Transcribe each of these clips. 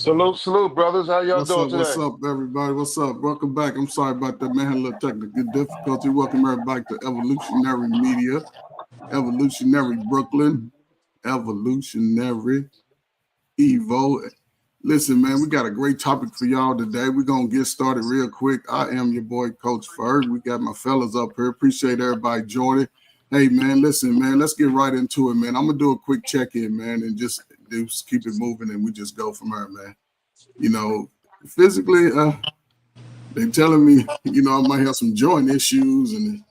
Salute, salute, brothers. How y'all doing today? What's up, everybody? What's up? Welcome back. I'm sorry about that, man. Had a little technical difficulty. Welcome everybody to Evolutionary Media, Evolutionary Brooklyn, Evolutionary Evo. Listen, man, we got a great topic for y'all today. We're going to get started real quick. I am your boy, Coach Ferg. We got my fellas up here. Appreciate everybody joining. Hey, man, listen, man, let's get right into it, man. I'm going to do a quick check-in, man, and just keep it moving, and we just go from there, man. You know, physically, they're telling me, you know, I might have some joint issues, and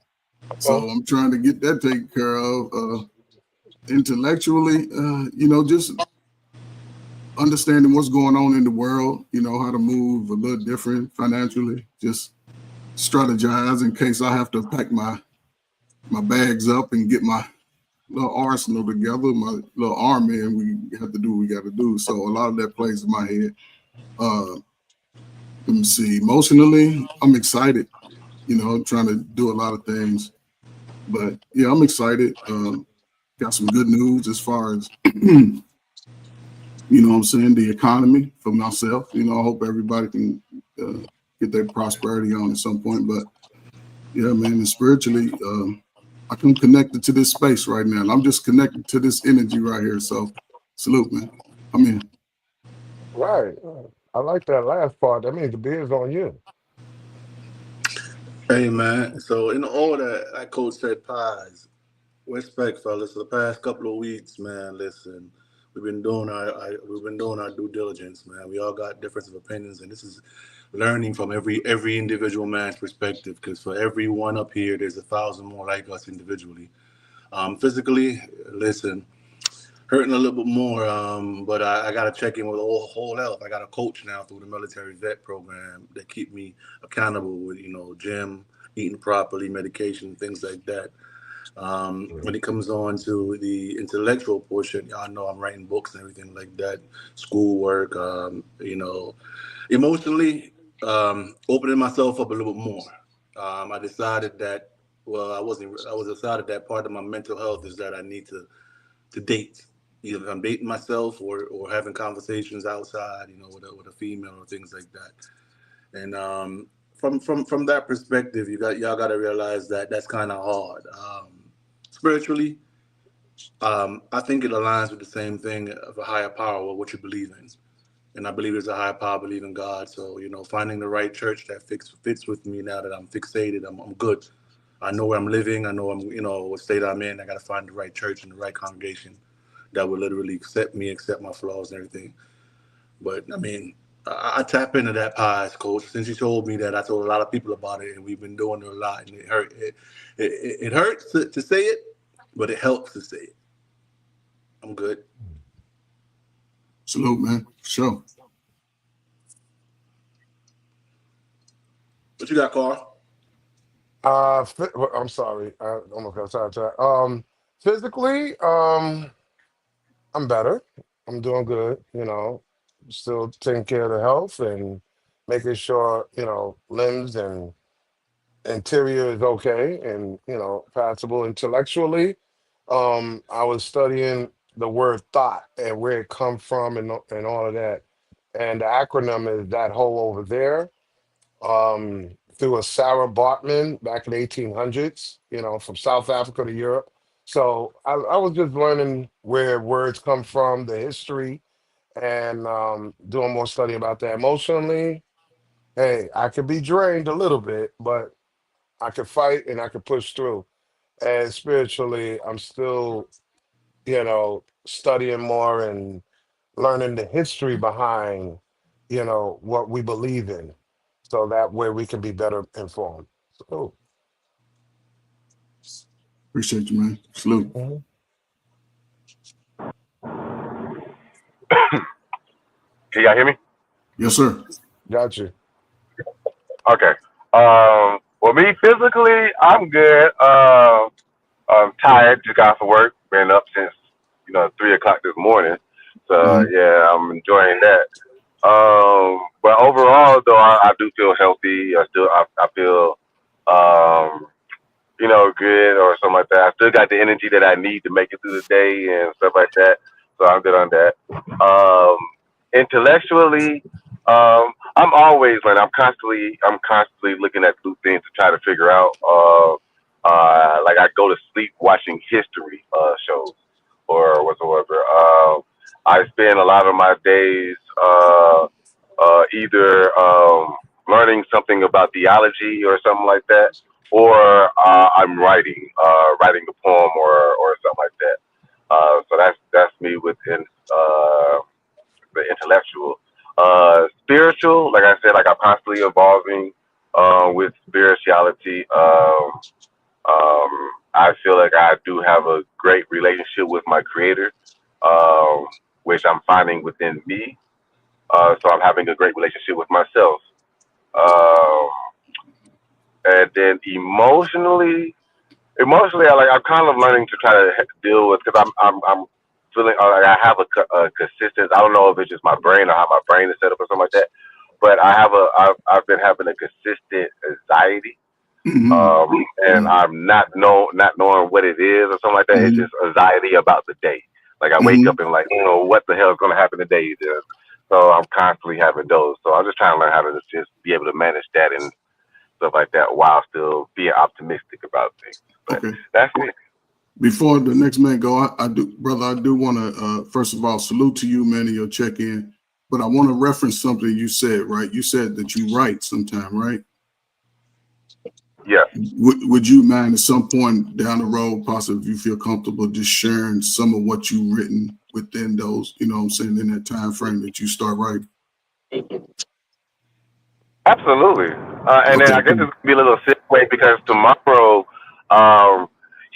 so I'm trying to get that taken care of. Intellectually, you know, just understanding what's going on in the world, you know, how to move a little different financially, just strategize in case I have to pack my bags up and get my little arsenal together, my little army, and we have to do what we got to do. So a lot of that plays in my head. Let me see. Emotionally, I'm excited. You know, I'm trying to do a lot of things. But, yeah, I'm excited. Got some good news as far as, you know what I'm saying, the economy for myself. You know, I hope everybody can get their prosperity on at some point. But, yeah, man, and spiritually, I come connected to this space right now. And I'm just connected to this energy right here. So, salute, man. I'm in. Right. I like that last part. That means the beer's on you. Hey man, so in order, like Coach said, pies. Respect, fellas. For the past couple of weeks, man. Listen, we've been doing our due diligence, man. We all got difference of opinions, and this is learning from every individual man's perspective. Because for every one up here, there's 1,000 more like us individually. Physically, listen, hurting a little bit more, but I got to check in with whole health. I got a coach now through the military vet program that keep me accountable with, you know, gym, eating properly, medication, things like that. When it comes on to the intellectual portion, y'all know I'm writing books and everything like that, schoolwork, you know, emotionally, opening myself up a little bit more. I decided that, well, I was decided that part of my mental health is that I need to date. Either if I'm dating myself or having conversations outside, you know, with a female or things like that. And from that perspective, y'all got to realize that that's kind of hard. Spiritually, I think it aligns with the same thing of a higher power or what you believe in. And I believe there's a higher power, believe in God. So, you know, finding the right church that fits with me now that I'm fixated, I'm good. I know where I'm living. I know you know, what state I'm in. I got to find the right church and the right congregation that would literally accept me, accept my flaws and everything. But I mean, I tap into that pies, coach. Since you told me that, I told a lot of people about it, and we've been doing it a lot. And it hurt. It hurts to say it, but it helps to say it. I'm good. Salute, man. Sure. What you got, Carl? I'm sorry. I almost got sidetracked. Physically, I'm better. I'm doing good. You know, still taking care of the health and making sure, you know, limbs and interior is okay and, you know, passable intellectually. I was studying the word thought and where it comes from and all of that. And the acronym is that hole over there. Through a Sarah Bartman back in the 1800s, you know, from South Africa to Europe. So I was just learning where words come from, the history, and doing more study about that. Emotionally, hey, I could be drained a little bit, but I could fight and I could push through. And spiritually, I'm still, you know, studying more and learning the history behind, you know, what we believe in. So that way we can be better informed. So, Appreciate you, man. Salute. mhm. Can y'all hear me? Yes, sir. Got you. Okay. Well, me physically, I'm good. I'm tired. Just got off of work. Been up since 3 o'clock this morning. So Mm-hmm. yeah, I'm enjoying that. But overall, though, I do feel healthy. I feel good or something like that. I still got the energy that I need to make it through the day and stuff like that. So I'm good on that. Um, Intellectually, I'm always learning. I'm constantly looking at new things to try to figure out. Like I go to sleep watching history shows or whatsoever. I spend a lot of my days either learning something about theology or something like that, or I'm writing a poem or something like that. So that's me within the intellectual. Spiritual, like I said, like I'm constantly evolving with spirituality. I feel like I do have a great relationship with my creator, um, which I'm finding within me. So I'm having a great relationship with myself. Um, and then emotionally, I'm kind of learning to try to deal with because I'm feeling like I have a consistent. I don't know if it's just my brain or how my brain is set up or something like that, but I've been having a consistent anxiety, Mm-hmm. and I'm not knowing what it is or something like that. It's Mm-hmm. just anxiety about the day. Like I wake Mm-hmm. up and like what the hell is going to happen today. So I'm constantly having those. So I'm just trying to learn how to just be able to manage that and stuff like that while still being optimistic about things. But Okay. that's it. Before the next man go, I do, brother, I do want to first of all salute to you, man, and your check-in. But I want to reference something you said, right? You said that you write sometime, right? Yeah. Would you mind at some point down the road, possibly if you feel comfortable, just sharing some of what you've written within those, you know what I'm saying, in that time frame that you start writing? Absolutely. And then Okay, I guess cool. it's gonna be a little segue because tomorrow,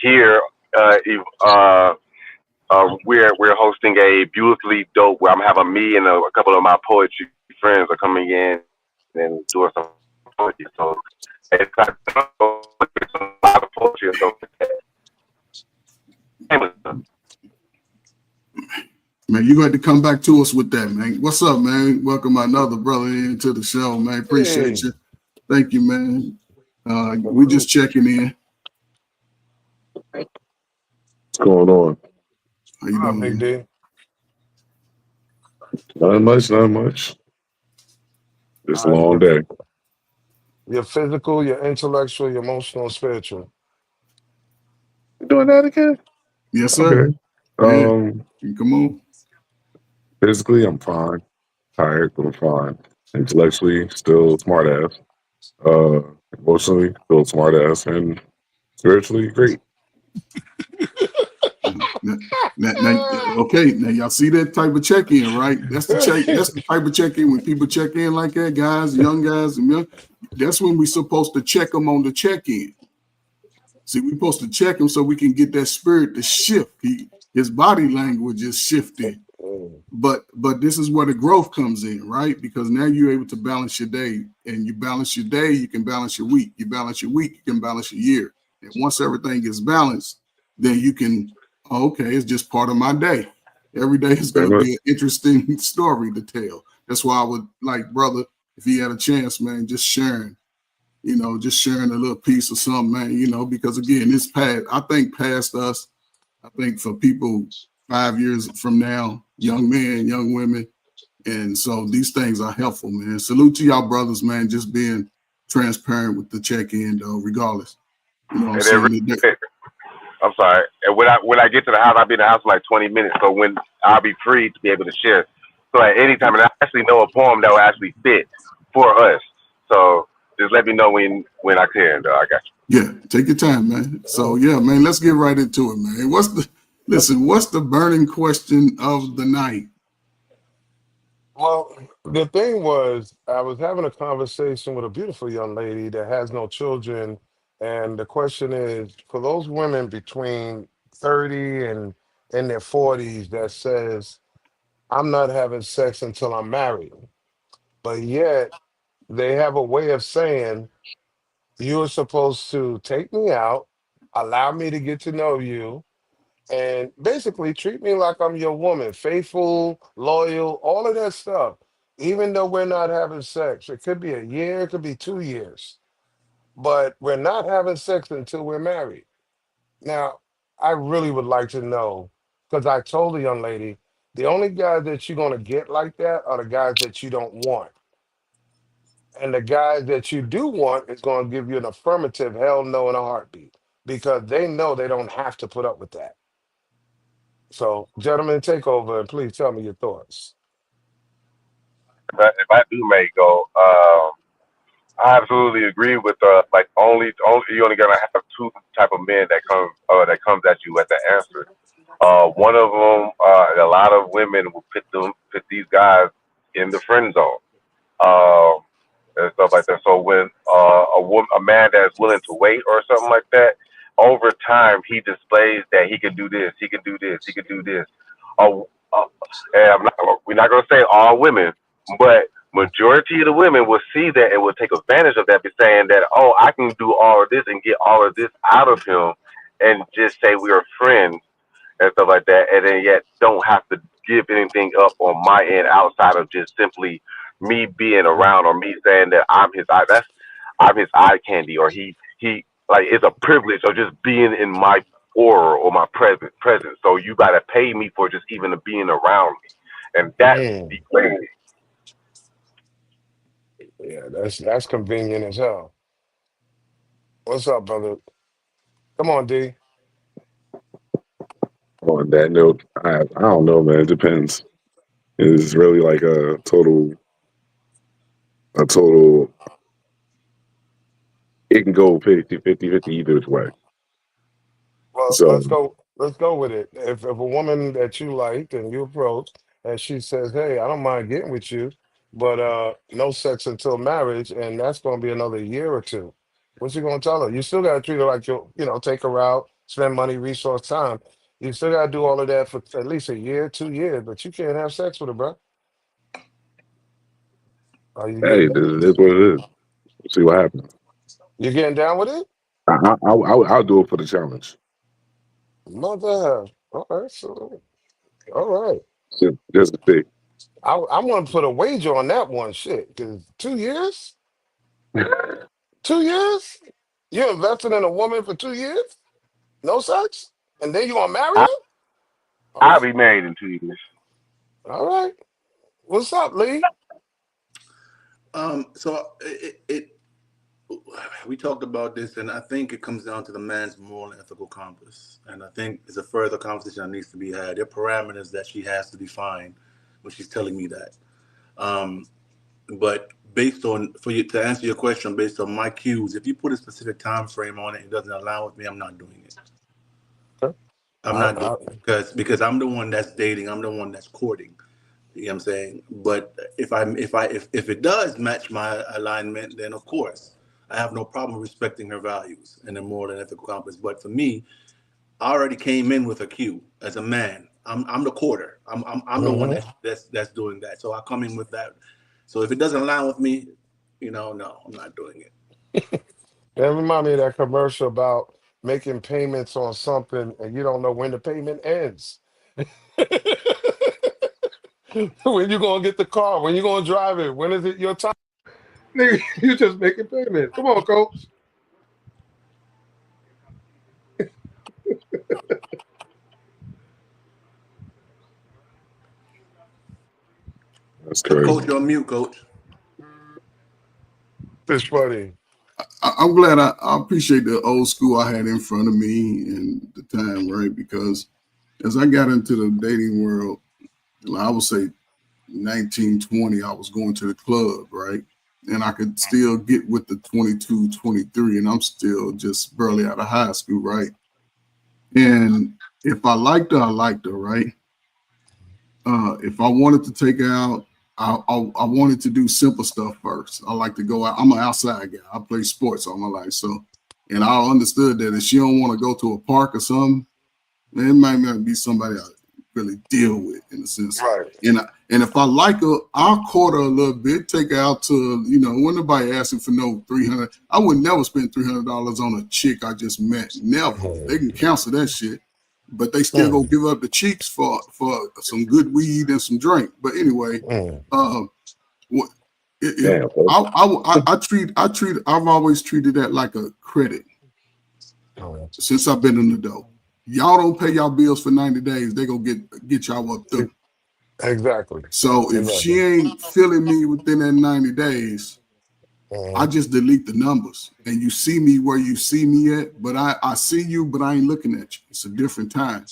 here, we're hosting a beautifully dope where I'm having me and a couple of my poetry friends are coming in and doing some poetry. So it's like a lot of poetry and stuff like that. Man, you got to come back to us with that, man. What's up, man? Welcome another brother into the show, man. Appreciate Hey, you. Thank you, man. We just what's checking in. What's going on? How you up, doing, Big man? D? Not much, not much. Just a All right, long day. your physical, your intellectual, your emotional, and spiritual. You doing that again? Yes, sir. Okay. Yeah, Um, come on. physically, I'm fine. Tired, but I'm fine. Intellectually, still smart ass. Uh, emotionally, still smart ass, and spiritually, great. Now, okay, now y'all see that type of check-in, right? That's the check. That's the type of check-in when people check in like that, guys, young guys, and young. That's when we're supposed to check them on the check-in. See, we're supposed to check him so we can get that spirit to shift. His body language is shifting. But this is where the growth comes in, right? Because now you're able to balance your day, and you balance your day, you can balance your week. You balance your week, you can balance your year. And once everything is balanced, then you can, okay, it's just part of my day. Every day is going Pretty to much. be an interesting story to tell. That's why I would like, brother, if he had a chance, man, just sharing, just sharing a little piece of something, man, because again, it's past, I think past us. I think for people 5 years from now, young men, young women. And so these things are helpful, man. Salute to y'all brothers, man, just being transparent with the check-in, though, regardless. You know what I'm And then saying? I'm sorry. And when I get to the house, I'll be in the house for like 20 minutes. So when I'll be free to be able to share. So at any time, and I actually know a poem that will actually fit for us. So just let me know when I can. I got Yeah, take your time, man. So yeah, man, let's get right into it, man. What's the burning question of the night? Well, the thing was, I was having a conversation with a beautiful young lady that has no children. And the question is, for those women between 30 and in their 40s that says, I'm not having sex until I'm married, but yet they have a way of saying, you're supposed to take me out, allow me to get to know you, and basically treat me like I'm your woman, faithful, loyal, all of that stuff. Even though we're not having sex, it could be a year, it could be 2 years, but we're not having sex until we're married. Now, I really would like to know because I told the young lady, The only guys that you're gonna get like that are the guys that you don't want. And the guys that you do want is gonna give you an affirmative hell no in a heartbeat because they know they don't have to put up with that. So, gentlemen, take over and please tell me your thoughts. If I do make go, I absolutely agree with like only you're only gonna have two type of men that comes at you at the answer. One of them, a lot of women will put these guys in the friend zone. Um, and stuff like that. So when a man that is willing to wait or something like that, over time he displays that he can do this, he can do this, he can do this. Uh, uh, and we're not going to say all women, but majority of the women will see that and will take advantage of that, by saying that, oh, I can do all of this and get all of this out of him, and just say we are friends and stuff like that, and then yet don't have to give anything up on my end outside of just simply me being around or me saying that I'm his eye. I'm his eye candy, or he like it's a privilege of just being in my aura or my presence. So you gotta pay me for just even being around me, and that's Mm, degrading. yeah, that's convenient as hell. What's up, brother? Come on, D. On that note, I don't know, man. It depends. It's really like a total. It can go 50 either way. Well, So let's go with it. If a woman that you like and you approach and she says, "Hey, I don't mind getting with you, but no sex until marriage," and that's going to be another year or two. What you going to tell her? You still got to treat her like take her out, spend money, resource, time. You still got to do all of that for at least a year, 2 years, but you can't have sex with her, bro. Are you hey, getting this is what it is. We'll see what happens. you getting down with it? I'll do it for the challenge. Mother, all right, so all right. Just to see. I want to put a wager on that one. Shit, because 2 years, 2 years, you invested in a woman for 2 years, no sex, and then you gonna marry I, her? All I'll right, be married in 2 years. all right. What's up, Lee? So we talked about this, and I think it comes down to the man's moral and ethical compass. And I think it's a further conversation that needs to be had. There are parameters that she has to define when she's telling me that. Um, but based on for you to answer your question, based on my cues, if you put a specific time frame on it, it doesn't align with me. I'm not doing it. Okay. I'm not doing it because I'm the one that's dating. I'm the one that's courting. You know what I'm saying? But if it does match my alignment, then of course I have no problem respecting her values and her moral and ethical compass. But for me, I already came in with a cue as a man. I'm the quarter. I'm the one Mhm. that's doing that. So I come in with that. So if it doesn't align with me, no, I'm not doing it. That remind me of that commercial about making payments on something and you don't know when the payment ends. When you gonna get the car? When you gonna drive it? When is it your time? Nigga, you just making payments. Come on, coach. That's crazy. Coach, you're on mute, coach. It's funny. I'm glad I appreciate the old school I had in front of me and the time, right? Because as I got into the dating world, I would say 19, 20, I was going to the club, right? And I could still get with the 22, 23, and I'm still just barely out of high school, right? And if I liked her, right? If I wanted to take her out, I wanted to do simple stuff first. I like to go out. I'm an outside guy. I play sports all my life. So, and I understood that if she don't want to go to a park or something, man, it might not be somebody I really deal with in a sense. Right. And if I like her, I'll court her a little bit, take her out to, when nobody asking for no 300, I would never spend $300 on a chick I just met. Never. They can cancel that shit, but they still gonna give up the cheeks for some good weed and some drink. But anyway, what if Damn, bro. I've always treated that like a credit since I've been in the dough. Y'all don't pay y'all bills for 90 days, they gonna get y'all up through. Exactly. So if she Exactly. ain't feeling me within that 90 days, I just delete the numbers. And you see me where you see me at, but I see you, but I ain't looking at you. It's a different time.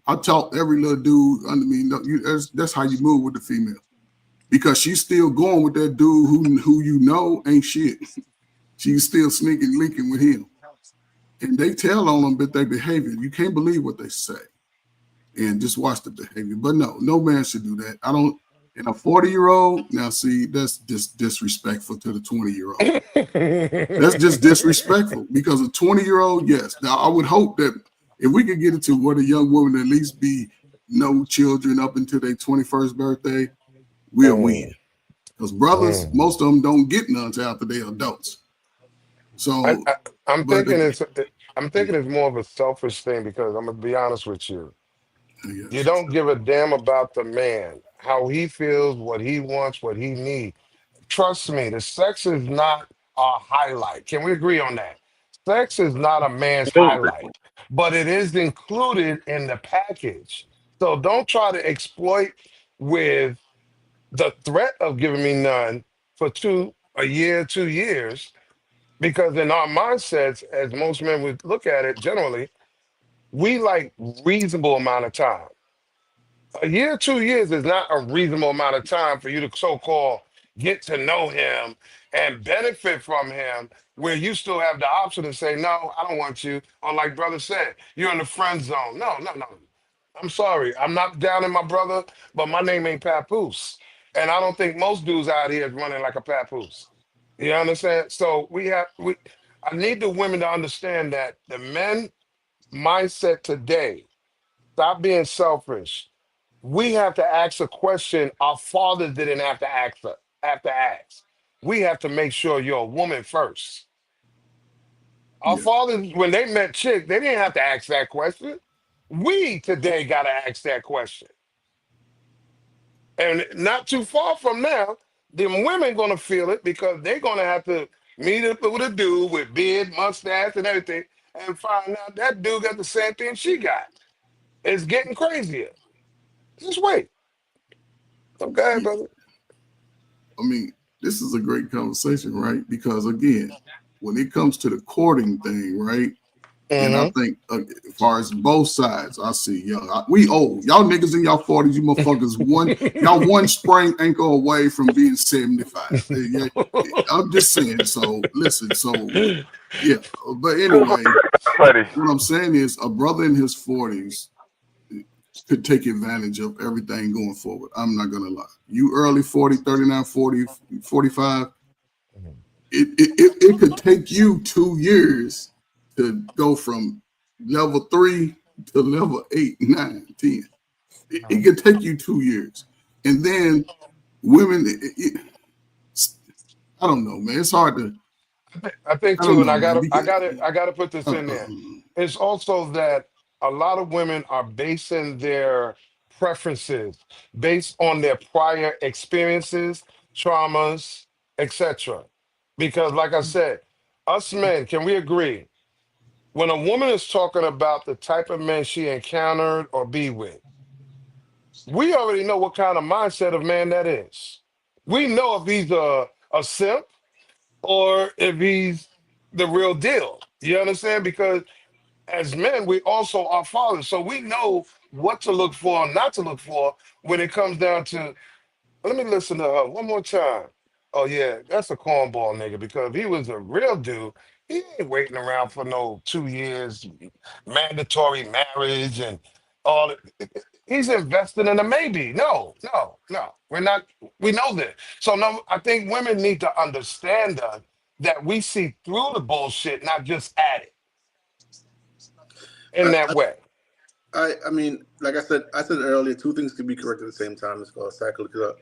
I taught every little dude under me, no, that's how you move with the female. Because she's still going with that dude who you know ain't shit. She's still sneaking linking with him. And they tell on them, but their behavior. You can't believe what they say. And just watch the behavior. But no man should do that. I don't. And a 40-year-old, now see, that's just disrespectful to the 20-year-old. That's just disrespectful because a 20-year-old, yes. Now I would hope that if we could get it to where the young woman at least be no children up until their 21st birthday, we'll win. Because brothers, most of them don't get none until after they're adults. I, So, I, I'm but thinking it's more of a selfish thing because I'm gonna be honest with you. You yes, don't give a damn about the man, how he feels, what he wants, what he needs. Trust me, the sex is not a highlight. Can we agree on that? Sex is not a man's Absolutely. highlight, but it is included in the package. So don't try to exploit with the threat of giving me none for a year, 2 years, because in our mindsets, as most men would look at it generally, we like reasonable amount of time. A year, 2 years is not a reasonable amount of time for you to so-called get to know him and benefit from him, where you still have the option to say, no, I don't want you. Or like brother said, you're in the friend zone. No, no, no. I'm sorry. I'm not down in my brother, but my name ain't Papoose. And I don't think most dudes out here is running like a Papoose. You understand? So I need the women to understand that the men mindset today, stop being selfish. We have to ask a question our fathers didn't have to ask. We have to make sure you're a woman first. Our yeah, fathers, when they met chicks, they didn't have to ask that question. We today got to ask that question. And not too far from now, them women gonna feel it because they're gonna have to meet up with a dude with beard, mustache, and everything, and find out that dude got the same thing she got. It's getting crazier. Just wait. Okay, yeah. brother. I mean, this is a great conversation, right? Because again, when it comes to the courting thing, right? And I Mm-hmm. think, as far as both sides, I see we old. Y'all niggas in y'all 40s, you motherfuckers, y'all one sprained ankle away from being 75. Yeah, I'm just saying. So listen, yeah. But anyway, Buddy. what I'm saying is a brother in his 40s could take advantage of everything going forward. I'm not gonna lie. You early 40, 39, 40, 45, it could take you 2 years to go from level 3 to level 8, 9, 10. It could take you 2 years. And then women, I don't know, man. It's hard to, I think I don't too, and know, man. Because, I gotta put this in there. It's also that a lot of women are basing their preferences based on their prior experiences, traumas, etc. Because, like I said, us men, can we agree? When a woman is talking about the type of men she encountered or be with, we already know what kind of mindset of man that is. We know if he's a simp or if he's the real deal. You understand? Because as men, we also are fathers. So we know what to look for and not to look for when it comes down to, let me listen to her one more time. Oh, yeah, that's a cornball nigga because if he was a real dude, he ain't waiting around for no 2 years, mandatory marriage and all. He's investing in a maybe. No, no, no. We're not, we know this. So, no, I think women need to understand that we see through the bullshit, not just at it in I, that way. I mean, like I said earlier, two things can be correct at the same time. It's called cyclical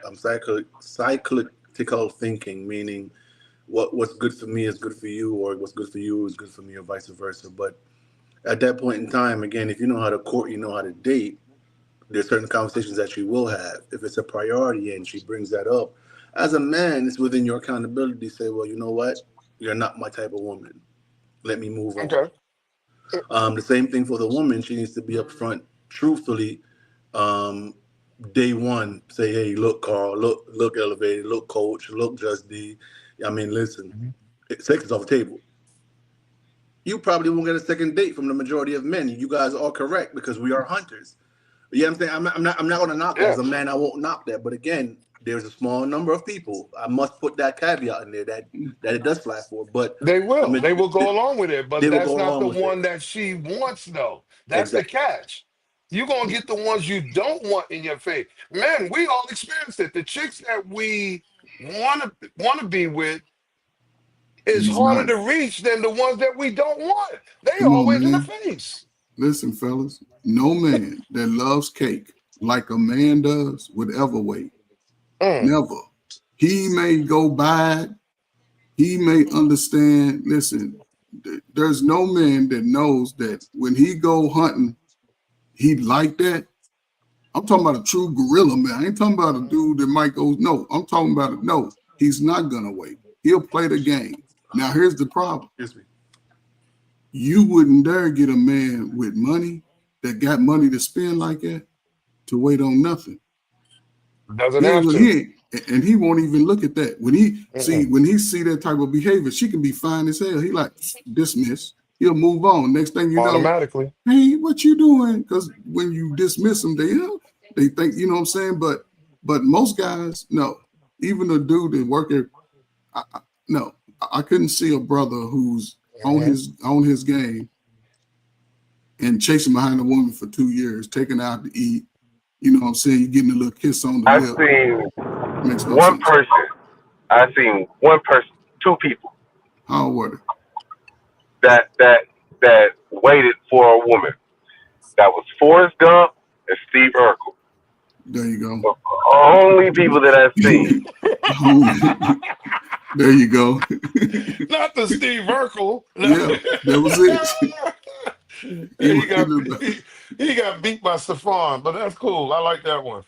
thinking, meaning what's good for me is good for you, or what's good for you is good for me, or vice versa. But at that point in time, again, if you know how to court, you know how to date. There's certain conversations that you will have. If it's a priority and she brings that up, as a man, it's within your accountability to say, well, you know what, you're not my type of woman. Let me move on. Okay. The same thing for the woman. She needs to be upfront, truthfully, um, day one say, hey, look, Carl, look elevated, look, coach, look, Just D. I mean, listen, sex is off the table. You probably won't get a second date from the majority of men. You guys are correct because we are hunters. You know what I'm saying? I'm not going to knock that. As a man, I won't knock that. But again, there's a small number of people. I must put that caveat in there that it does fly for. But They I will. mean, They will go along with it, but they will that's go not the along with it. one that she wants, though. That's the Exactly. catch. You're gonna get the ones you don't want in your face. Man, we all experienced it. The chicks that we wanna be with is He's harder not. to reach than the ones that we don't want. They Come on, always in the man. face. Listen, fellas, no man that loves cake like a man does would ever wait. Never. He may go by it. He may understand. Listen, there's no man that knows that when he go hunting, he like that. I'm talking about a true gorilla man. I ain't talking about a dude that might go, no, I'm talking about it. No, he's not gonna wait. He'll play the game. Now, here's the problem. Excuse me. You wouldn't dare get a man with money that got money to spend like that to wait on nothing. Doesn't have to. And he won't even look at that. When he see that type of behavior, she can be fine as hell. He like dismiss. He'll move on. Next thing you know, Automatically. hey, what you doing? Because when you dismiss them, they think, you know what I'm saying? But most guys, no. Even a dude that work at, no, I couldn't see a brother who's on his game and chasing behind a woman for 2 years, taking her out to eat. You know what I'm saying? You're getting a little kiss on the I've lip. seen Makes no one sense. person. I've seen one person, two people How were that waited for a woman. That was Forrest Gump and Steve Urkel. There you go. The only people that I've seen. There you go. Not the Steve Urkel. Yeah, that was it. he got beat by Stefan, but that's cool. I like that one.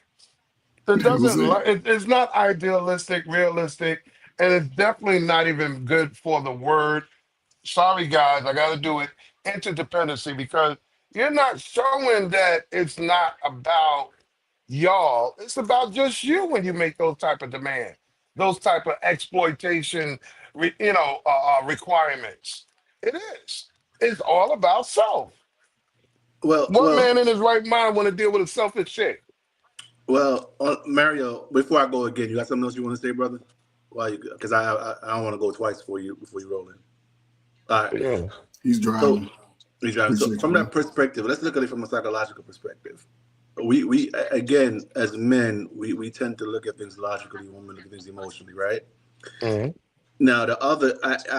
It's not idealistic, realistic, and it's definitely not even good for the word. Sorry, guys, I got to do it. Interdependency, because you're not showing that it's not about y'all. It's about just you when you make those type of demands, those type of exploitation, requirements. It is. It's all about self. What Well, man in his right mind want to deal with a selfish chick? Mario. Before I go again, you got something else you want to say, brother? Why? Because I don't want to go twice before you roll in. All right. Yeah. He's driving. So from that perspective, let's look at it from a psychological perspective. We again, as men, we tend to look at things logically, women look at things emotionally, right? Mm-hmm. Now, the other,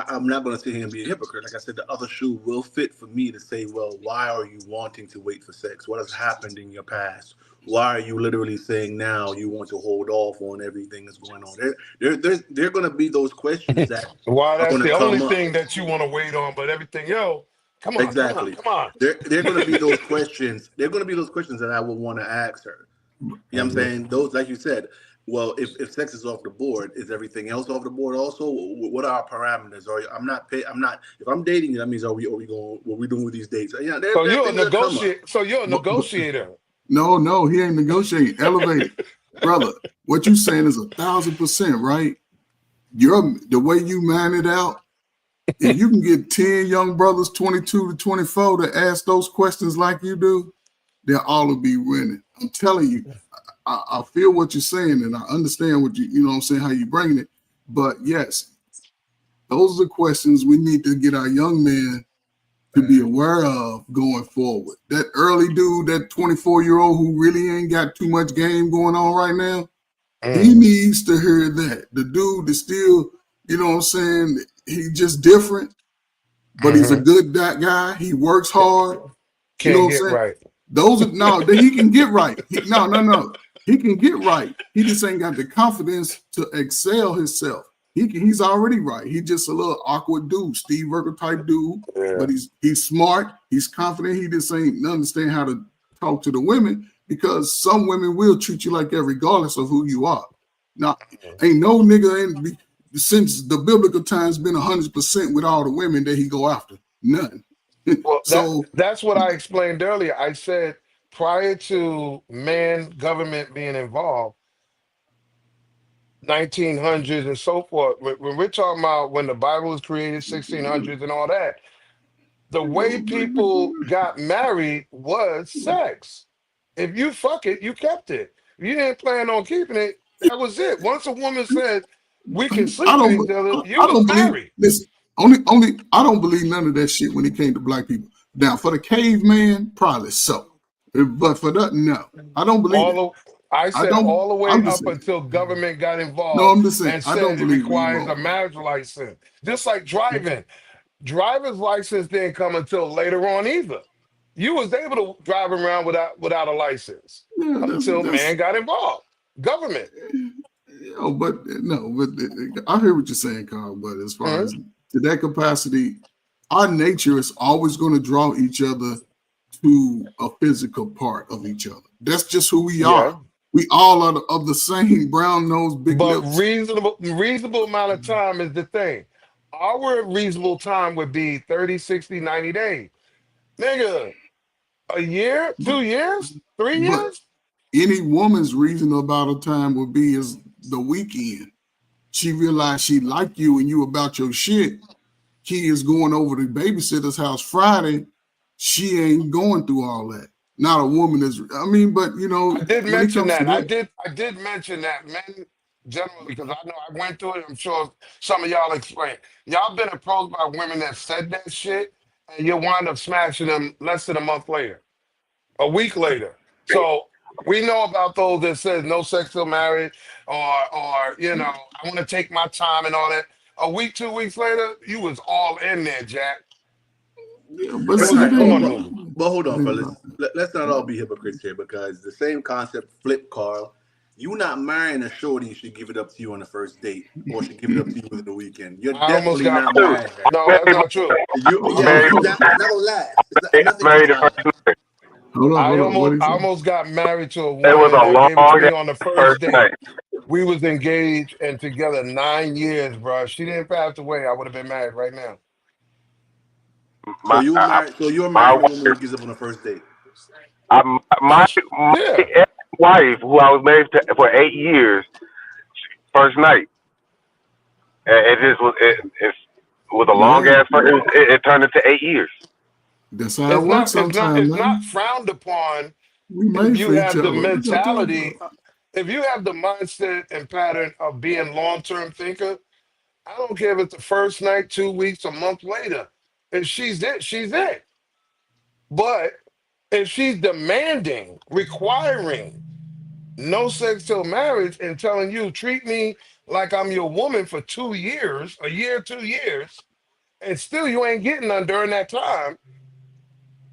I'm not going to sit here and be a hypocrite. Like I said, the other shoe will fit for me to say, well, why are you wanting to wait for sex? What has happened in your past? Why are you literally saying now you want to hold off on everything that's going on? There are going to be those questions that Why are that's going to the come only up. thing that you want to wait on, but everything else, come on. Exactly. They're going to be those questions. They're going to be those questions that I would want to ask her. You know what I'm saying? Those, like you said, well, if sex is off the board, is everything else off the board also? What are our parameters? If I'm dating you, that means are we going, what we doing with these dates? Yeah, So you're a negotiator. No, he ain't negotiating. Elevate, brother. What you saying is 1,000%, right? The way you man it out. If you can get 10 young brothers, 22 to 24, to ask those questions like you do, they'll all be winning. I'm telling you, I feel what you're saying, and I understand what you know what I'm saying, how you bringing it. But yes, those are the questions we need to get our young men to be aware of going forward. That early dude, that 24-year-old who really ain't got too much game going on right now, he needs to hear that. The dude is still, you know what I'm saying, he's just different, but he's a good guy. He works hard. You know what I'm saying? Right. Those are he can get right. No. He can get right. He just ain't got the confidence to excel himself. He's already right. He's just a little awkward dude, Steve Urkel type dude. Yeah. But he's smart. He's confident. He just ain't understand how to talk to the women, because some women will treat you like that regardless of who you are. Now, ain't no nigga since the biblical times been 100% with all the women that he go after. None. Well, that's what I explained earlier. I said prior to man government being involved, 1900s and so forth. When we're talking about when the Bible was created, 1600s and all that, the way people got married was sex. If you fuck it, you kept it. If you didn't plan on keeping it, that was it. Once a woman said we can sleep with each other, you I was don't believe married. this. Only I don't believe none of that shit when it came to black people. Now for the caveman, probably so, but for that, no, I don't believe it. I I said don't. all the way I'm just up saying. until government got No, involved I'm just saying. and I don't said it believe requires Evo. a marriage license. Just like driving. Driver's license didn't come until later on either. You was able to drive around without a license Yeah, until that's man got involved. Government. but no, but I hear what you're saying, Carl. But as far Mhm. as to that capacity, our nature is always going to draw each other to a physical part of each other. That's just who we Yeah. are. We all are of the same brown nose, big But lips. reasonable amount of time is the thing. Our reasonable time would be 30, 60, 90 days. Nigga, a year, But, 2 years, three but years? any woman's reasonable about a time would be is the weekend. She realized she liked you and you about your shit. He is going over to babysitter's house Friday. She ain't going through all that. Not a woman is. I mean, but you know, I did when it mention comes to that. that, I did mention that, men generally, because I know I went through it. I'm sure some of y'all explain. Y'all been approached by women that said that shit, and you wind up smashing them less than a month later, a week later. So we know about those that says no sex till marriage, or I want to take my time and all that. A week, 2 weeks later, you was all in there, Jack. yeah, but It But, was see, a it ain't porn about. movie. but hold on, It ain't fellas. about Let's not all be hypocrites here, because the same concept flip, Carl. You not marrying a shorty, she give it up to you on the first date, or she give it up to you within the weekend. You're I almost definitely got not Dude, marrying her. no, that's married, not true. Yeah, married, it's not gonna last. Nothing can married the last. first night. I hold on. What almost is I it? almost got married to a It was woman a that gave it to long me on the ass first first date. night. We was engaged and together 9 years, bro. If she didn't pass away, I would have been married right now. So My you're my marrying a woman wife, who gives up on the first date. my That's my yeah. ex-wife, who I was married to for 8 years, first night, and it was a long Yeah, ass. It turned into 8 years. that's how it It's works not it's not sometimes, it's not man. frowned upon We if made you for each have the other. What y'all talking mentality, about? if you have the mindset and pattern of being long-term thinker. I don't care if it's the first night, 2 weeks, a month later. If she's it, she's it. But if she's demanding, requiring no sex till marriage and telling you, treat me like I'm your woman for 2 years, a year, 2 years, and still you ain't getting none during that time,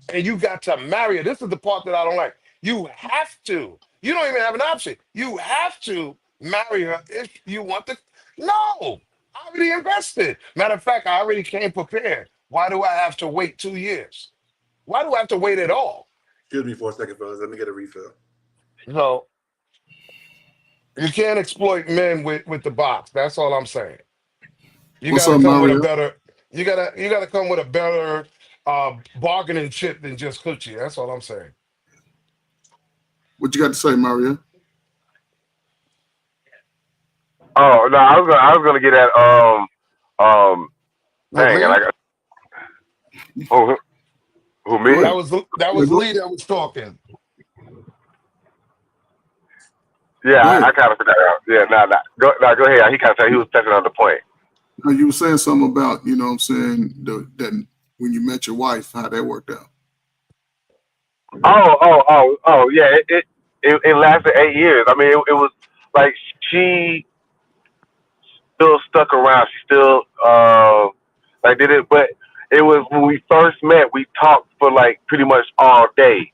and you got to marry her. This is the part that I don't like. You have to. You don't even have an option. You have to marry her if you want to. No, I already invested. Matter of fact, I already came prepared. Why do I have to wait 2 years? Why do I have to wait at all? Excuse me for a second, fellas. Let me get a refill. So you can't exploit men with the box. That's all I'm saying. You What's got to up, come with a Mario? better. You gotta come with a better bargaining chip than just coochie. That's all I'm saying. What you got to say, Mario? Oh no, I was gonna get at With dang, and Lee, I got who Go me? that ahead. was that Yeah, was Lee that was talking. Yeah, go ahead. I kind of forgot. Yeah, go ahead. He kind of said he was touching on the point. Now, you were saying something about, you know what I'm saying, that when you met your wife, how that worked out. Oh, yeah. It lasted 8 years. I mean, it was like she still stuck around. She still like did it, but it was when we first met. We talked for like pretty much all day,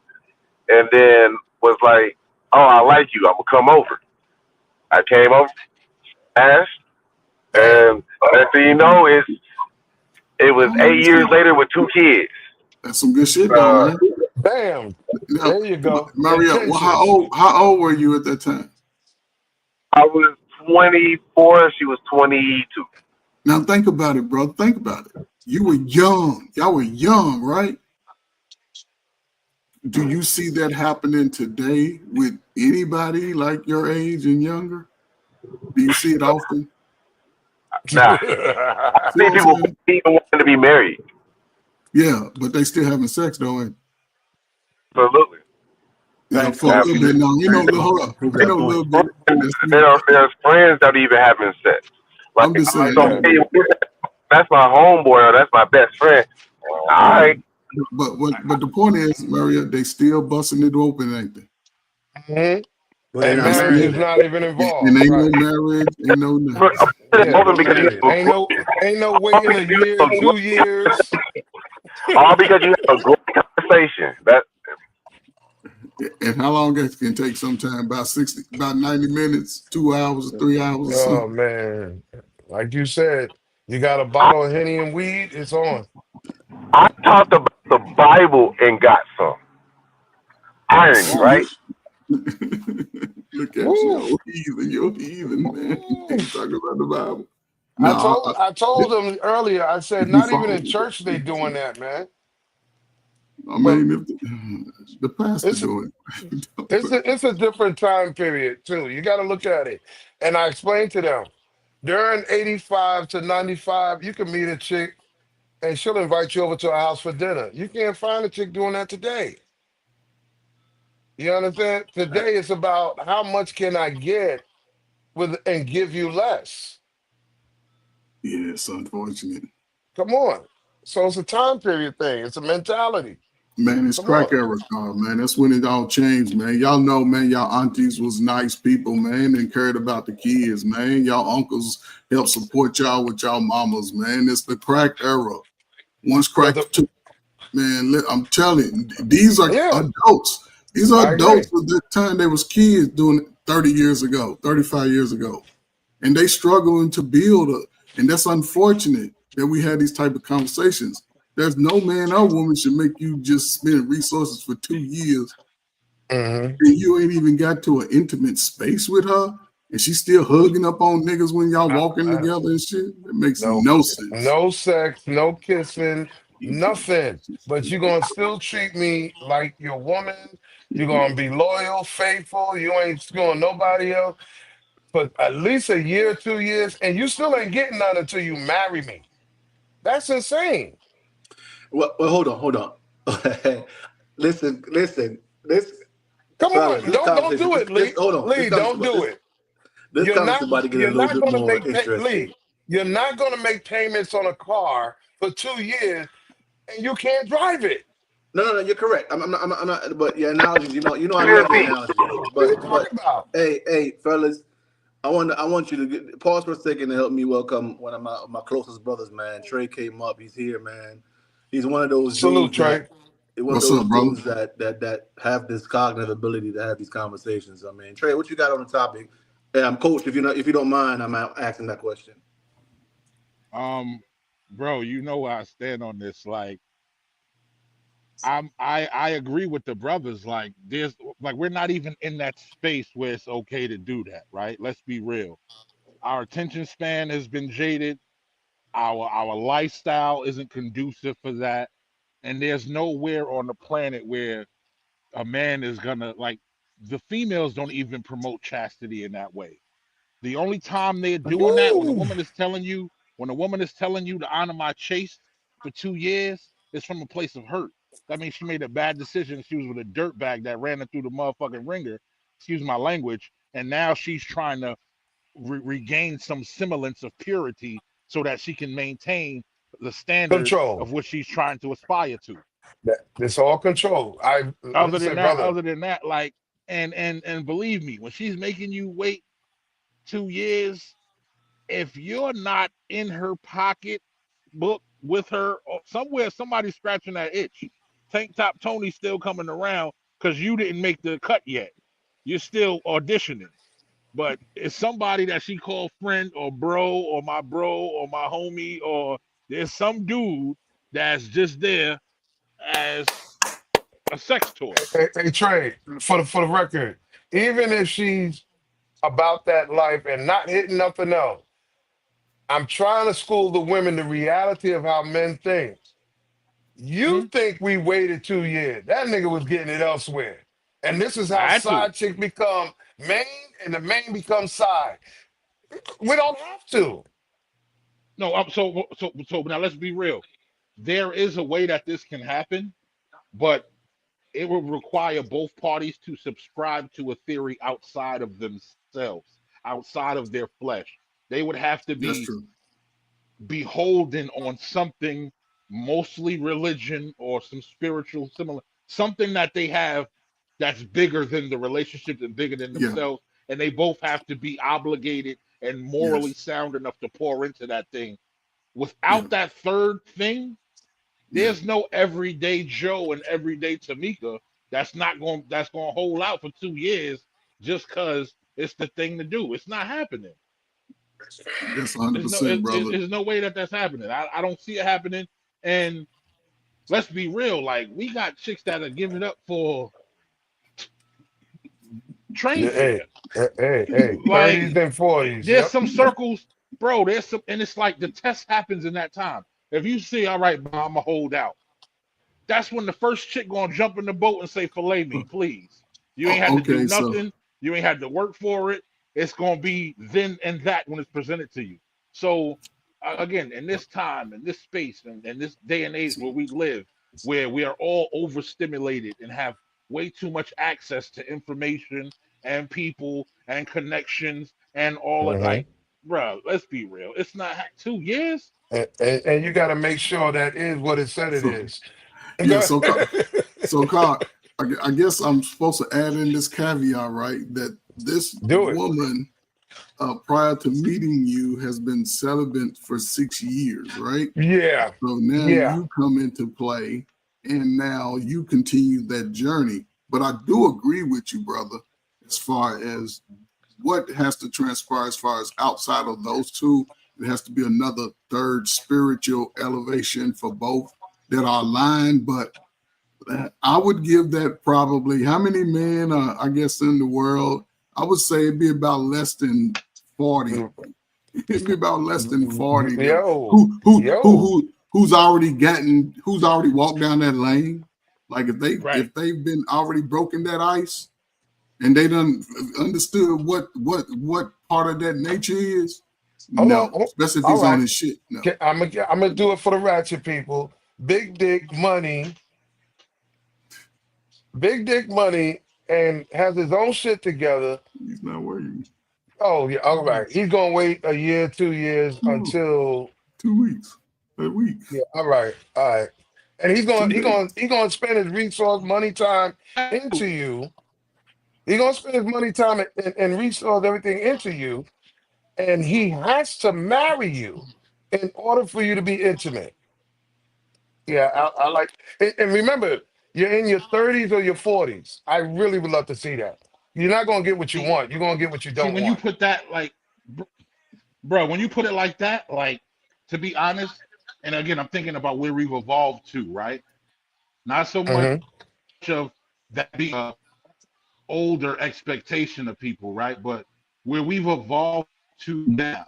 and then was like, "Oh, I like you. I'm gonna come over." I came over, asked, Damn. and next thing you know, it was Oh, 8 years later with 2 kids. that's some good shit, though, Uh, man. Bam. Now, There you go. Mario, well, Intentions. how old were you at that time? I was 24. She was 22. Now think about it, bro. Think about it. You were young. Y'all were young, right? Do you see that happening today with anybody like your age and younger? Do you see it often? Nah, I See see what I'm people saying? even wanting to be married. Yeah, but they still having sex, though. Ain't Absolutely. they? Yeah, Thank for a you. Have little bit now. You know, hold up. Prove You that know, a point. little bit. That's me. there's friends that even having sex. Like, I'm just I like saying, so that. though. hey, that's my homeboy or that's my best friend. All Yeah. right, But the point is, Maria, they still busting it open, ain't they? Mhm. But they're And not marriage is married. not even And involved, ain't no right? marriage, ain't no but nothing. I'm putting it Yeah, open because you period. have Ain't no all waiting a because you year, have a, 2 years. all because you have a great conversation. That And how long that can take? Sometime about 90 minutes, 2 hours, 3 hours, or Oh something. man, like you said, you got a bottle of Henny and weed. It's on. I talked about the Bible and got some irony, right? Look at you, Woo. oh heathen, you're heathen, man. Woo. You talking about the Bible? I No, told I told them earlier. I said if you not even follow in church they doing that, man. I But mean, if the pastor it's doing it's a different time period too. You got to look at it. And I explained to them during 85 to 95, you can meet a chick and she'll invite you over to her house for dinner. You can't find a chick doing that today. You understand? Today it's about how much can I get with and give you less. yeah, it's unfortunate. Come on. So it's a time period thing. It's a mentality. Man, it's Come on. crack era, man. That's when it all changed, man. Y'all know, man, y'all aunties was nice people, man, and cared about the kids, man. Y'all uncles helped support y'all with y'all mamas, man. It's the crack era. Once But crack took, man, I'm telling you, these are yeah, adults. These are I agree. adults at that time they was kids doing it 30 years ago, 35 years ago. And they struggling to build a, and that's unfortunate that we had these type of conversations. There's no man or woman should make you just spend resources for 2 years Hmm. and you ain't even got to an intimate space with her, and she's still hugging up on niggas when y'all walking together and shit. It makes No, no sense. no sex, no kissing, nothing. But you're gonna still treat me like your woman. You're gonna be loyal, faithful. You ain't screwing nobody else for at least a year, 2 years, and you still ain't getting none until you marry me. That's insane. Well, hold on. Listen. This Come fellas, on, this don't conversation, do it, this Lee. hold on. Lee, don't do it. This conversation about to get a You're little not bit gonna more make Lee. interesting. You're not gonna make payments on a car for 2 years and you can't drive it. No. You're correct. I'm not. But your analogies, I here's love your the analogies. What are you But talking about? hey, fellas, I want you to pause for a second to help me welcome one of my closest brothers, man. Trey came up. He's here, man. He's one of those Salute, dudes Trey. What's up, brother? that have this cognitive ability to have these conversations. I mean, Trey, what you got on the topic? Hey, I'm coach. If you don't mind, I'm asking that question. Um, bro, you know where I stand on this. Like, I agree with the brothers. Like, we're not even in that space where it's okay to do that, right? Let's be real. Our attention span has been jaded. Our lifestyle isn't conducive for that, and there's nowhere on the planet where a man is gonna like the females don't even promote chastity in that way. The only time they're doing that Woo! when a woman is telling you to honor my chaste for 2 years, it's from a place of hurt. That means she made a bad decision. She was with a dirt bag that ran her through the motherfucking ringer. Excuse my language. And now she's trying to regain some semblance of purity so that she can maintain the standard Control. of what she's trying to aspire to. It's all control. I listen, brother. Other than that, like, and believe me, when she's making you wait 2 years, if you're not in her pocket book with her or somewhere, somebody's scratching that itch. Tank Top Tony's still coming around because you didn't make the cut yet. You're still auditioning. But it's somebody that she called friend or bro or my homie, or there's some dude that's just there as a sex toy. Hey, Trey, for the record, even if she's about that life and not hitting nothing else, I'm trying to school the women the reality of how men think. You think we waited 2 years? That nigga was getting it elsewhere. And this is I how had to. side chick become main, and the main becomes side. We don't have to. No, so now let's be real. There is a way that this can happen, but it will require both parties to subscribe to a theory outside of themselves, outside of their flesh. They would have to That's be true. beholden on something, mostly religion or some spiritual similar, something that they have that's bigger than the relationship and bigger than Yeah. themselves. And they both have to be obligated and morally Yes. sound enough to pour into that thing. Yeah. Without that third thing, Yeah. there's no everyday Joe and everyday Tamika that's gonna hold out for 2 years just because it's the thing to do. It's not happening. That's 100%, brother. There's no way that that's happening. I don't see it happening. And let's be real, like we got chicks that are giving up for train Yeah, fare. hey, Like 30s and 40s. there's Yep. some circles, bro. There's some, and it's like the test happens in that time. If you see, all right, bro, I'm gonna hold out. That's when the first chick gonna jump in the boat and say, "Fillet me, please." You ain't had to do Okay, so nothing. You ain't had to work for it. It's gonna be then and that when it's presented to you. So again, in this time, in this space, and in this day and age where we live, where we are all overstimulated and have way too much access to information and people and connections and all it, Mhm. like, bro, let's be real. It's not 2 years. And you got to make sure that is what it said it so is. yeah, Go so Carl, I guess I'm supposed to add in this caveat, right? That this Do it. woman, prior to meeting you, has been celibate for 6 years, right? Yeah. So now Yeah. you come into play, and now you continue that journey. But I do agree with you, brother, as far as what has to transpire as far as outside of those two. It has to be another third spiritual elevation for both that are aligned. But I would give that probably how many men are, I guess, in the world? I would say it'd be about less than 40. It'd be about less than 40 who's already walked down that lane. Like Right. if they've been already broken that ice and they done understood what part of that nature is. Hold No, on. especially if All he's on right. his shit. No, I'm gonna do it for the ratchet people. Big dick money, and has his own shit together. he's not worried. Oh yeah, all right. He's gonna wait a year, 2 years No, until 2 weeks, a week, yeah. All right, all right. And 2 days. he's gonna spend his resource, money, time into you. He's gonna spend his money, time, and resource everything into you, and he has to marry you in order for you to be intimate. Yeah, I like. And remember, you're in your 30s or your 40s. I really would love to see that. You're not gonna get what you See, want. You're gonna get what you see, don't when you want. put that like, bro, when you put it like that, like, to be honest, and again, I'm thinking about where we've evolved to, right? Not so much Hmm. of that being a older expectation of people, right? But where we've evolved to now,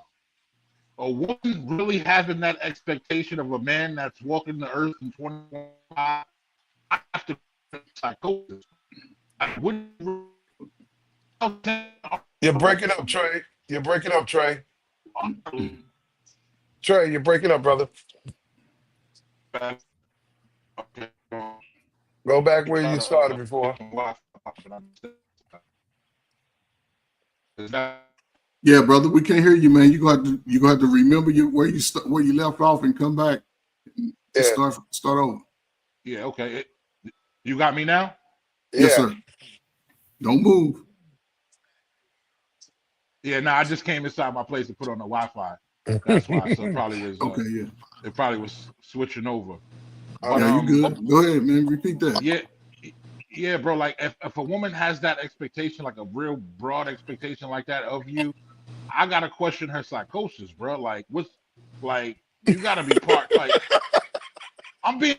a woman really having that expectation of a man that's walking the earth in 2025, I have to psychosis. I wouldn't. You're breaking up, Trey. You're breaking up, Trey. Trey, you're breaking up, brother. Go back where you started before. Yeah, brother, we can't hear you, man. You got to remember where you left off and come back to Yeah, start over. Yeah, okay. You got me now? Yes, yeah. sir. Don't move. Yeah, no, I just came inside my place to put on the Wi-Fi. That's why. So it probably was. Okay, yeah. It probably was switching over. Oh, But Yeah, you good. Go ahead, man. Repeat that. yeah, bro. Like if a woman has that expectation, like a real broad expectation like that of you, I gotta question her psychosis, bro. Like what's like you gotta be part. Like I'm being.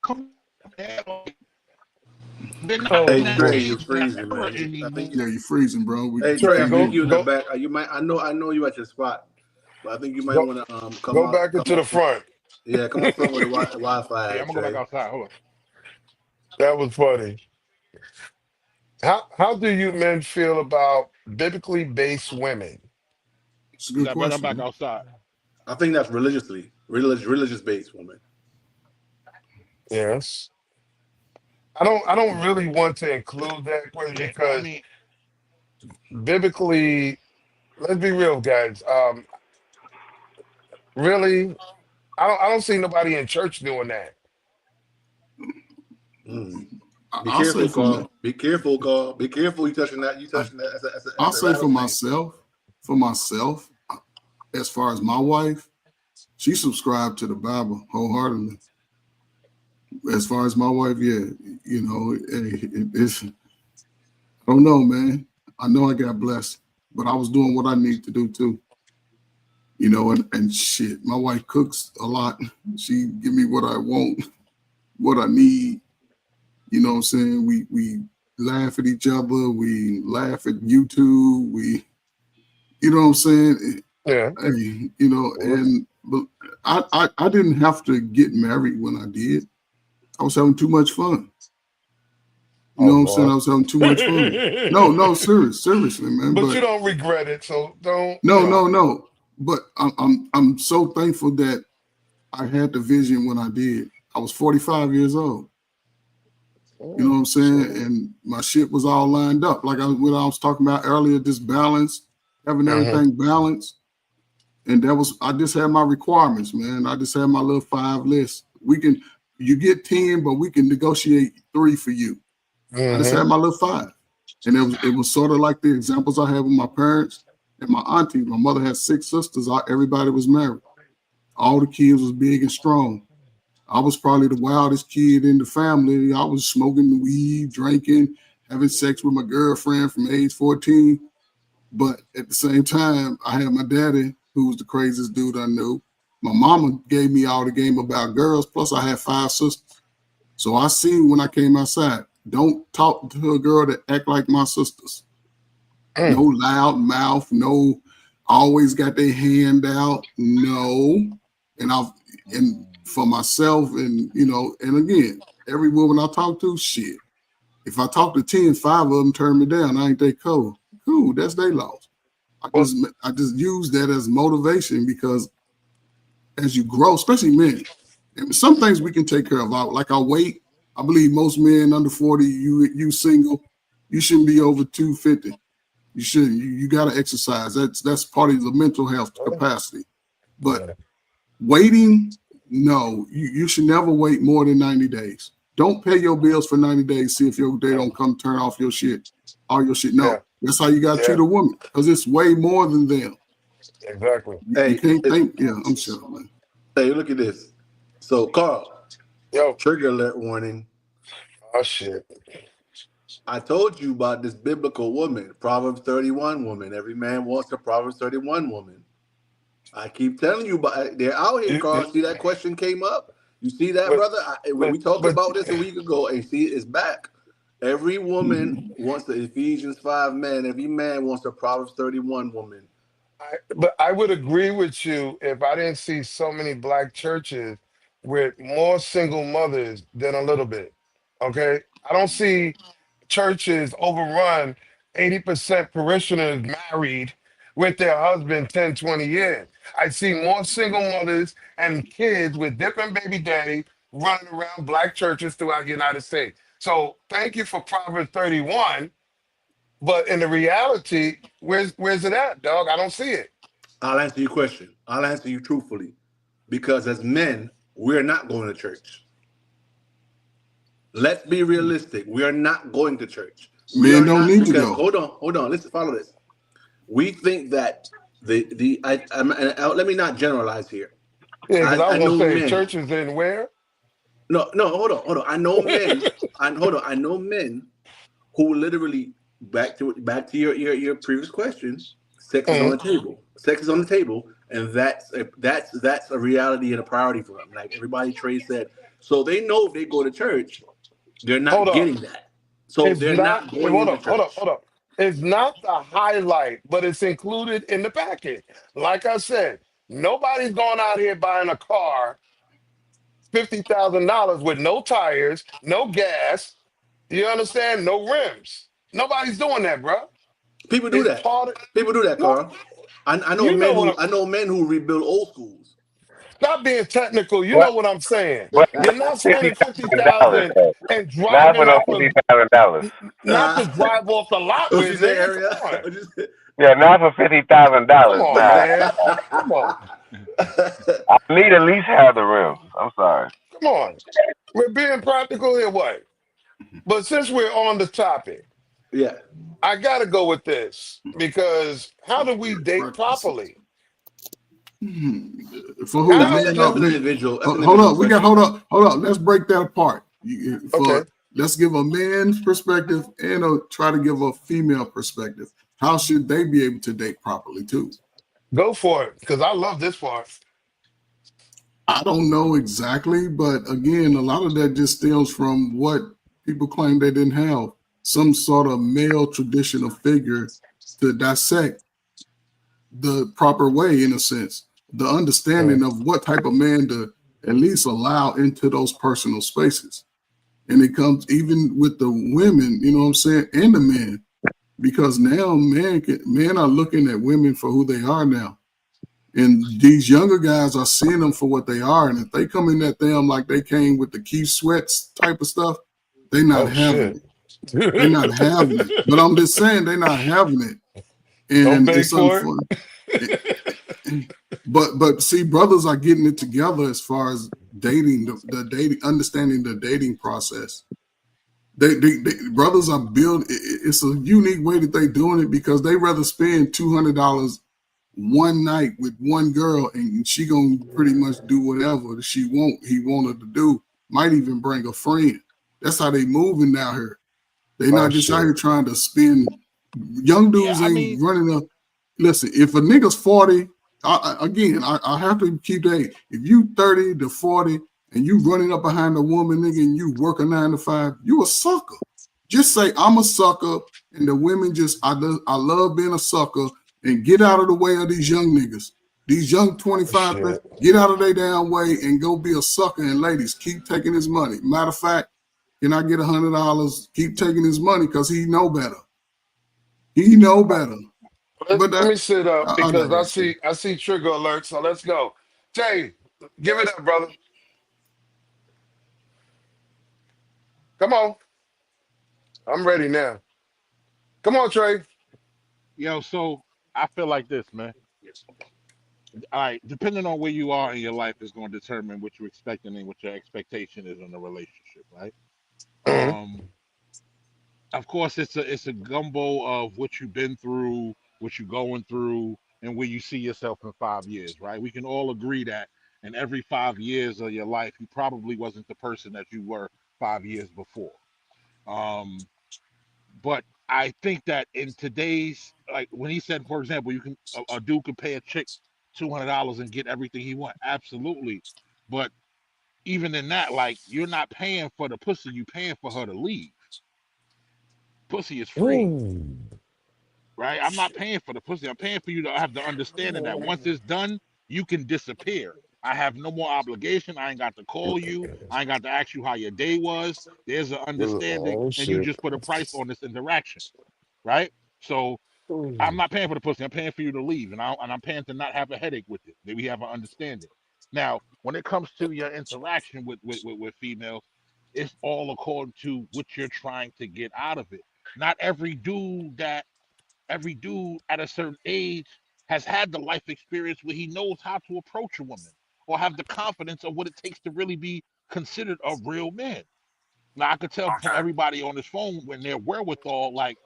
Come on, man. Like, they're not oh Hey in that Trey, boy. you're age freezing, era man. I anymore. think Yeah, you're freezing, bro. Hey We Trey, Trey, I can't hear think go you you. in the go back. You might. I know you at your spot, but I think you might go want to go come out. back into the front. Yeah, come off somewhere the Wi-Fi Yeah, I'm at gonna go back Trey. outside. Hold on. That was funny. How do you men feel about biblically based women? It's a You good got better. I'm question, back man. outside. I think that's religious based woman. Yes. I don't really want to include that question Yeah, I because mean, biblically, let's be real, guys. Really, I don't see nobody in church doing that. Mm. Be I'll say careful, for me, Carl. Be careful, Carl. Be careful. You touching that. You I- touching that. I'll That's a say rattlesnake. for myself, as far as my wife, she subscribed to the Bible wholeheartedly. As far as my wife, yeah, it's I don't know, man. I know I got blessed, but I was doing what I need to do too. And shit, my wife cooks a lot. She give me what I want, what I need. You know what I'm saying? We laugh at each other. We laugh at YouTube. You know what I'm saying? Yeah. Hey, Well, and but I didn't have to get married when I did. I was having too much fun. You know oh what I'm saying? boy. I was having too much fun. No, no, seriously, man. But you But don't regret it, so don't, you no, know. no, no. But I'm so thankful that I had the vision when I did. I was 45 years old. You know what I'm saying? So, And my shit was all lined up. Like what I was talking about earlier, this balance, having mhm. everything balanced. And I just had my requirements, man. I just had my little 5 list. You get 10, but we can negotiate 3 for you. I just had my little 5. And it was sort of like the examples I had with my parents and my auntie. My mother had 6 sisters. Everybody was married. All the kids was big and strong. I was probably the wildest kid in the family. I was smoking weed, drinking, having sex with my girlfriend from age 14. But at the same time, I had my daddy, who was the craziest dude I knew. My mama gave me all the game about girls, plus I had 5 sisters. So I seen when I came outside, don't talk to a girl that act like my sisters. No Mm. loud mouth, no always got their hand out, no. And for myself, and again, every woman I talk to, shit. If I talk to 10, 5 of them turn me down. I ain't they cool. Cool, that's their loss. I Well, just I just use that as motivation because as you grow, especially men, and some things we can take care of. Like our weight, I believe most men under 40, you single, you shouldn't be over 250. You shouldn't. You got to exercise. That's part of the mental health capacity. But yeah. waiting, no, you should never wait more than 90 days. Don't pay your bills for 90 days. See if they don't come turn off your shit, all your shit. Yeah. No, that's how you got to Yeah. treat a woman because it's way more than them. Exactly. You Hey, can't think. Yeah, I'm sure, man. hey, look at this. So, Carl, Yo. trigger alert warning. Oh shit. I told you about this biblical woman, Proverbs 31 woman. Every man wants a Proverbs 31 woman. I keep telling you, but they're out here, Carl. See that question came up. You see that, But brother? We but talked but about this a week ago, and see, it's back. Every woman wants the Ephesians 5 man. Every man wants a Proverbs 31 woman. I would agree with you if I didn't see so many black churches with more single mothers than a little bit. Okay? I don't see churches overrun 80% parishioners married with their husband 10, 20 years. I see more single mothers and kids with different baby daddies running around black churches throughout the United States. So thank you for Proverbs 31. But in the reality, where's it at, dog? I don't see it. I'll answer your question. I'll answer you truthfully. Because as men, we're not going to church. Let's be realistic. We are not going to church. We Men are don't not need to because go. hold on. Listen, follow this. We think that let me not generalize here. Yeah, because I was I gonna know say men. churches in where? No, hold on. I know men. I know men who literally back to your previous question. Sex is on Mhm. the table. Sex is on the table, and that's a reality and a priority for them. Like everybody Trey said, so they know if they go to church, they're Hold not up. getting that. So It's they're not. not Hey, going hold into up. Hold up. church. Hold up. It's not the highlight, but it's included in the package. Like I said, nobody's going out here buying a car $50,000 with no tires, no gas. You understand? No rims. Nobody's doing that, bro. People do It's that. part of People do that, no. Carl. I know You know men what who I'm. rebuild old schools. Stop being technical. You What? know what I'm saying. What? You're not fifty spending fifty thousand dollars thousand though. and Not for driving no off the $50,000. not to drive off the lot What you with, say, nigga. Come area? on. Yeah, not for Come $50,000. on, Nah, man. Come on. I need at least have the rims. I'm sorry. Come on. We're being practical here, what? But since we're on the topic, Yeah. I gotta go with this because how do we date Practices. properly? For who? How Men That's or an does individual. That's an hold individual up. We got question. hold up. Let's break that apart. okay, Let's give a man's perspective and try to give a female perspective. How should they be able to date properly too? go for it because I love this part. I don't know exactly, but again, a lot of that just stems from what people claim they didn't have some sort of male traditional figure to dissect the proper way, in a sense, the understanding of what type of man to at least allow into those personal spaces. And it comes even with the women, you know what I'm saying, and the men, because now men are looking at women for who they are now. And these younger guys are seeing them for what they are. And if they come in at them like they came with the Keith Sweats type of stuff, they're not Oh having shit! it. They're not having it. But I'm just saying they're not having it. Don't And beg it's for unfortunate. it. But see, brothers are getting it together as far as dating, the dating, understanding the dating process. Brothers are build. It's a unique way that they doing it because they rather spend $200 one night with one girl and she gonna pretty much do whatever he want her to do. Might even bring a friend. That's how they moving down here. They Oh not just out here shit! trying to spend. Young Yeah, dudes I ain't mean, running up. Listen, if a nigga's 40, I have to keep that. If you 30 to 40 and you running up behind a woman, nigga, and you work a 9 to 5, you a sucker. Just say I'm a sucker, and the women just I love being a sucker, and get out of the way of these young niggas. These young Oh 25, shit! get out of their damn way and go be a sucker. And ladies, keep taking his money. Matter of fact, can I get $100? Keep taking his money because he know better. He know better. But Let that me sit up I because digress there. I see trigger alert. So let's go. Jay, give it up, brother. Come on. I'm ready now. Come on, Trey. yo, so I feel like this, man. All right, depending on where you are in your life is going to determine what you're expecting and what your expectation is in a relationship, right? Mhm. Um, of course, it's a gumbo of what you've been through, what you're going through, and where you see yourself in 5 years, right? We can all agree that in every 5 years of your life, you probably wasn't the person that you were 5 years before. Um, but I think that in today's like when he said, for example, you can a dude could pay a chick $200 and get everything he want, absolutely. But even in that, like you're not paying for the pussy, you paying for her to leave. Pussy is free, Ooh. right? I'm not paying for the pussy. I'm paying for you to have the understanding that once it's done, you can disappear. I have no more obligation. I ain't got to call you. I ain't got to ask you how your day was. There's an understanding, Oh and you shit! just put a price on this interaction, right? So I'm Ooh. not paying for the pussy. I'm paying for you to leave, and I'm paying to not have a headache with it. That we have an understanding. Now, when it comes to your interaction with females, it's all according to what you're trying to get out of it. Not every dude at a certain age has had the life experience where he knows how to approach a woman or have the confidence of what it takes to really be considered a real man. Now I could tell from Okay. everybody on this phone when they're wherewithal, like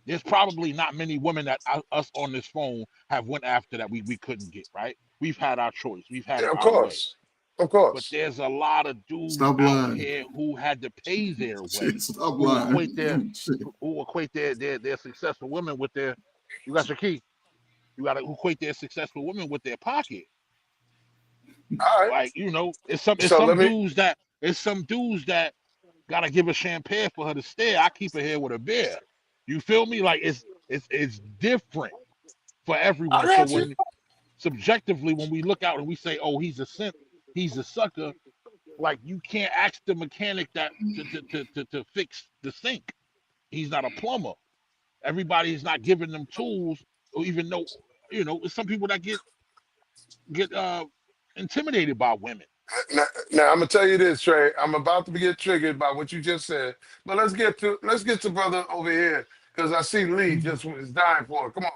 there's probably not many women that us on this phone have went after that we couldn't get, right? We've had our choice, we've had Yeah, it of our way. course. Of But course. there's a lot of dudes Stop out lying. here who had to pay their Shit, way, stop who equate their lying. Shit. their successful women with their you got your key. You gotta equate their successful women with their pocket. All right. Like, So let me. it's some dudes that gotta give a champagne for her to stare. I keep her here with a beer. You feel me? Like it's different for I everyone. So got you. when subjectively when we look out and we say, oh, he's a simp, he's a sucker, Like you can't ask the mechanic that to fix the sink. He's not a plumber. Everybody's not giving them tools, or even know, some people that get intimidated by women. Now I'm gonna tell you this, Trey. I'm about to get triggered by what you just said, but let's get to brother over here because I see Lee just is dying for it. Come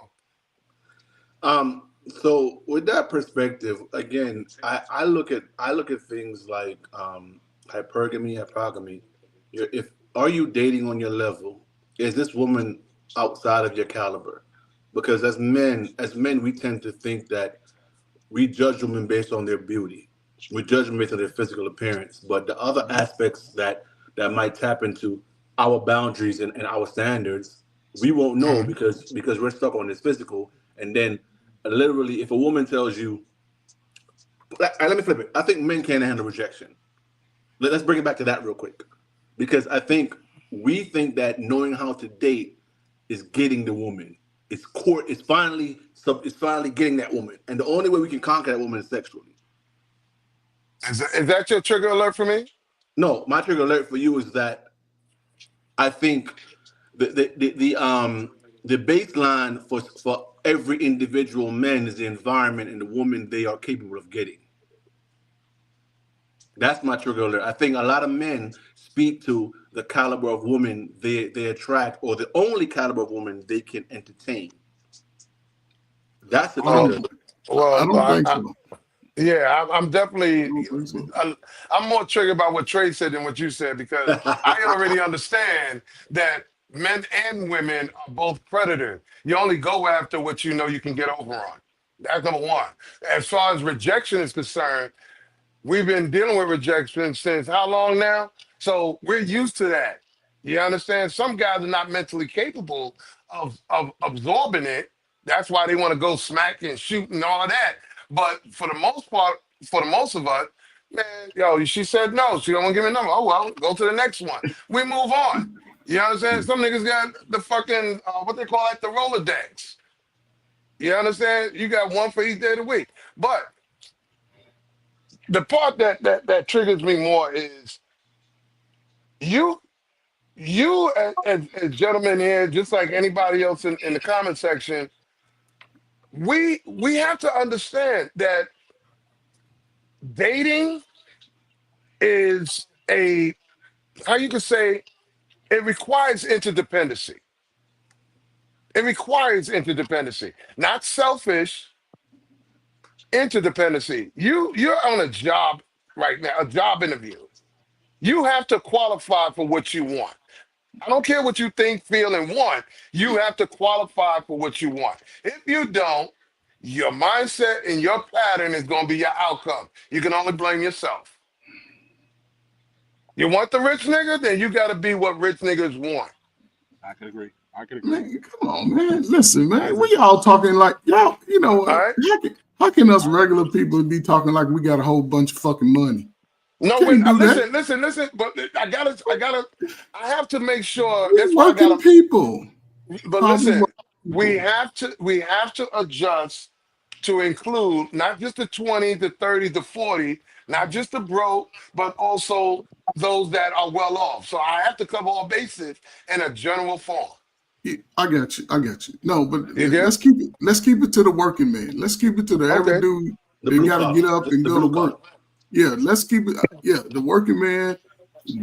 on. So with that perspective, again, I look at things like hypergamy, hypogamy. If are you dating on your level? Is this woman outside of your caliber? Because as men, we tend to think that we judge women based on their beauty. We judge them based on their physical appearance. But the other aspects that might tap into our boundaries and our standards, we won't know Mhm. because we're stuck on this physical. And then literally, if a woman tells you, let me flip it. I think men can't handle rejection. Let's bring it back to that real quick. Because I think we think that knowing how to date is getting the woman. It's finally getting that woman. And the only way we can conquer that woman is sexually. Is that your trigger alert for me? No, my trigger alert for you is that I think the baseline for every individual man is the environment and the woman they are capable of getting. That's my trigger alert. I think a lot of men speak to the caliber of woman they attract, or the only caliber of woman they can entertain. That's the I trigger Well, don't. alert. I well, don't think so. yeah, I'm I definitely. don't think so. I'm more triggered by what Trey said than what you said because I already understand that men and women are both predators. You only go after what you know you can get over on. That's number one. As far as rejection is concerned, we've been dealing with rejection since how long now? So we're used to that. You understand? Some guys are not mentally capable of absorbing it. That's why they want to go smack and shoot and all that. But for the most part, for the most of us, man, yo, she said no. She don't want to give me a number. Oh well, go to the next one. We move on. You understand? Some niggas got the fucking what they call it, the Rolodex. You understand? You got one for each day of the week. But the part that triggers me more is you as gentlemen here, just like anybody else in the comment section, we have to understand that dating is a how you could say it requires interdependency. It requires interdependency, not selfish interdependency. You're on a job right now, a job interview. You have to qualify for what you want. I don't care what you think, feel, and want. You have to qualify for what you want. If you don't, your mindset and your pattern is going to be your outcome. You can only blame yourself. You want the rich nigga, then you got to be what rich niggas want. I could agree. Man, come on, man. Listen, man. We all talking like y'all. You know All what? right? How can us regular people be talking like we got a whole bunch of fucking money? No, wait. Can't do that. Listen. But I have to make sure. We That's why I working gotta. people. But Hardly listen, working people. we have to adjust to include not just the 20, the 30, the 40, not just the broke, but also those that are well off. So I have to cover all bases in a general form. Yeah, I got you. I got you. No, but You get? let's keep it. Let's keep it to the working man. Let's keep it to the every Okay. dude The that blue got to get collar, up and the go to blue work. collar. Yeah, let's keep it. Yeah, the working man,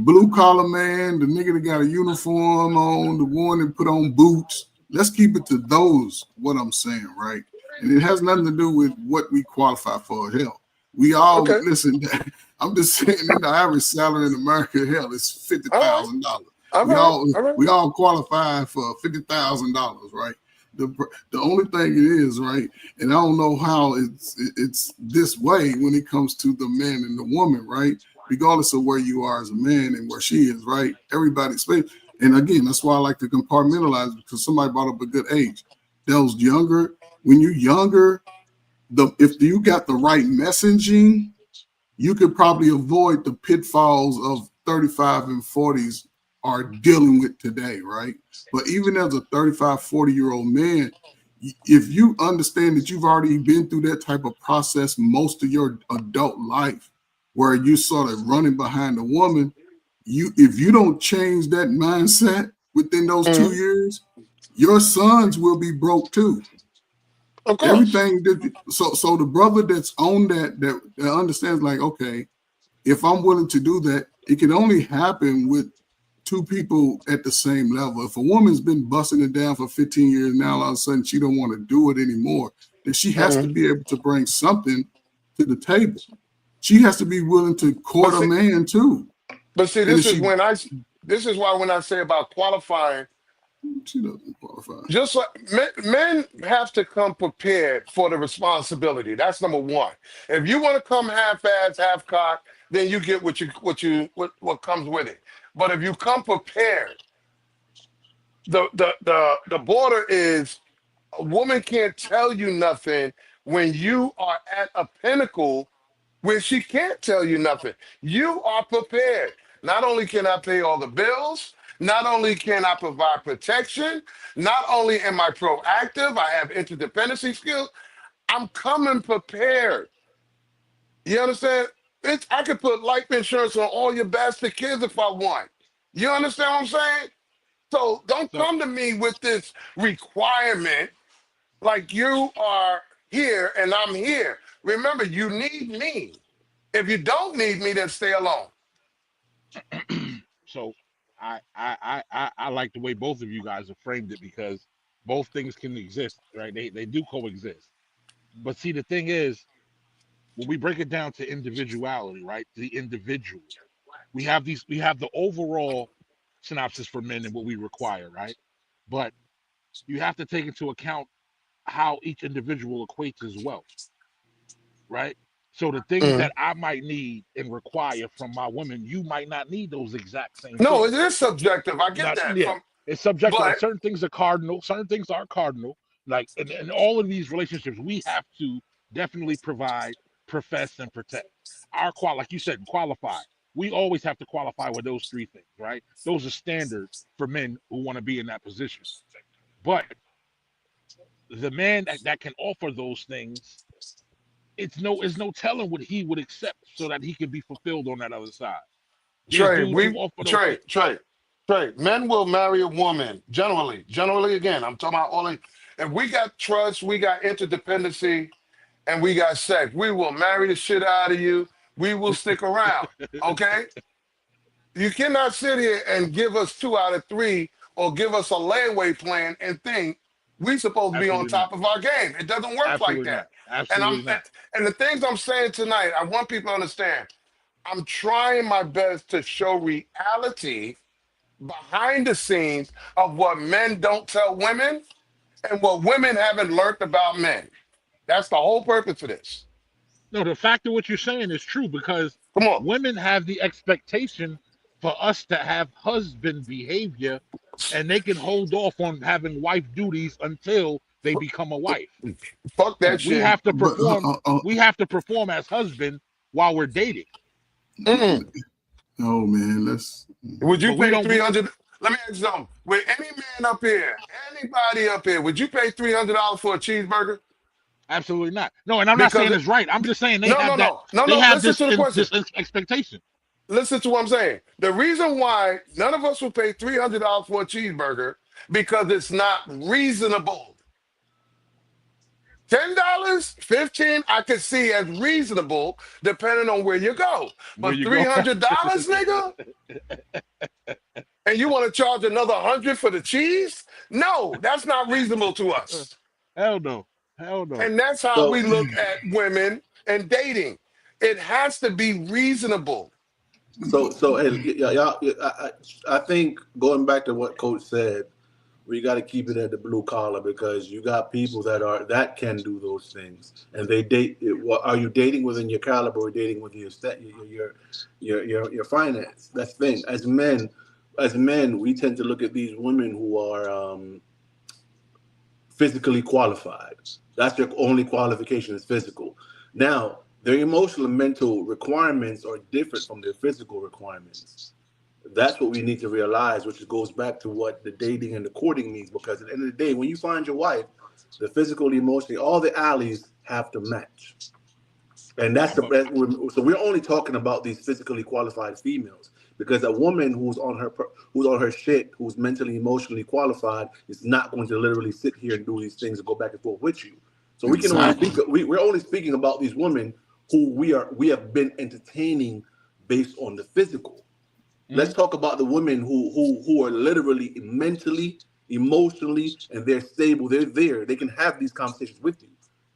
blue collar man, the nigga that got a uniform on, the one that put on boots. Let's keep it to those. What I'm saying, right? And it has nothing to do with what we qualify for. Hell, we all Okay. listen. I'm just saying, in the average salary in America, hell, it's All right. $50,000. All right. All right. We all qualify for $50,000, right? The only thing it is, right, and I don't know how it's this way when it comes to the man and the woman, right? Regardless of where you are as a man and where she is, right? Everybody's space. And again, that's why I like to compartmentalize because somebody brought up a good age. Those younger, when you're younger, if you got the right messaging, you could probably avoid the pitfalls of 35 and 40s are dealing with today, right? But even as a 35, 40-year-old man, if you understand that you've already been through that type of process most of your adult life, where you sort of running behind a woman. If you don't change that mindset within those 2 years, your sons will be broke too. Of course. Everything that so the brother that's on that understands, like, okay, if I'm willing to do that, it can only happen with two people at the same level. If a woman's been busting it down for 15 years, now all of a sudden she don't want to do it anymore, then she has to be able to bring something to the table. She has to be willing to court a man too. But see, And this is why when I say about qualifying, she doesn't qualify. just like men have to come prepared for the responsibility. That's number one. If you want to come half-ass, half-cocked, then you get what comes with it. But if you come prepared, the border is a woman can't tell you nothing when you are at a pinnacle where she can't tell you nothing. You are prepared. Not only can I pay all the bills, not only can I provide protection, not only am I proactive, I have interdependency skills, I'm coming prepared. You understand? I could put life insurance on all your bastard kids if I want. You understand what I'm saying? So don't come to me with this requirement like you are here and I'm here. Remember, you need me. If you don't need me, then stay alone. So I like the way both of you guys have framed it, because both things can exist, right? They do coexist. But see, the thing is, when we break it down to individuality, right? The individual, we have the overall synopsis for men and what we require, right? But you have to take into account how each individual equates as wealth, right? So the things that I might need and require from my women, you might not need those exact same No, things. it is subjective. I get Not that. yeah, it's subjective. But And certain things are cardinal, certain things are cardinal. Like in all of these relationships, we have to definitely provide, profess, and protect. Like you said, qualify. We always have to qualify with those three things, right? Those are standard for men who want to be in that position. But the man that can offer those things, it's no telling what he would accept so that he can be fulfilled on that other side. There's dudes who offer those things. Trey, men will marry a woman generally again. I'm talking about if we got trust, we got interdependency, and we got sex, we will marry the shit out of you. We will stick around. Okay? You cannot sit here and give us 2 out of 3 or give us a layaway plan and think we supposed to be on Absolutely not. top of our game. It doesn't work like Absolutely not. that. Absolutely not. And the things I'm saying tonight, I want people to understand. I'm trying my best to show reality behind the scenes of what men don't tell women and what women haven't learned about men. That's the whole purpose of this. No, the fact of what you're saying is true, because Come on. women have the expectation for us to have husband behavior, and they can hold off on having wife duties until they become a wife. Fuck that We shit. have to perform. We have to perform as husband while we're dating. Mm-mm. Oh man, Would you But we pay don't. 300? Let me ask you something. With any man up here, anybody up here, would you pay $300 for a cheeseburger? Absolutely not. No, and I'm not Because saying it's right. I'm just saying they no, have no, that. no, no, They no. have Listen this to the question. this expectation. Listen to what I'm saying. The reason why none of us will pay $300 for a cheeseburger because it's not reasonable. $10, $15, I could see as reasonable depending on where you go. Where But you go? $300, nigga, and you want to charge another 100 for the cheese? No, that's not reasonable to us. Hell no. Hell no. And that's how we So, look at women and dating. It has to be reasonable. hey, y'all, I think going back to what Coach said, we got to keep it at the blue collar, because you got people that can do those things, and they date. Are you dating within your caliber, or dating with your finance? That's the thing. As men, we tend to look at these women who are physically qualified. That's their only qualification, is physical. Now, their emotional and mental requirements are different from their physical requirements. That's what we need to realize, which goes back to what the dating and the courting means. Because at the end of the day, when you find your wife, the physical, the emotional, all the alleys have to match. And so we're only talking about these physically qualified females, because a woman who's on her shit, who's mentally, emotionally qualified, is not going to literally sit here and do these things and go back and forth with you. So we can only we're only speaking about these women who we have been entertaining based on the physical. Let's talk about the women who are literally mentally, emotionally, and they're stable. They're there. They can have these conversations with you,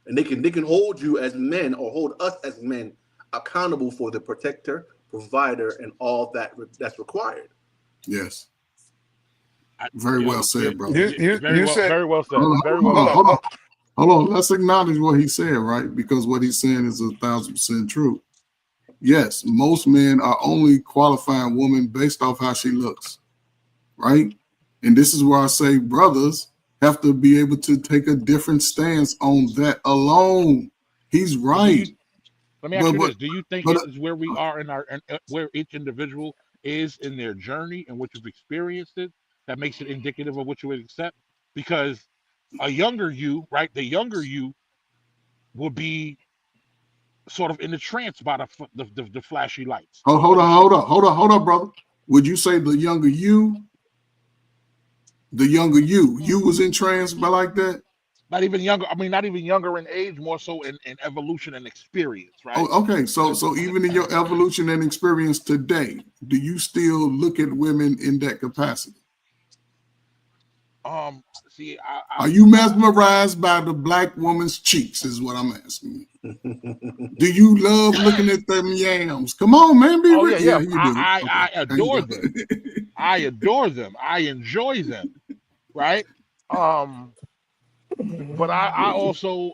and they can hold you as men, or hold us as men, accountable for the protector, provider, and all that's required. Yes. Very well said, brother. You said very well said. Hold on. Let's acknowledge what he said, right? Because what he's saying is 1,000% true. Yes, most men are only qualifying women based off how she looks, right? And this is where I say brothers have to be able to take a different stance on that alone. He's right. Let me ask you this: do you think it is where we are where each individual is in their journey and what you've experienced it that makes it indicative of what you would accept? Because a younger you, right? The younger you will be sort of in the trance by the flashy lights. Hold on, brother. Would you say the younger you was in trance by like that? Not even younger. I mean, not even younger in age, more so in evolution and experience, right? Oh, okay. So even in your evolution and experience today, do you still look at women in that capacity? See, are you mesmerized by the black woman's cheeks? Is what I'm asking you. Do you love looking at them yams? Come on, man, be real. Yeah. You do. I adore them. I adore them. I enjoy them, right? But I also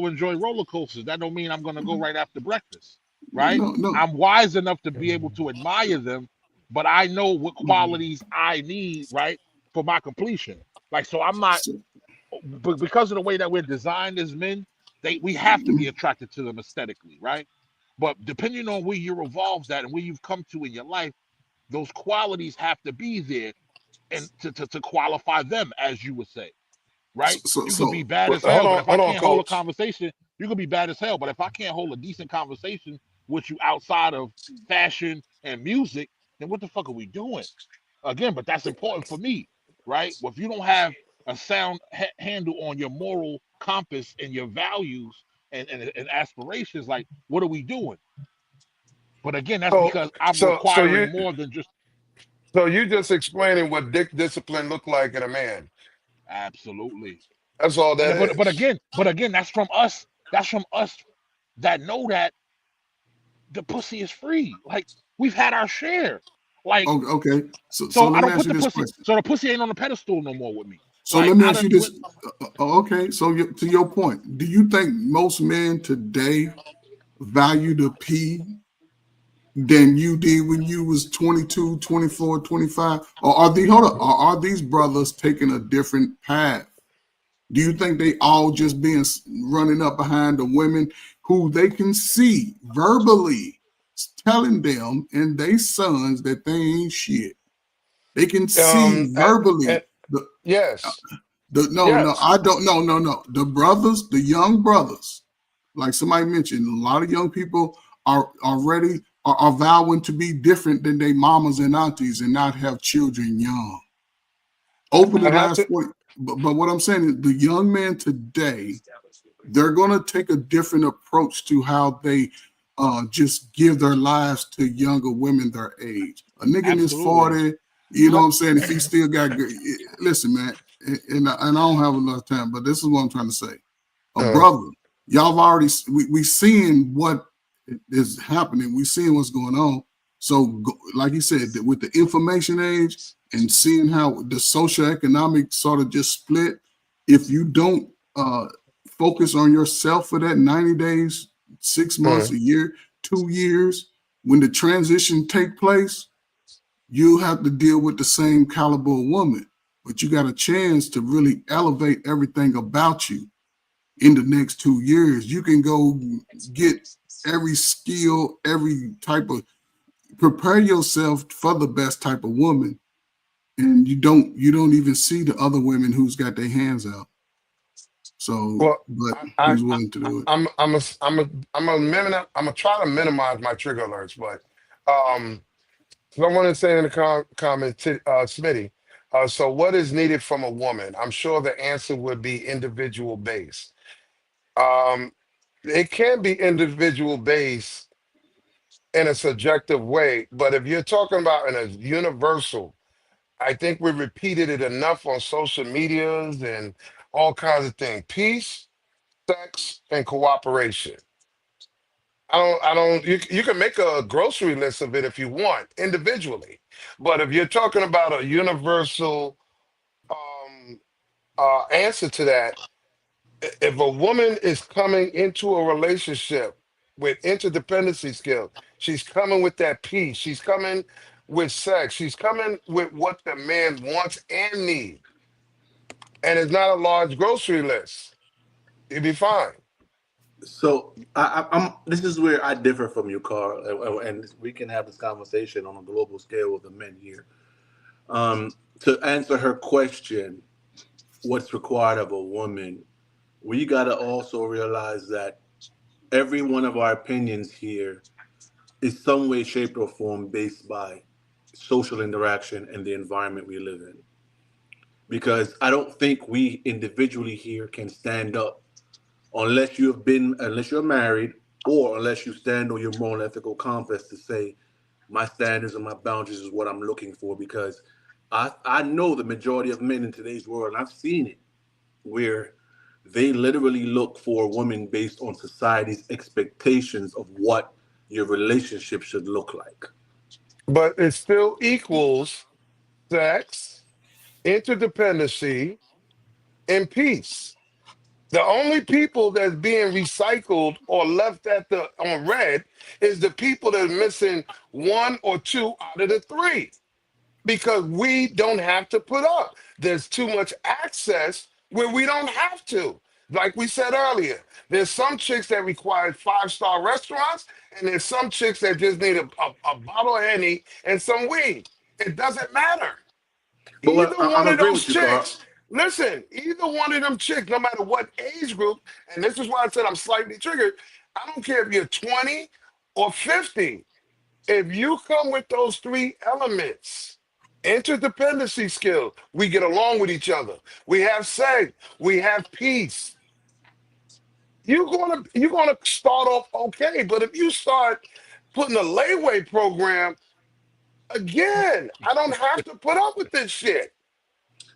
enjoy roller coasters. That don't mean I'm gonna go right after breakfast, right? No. I'm wise enough to be able to admire them, but I know what qualities I need, right, for my completion. Like, so I'm not, but because of the way that we're designed as men, we have to be attracted to them aesthetically, right? But depending on where you're evolved at and where you've come to in your life, those qualities have to be there, and to qualify them, as you would say. Right? You could be bad as hell, but if I can't hold a conversation, you could be bad as hell. But if I can't hold a decent conversation with you outside of fashion and music, then what the fuck are we doing? Again, but that's important for me, right? Well, if you don't have a sound handle on your moral compass and your values and aspirations, like, what are we doing? But again, that's because I'm requiring more than just. So you just explaining what discipline look like in a man. Absolutely. That's all that is. But again, that's from us. That's from us that know that the pussy is free. Like, we've had our share. Like, okay. So I don't put the pussy. So the pussy ain't on the pedestal no more with me. So let me ask you this. Okay. So to your point, do you think most men today value the P than you did when you was 22, 24, 25? Or are these brothers taking a different path? Do you think they all just running up behind the women who they can see verbally telling them and they sons that they ain't shit? They can see verbally. Yes. No, I don't. No. The brothers, the young brothers, like somebody mentioned, a lot of young people are already are vowing to be different than their mamas and aunties and not have children young. Over the last 40. But what I'm saying is the young men today, they're going to take a different approach to how they just give their lives to younger women their age. A nigga in his 40, you know what I'm saying? If he still got good, listen, man, and I don't have enough time, but this is what I'm trying to say. Brother, y'all have already, we seeing what is happening. We seeing what's going on. So, like he said, with the information age and seeing how the socioeconomic sort of just split, if you don't focus on yourself for that 90 days, 6 months, a year, 2 years, when the transition take place, you have to deal with the same caliber of woman. But you got a chance to really elevate everything about you in the next 2 years. You can go get every skill, every type of, prepare yourself for the best type of woman, and you don't even see the other women who's got their hands out. So, Well, but I, he's I, willing to do it. I'm gonna try to minimize my trigger alerts, but um, I want to say in the comment, to Smitty. So, what is needed from a woman? I'm sure the answer would be individual based. Um, it can be individual based in a subjective way, but if you're talking about in a universal, I think we repeated it enough on social medias and all kinds of things. Peace, sex, and cooperation. You can make a grocery list of it if you want individually. But if you're talking about a universal um, answer to that, if a woman is coming into a relationship with interdependency skills, she's coming with that peace. She's coming with sex. She's coming with what the man wants and needs. And it's not a large grocery list. You'd be fine. So I'm. This is where I differ from you, Carl, and we can have this conversation on a global scale with the men here. To answer her question, what's required of a woman? We got to also realize that every one of our opinions here is some way, shape, or form based by social interaction and the environment we live in. Because I don't think we individually here can stand up unless you're married, or unless you stand on your moral ethical compass to say my standards and my boundaries is what I'm looking for. Because I know the majority of men in today's world, and I've seen it, where they literally look for women based on society's expectations of what your relationship should look like. But it still equals sex, interdependency, and peace. The only people that's being recycled or left at the on red is the people that are missing one or two out of the three. Because we don't have to put up. There's too much access where we don't have to. Like we said earlier, there's some chicks that require five-star restaurants, and there's some chicks that just need a bottle of Henny and some weed. It doesn't matter. But Either I'm one of agreeing those with you, Carl. chicks, listen, either one of them chicks, no matter what age group, and this is why I said I'm slightly triggered. I don't care if you're 20 or 50. If you come with those three elements, interdependency skills, we get along with each other. We have sex, we have peace. You're gonna start off okay, but if you start putting a layaway program, again, I don't have to put up with this shit.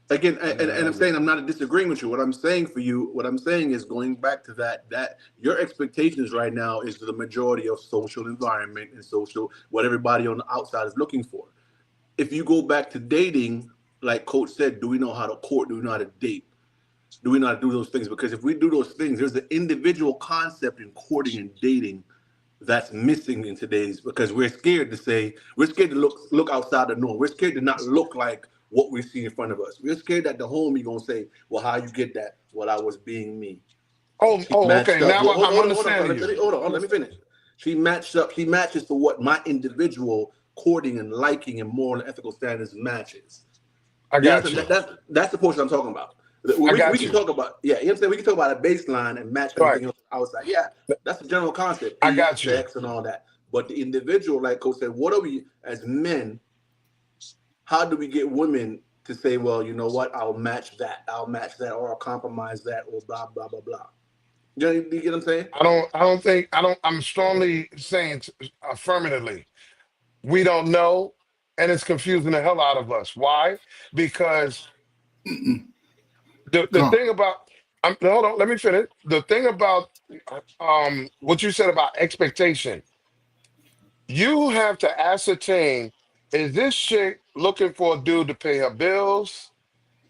Again, and I'm saying I'm not disagreeing with you. What I'm saying for you, what I'm saying is going back to that your expectations right now is the majority of social environment and social what everybody on the outside is looking for. If you go back to dating, like Coach said, do we know how to court? Do we know how to date? Do we know how to do those things? Because if we do those things, there's an individual concept in courting and dating that's missing in today's, because we're scared to look outside the norm. We're scared to not look like what we see in front of us. We're scared that the homie gonna say, well, how you get that? Well, I was being me. She Okay. matched up. Now Well, I'm hold on, understanding you. let me finish. She matched up, she matches to what my individual courting and liking and moral and ethical standards matches. I You got understand? you. That's the portion I'm talking about. I We got can you. talk about, yeah, you know what I'm saying? We can talk about a baseline and match Right. everything else outside. Yeah, that's a general concept, I peace, got you. sex, and all that. But the individual, like Coach said, what are we as men? How do we get women to say, well, you know what? I'll match that, or I'll compromise that, or blah blah blah blah. You get what I'm saying? I'm strongly saying affirmatively. We don't know, and it's confusing the hell out of us. Why? Because the Carl, thing about hold on, let me finish. The thing about what you said about expectation, you have to ascertain, is this chick looking for a dude to pay her bills?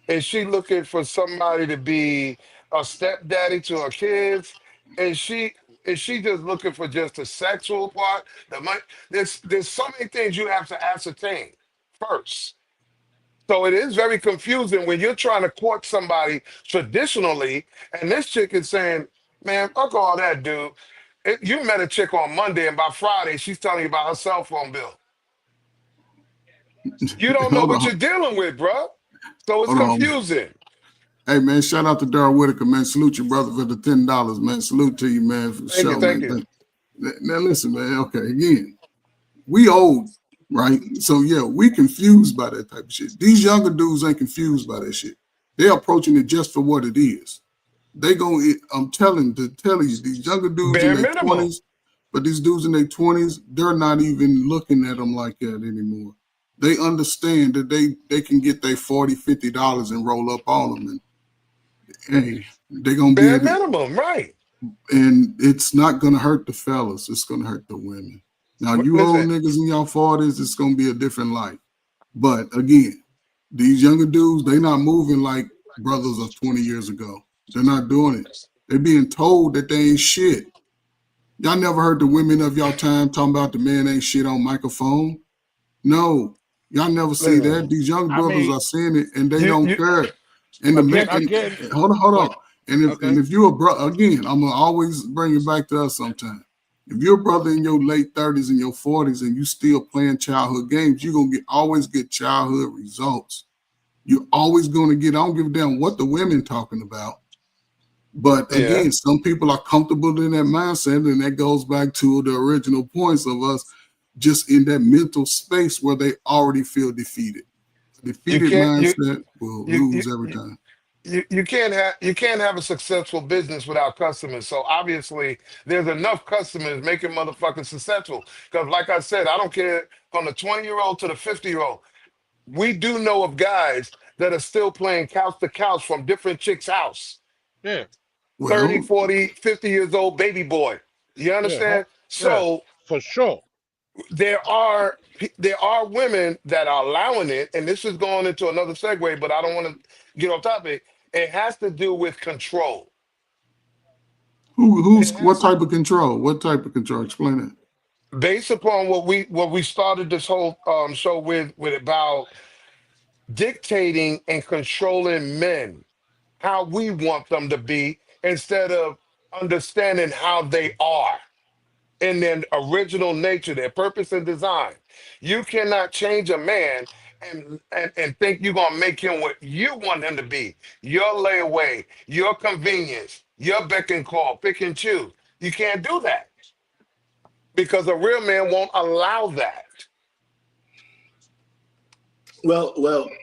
Is she looking for somebody to be a stepdaddy to her kids? Is she is she just looking for just the sexual part? The money? There's so many things you have to ascertain first. So it is very confusing when you're trying to court somebody traditionally, and this chick is saying, "Man, fuck all that, dude." You met a chick on Monday, and by Friday, she's telling you about her cell phone bill. You don't know hold what on, you're dealing with, bro. So it's hold on. confusing. Hey man, shout out to Darryl Whitaker, man. Salute your brother for the $10, man. Salute to you, man, for the Thank you, show, thank man. you. Now listen, man. Okay, again, we old, right? So yeah, we confused by that type of shit. These younger dudes ain't confused by that shit. They're approaching it just for what it is. They gonna, I'm telling you, these younger dudes in Bare their minimum. 20s, but these dudes in their 20s, they're not even looking at them like that anymore. They understand that they can get their $40, $50 and roll up on them, and hey, they're gonna be Bare able, minimum, right. and it's not gonna hurt the fellas. It's gonna hurt the women. Now, you old Listen, niggas in y'all 40s, it's gonna be a different life. But again, these younger dudes, they not moving like brothers of 20 years ago. They're not doing it. They're being told that they ain't shit. Y'all never heard the women of y'all time talking about the man ain't shit on microphone? No, y'all never see that. listen. These young I brothers mean, are saying it and they You, don't you, care. And the man, again, and hold but on. And okay. if you're a brother, again, I'm gonna always bring it back to us sometime. If you're a brother in your late 30s and your 40s and you still playing childhood games, you're gonna always get childhood results. You're always gonna get, I don't give a damn what the women talking about. But yeah. again, some people are comfortable in that mindset, and that goes back to the original points of us just in that mental space where they already feel defeated. A You defeated can't mindset will you you lose every you, time. you can't have a successful business without customers. So obviously there's enough customers making motherfuckers successful. Because like I said, I don't care from the 20-year-old to the 50-year-old. We do know of guys that are still playing couch to couch from different chicks' house. Yeah, 30, Well, 40, 50 years old baby boy. You yeah, understand? yeah, So for sure. there are women that are allowing it, and this is going into another segue, but I don't want to get off topic. It has to do with control. It what has, type of control? What type of control? Explain that. based upon what we started this whole show with about dictating and controlling men, how we want them to be instead of understanding how they are in their original nature, their purpose and design. You cannot change a man and think you're gonna make him what you want him to be. Your layaway, your convenience, your beck and call, pick and choose. You can't do that because a real man won't allow that. Well,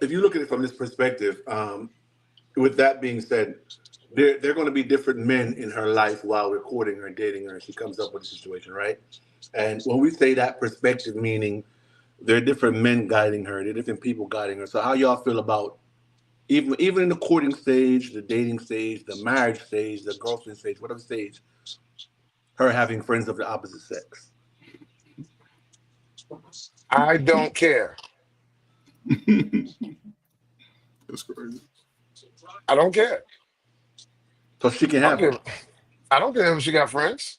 if you look at it from this perspective, with that being said, there are going to be different men in her life while we're courting her and dating her, and she comes up with a situation, right? And when we say that perspective, meaning there are different men guiding her, there are different people guiding her. So how y'all feel about even in the courting stage, the dating stage, the marriage stage, the girlfriend stage, whatever stage, her having friends of the opposite sex? I don't care. That's crazy. I don't care. So she can I don't have them. care. I don't care if she got friends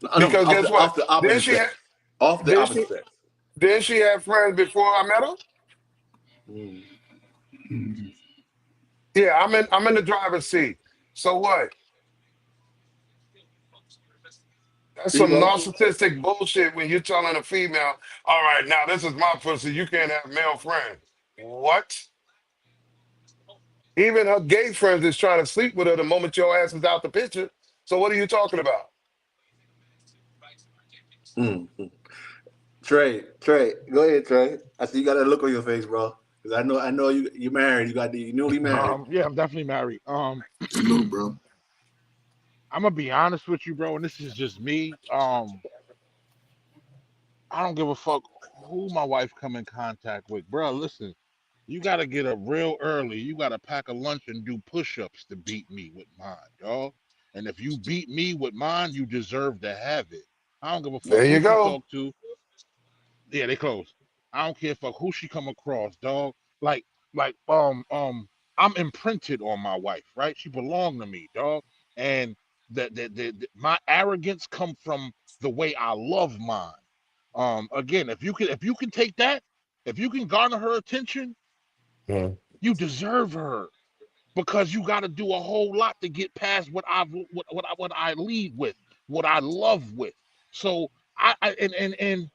No, because guess what? off the Then opposite she had sex. Off the then she opposite sex. then she had friends before I met her. Mm. Mhm. Yeah, I'm in the driver's seat. So what? That's some Evo. narcissistic bullshit when you're telling a female, all right, now this is my pussy, you can't have male friends. What? Even her gay friends is trying to sleep with her the moment your ass is out the picture. So what are you talking about? Mm. Trey, go ahead, Trey. I see you got a look on your face, bro. Because I know you married. You newly married. Yeah, I'm definitely married. Salute, bro. I'm gonna be honest with you, bro, and this is just me. I don't give a fuck who my wife come in contact with, bro. Listen, you gotta get up real early. You gotta pack a lunch and do push-ups to beat me with mine, dog. And if you beat me with mine, you deserve to have it. I don't give a fuck There who you she go. talk to. Yeah, they close. I don't care fuck who she come across, dog. Like, like, I'm imprinted on my wife, right? She belonged to me, dog. And my arrogance come from the way I love mine. Again, if you can take that, if you can garner her attention, Mhm. you deserve her because you got to do a whole lot to get past what I lead with, what I love with. So and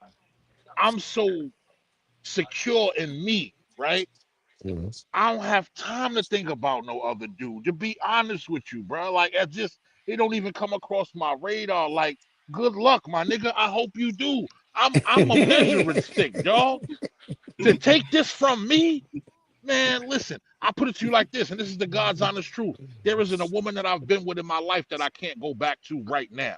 I'm so secure in me, right? Mhm. I don't have time to think about no other dude. To be honest with you, bro, like it don't even come across my radar. Like, good luck, my nigga. I hope you do. I'm a measuring stick, dog. To take this from me, man, listen, I put it to you like this, and this is the God's honest truth. There isn't a woman that I've been with in my life that I can't go back to right now.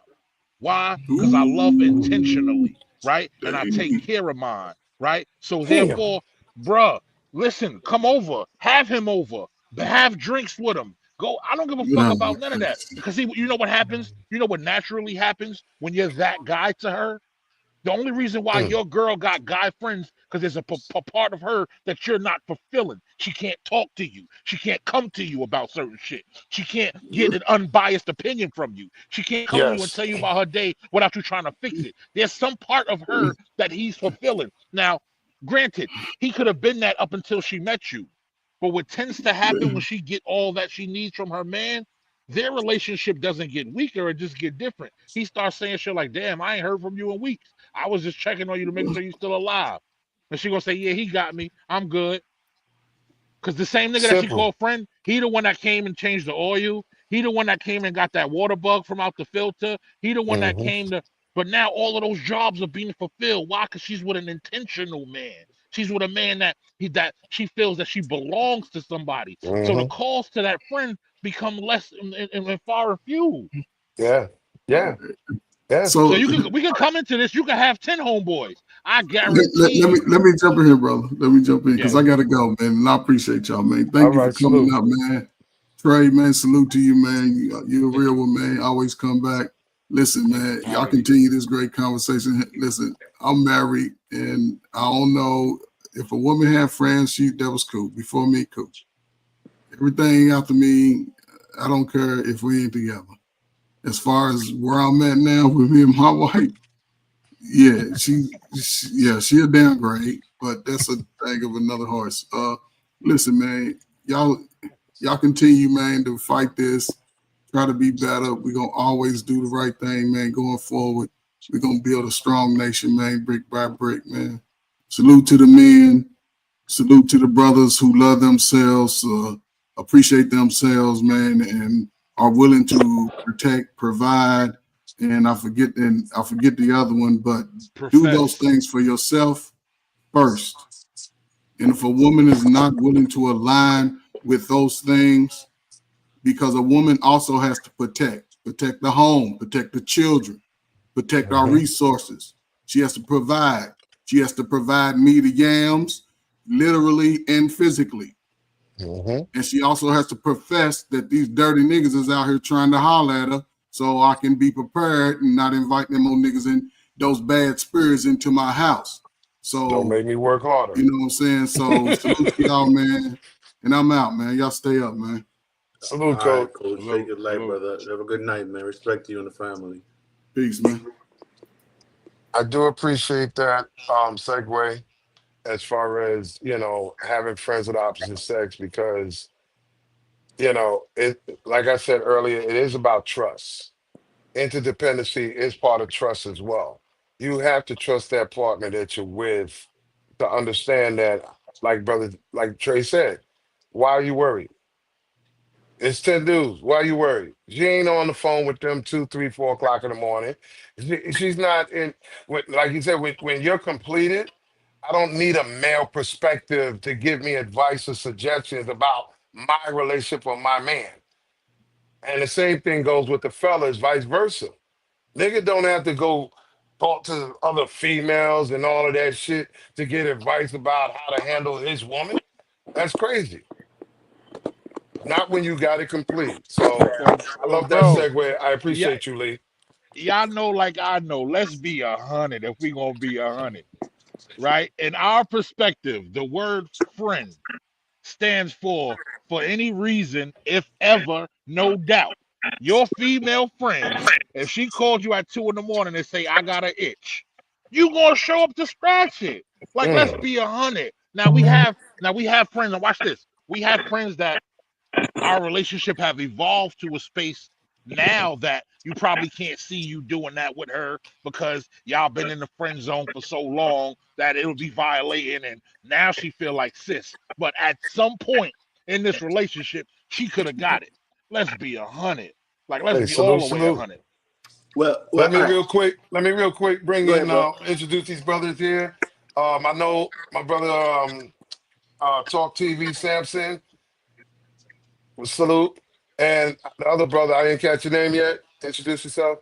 Why? Because I love Ooh, intentionally, right? And I take dang. care of mine, right? So Damn. therefore, bruh, listen, come over, have him over, have drinks with him. Go. I don't give a fuck No, about none of that. Because you know what happens? You know what naturally happens when you're that guy to her? The only reason why Mm. your girl got guy friends because there's a part of her that you're not fulfilling. She can't talk to you. She can't come to you about certain shit. She can't get an unbiased opinion from you. She can't come to you and Yes. tell you about her day without you trying to fix it. There's some part of her that he's fulfilling. Now, granted, he could have been that up until she met you. But what tends to happen when she get all that she needs from her man, their relationship doesn't get weaker, it just get different. He starts saying shit like, damn, I ain't heard from you in weeks. I was just checking on you to make sure you're still alive. And she gonna say, yeah, he got me. I'm good. Cause the same nigga that she Simple. called friend, he the one that came and changed the oil. He the one that came and got that water bug from out the filter. He the one that Hmm. came to. But now all of those jobs are being fulfilled. Why? Cause she's with an intentional man. She's with a man that she feels that she belongs to somebody. So the Hmm. calls to that friend become less and far and few. Yeah. Yeah. Yeah. So so we can come into this. You can have 10 homeboys. I let, guarantee let me you. let me jump in here, brother. Let me jump in because Yeah. I gotta go, man. And I appreciate y'all, man. All Thank you for right. coming Salute. up, man. Trey, man, salute to you, man. You're a real one, man. Always come back. Listen, man, y'all Already. continue this great conversation. Listen, I'm married, and I don't know if a woman had friends, that was cool. Before me, cool. Everything after me, I don't care if we ain't together. As far as where I'm at now with me and my wife, yeah, she a downgrade, but that's a thing of another horse. Listen, man, y'all continue, man, to fight this. Try to be better. We're gonna always do the right thing, man. Going forward, we're gonna build a strong nation, man, brick by brick, man. Salute to the men. Salute to the brothers who love themselves, appreciate themselves, man, and are willing to protect, provide, and I forget the other one, but do those Profess. things for yourself first. And if a woman is not willing to align with those things, because a woman also has to protect the home, protect the children, protect our Hmm. resources. She has to provide. She has to provide me the yams, literally and physically. Hmm. And she also has to profess that these dirty niggas is out here trying to holler at her so I can be prepared and not invite them old niggas and those bad spirits into my house. Don't So, make me work harder. you know what I'm saying? So salute to y'all, man. And I'm out, man. Y'all stay up, man. Salute, All right, coach. coach. Take Salute. it light, Salute. brother. Have a good night, man. Respect to you and the family. Peace, man. I do appreciate that segue as far as, having friends with the opposite sex because, it, like I said earlier, it is about trust. Interdependency is part of trust as well. You have to trust that partner that you're with to understand that, like Trey said, why are you worried? It's 10 dudes. Why are you worried? She ain't on the phone with them 2, 3, 4 o'clock in the morning. She's not in, like you said, when you're completed, I don't need a male perspective to give me advice or suggestions about my relationship with my man. And the same thing goes with the fellas, vice versa. Nigga don't have to go talk to other females and all of that shit to get advice about how to handle his woman. That's crazy. Not when you got it complete. So I Well, love that bro, segue. I yeah, appreciate you, Lee. y'all know like I know. Let's be 100 if we gonna be 100, right? In our perspective, the word friend stands for any reason, if ever, no doubt. Your female friend, if she called you at 2 in the morning and say, I got an itch, you gonna show up to scratch it. Like, let's Mm, be 100. Now we have friends, and watch this. We have friends that our relationship have evolved to a space now that you probably can't see you doing that with her because y'all been in the friend zone for so long that it'll be violating, and now she feel like sis. But at some point in this relationship, she could have got it. Let's be 100. Like, let's Hey, be all salute, the way salute. 100. Well, Let me all right. real quick. Let me real quick bring Go in ahead, bro. introduce these brothers here. I know my brother Talk TV Samson. Salute. And the other brother, I didn't catch your name yet. Introduce yourself.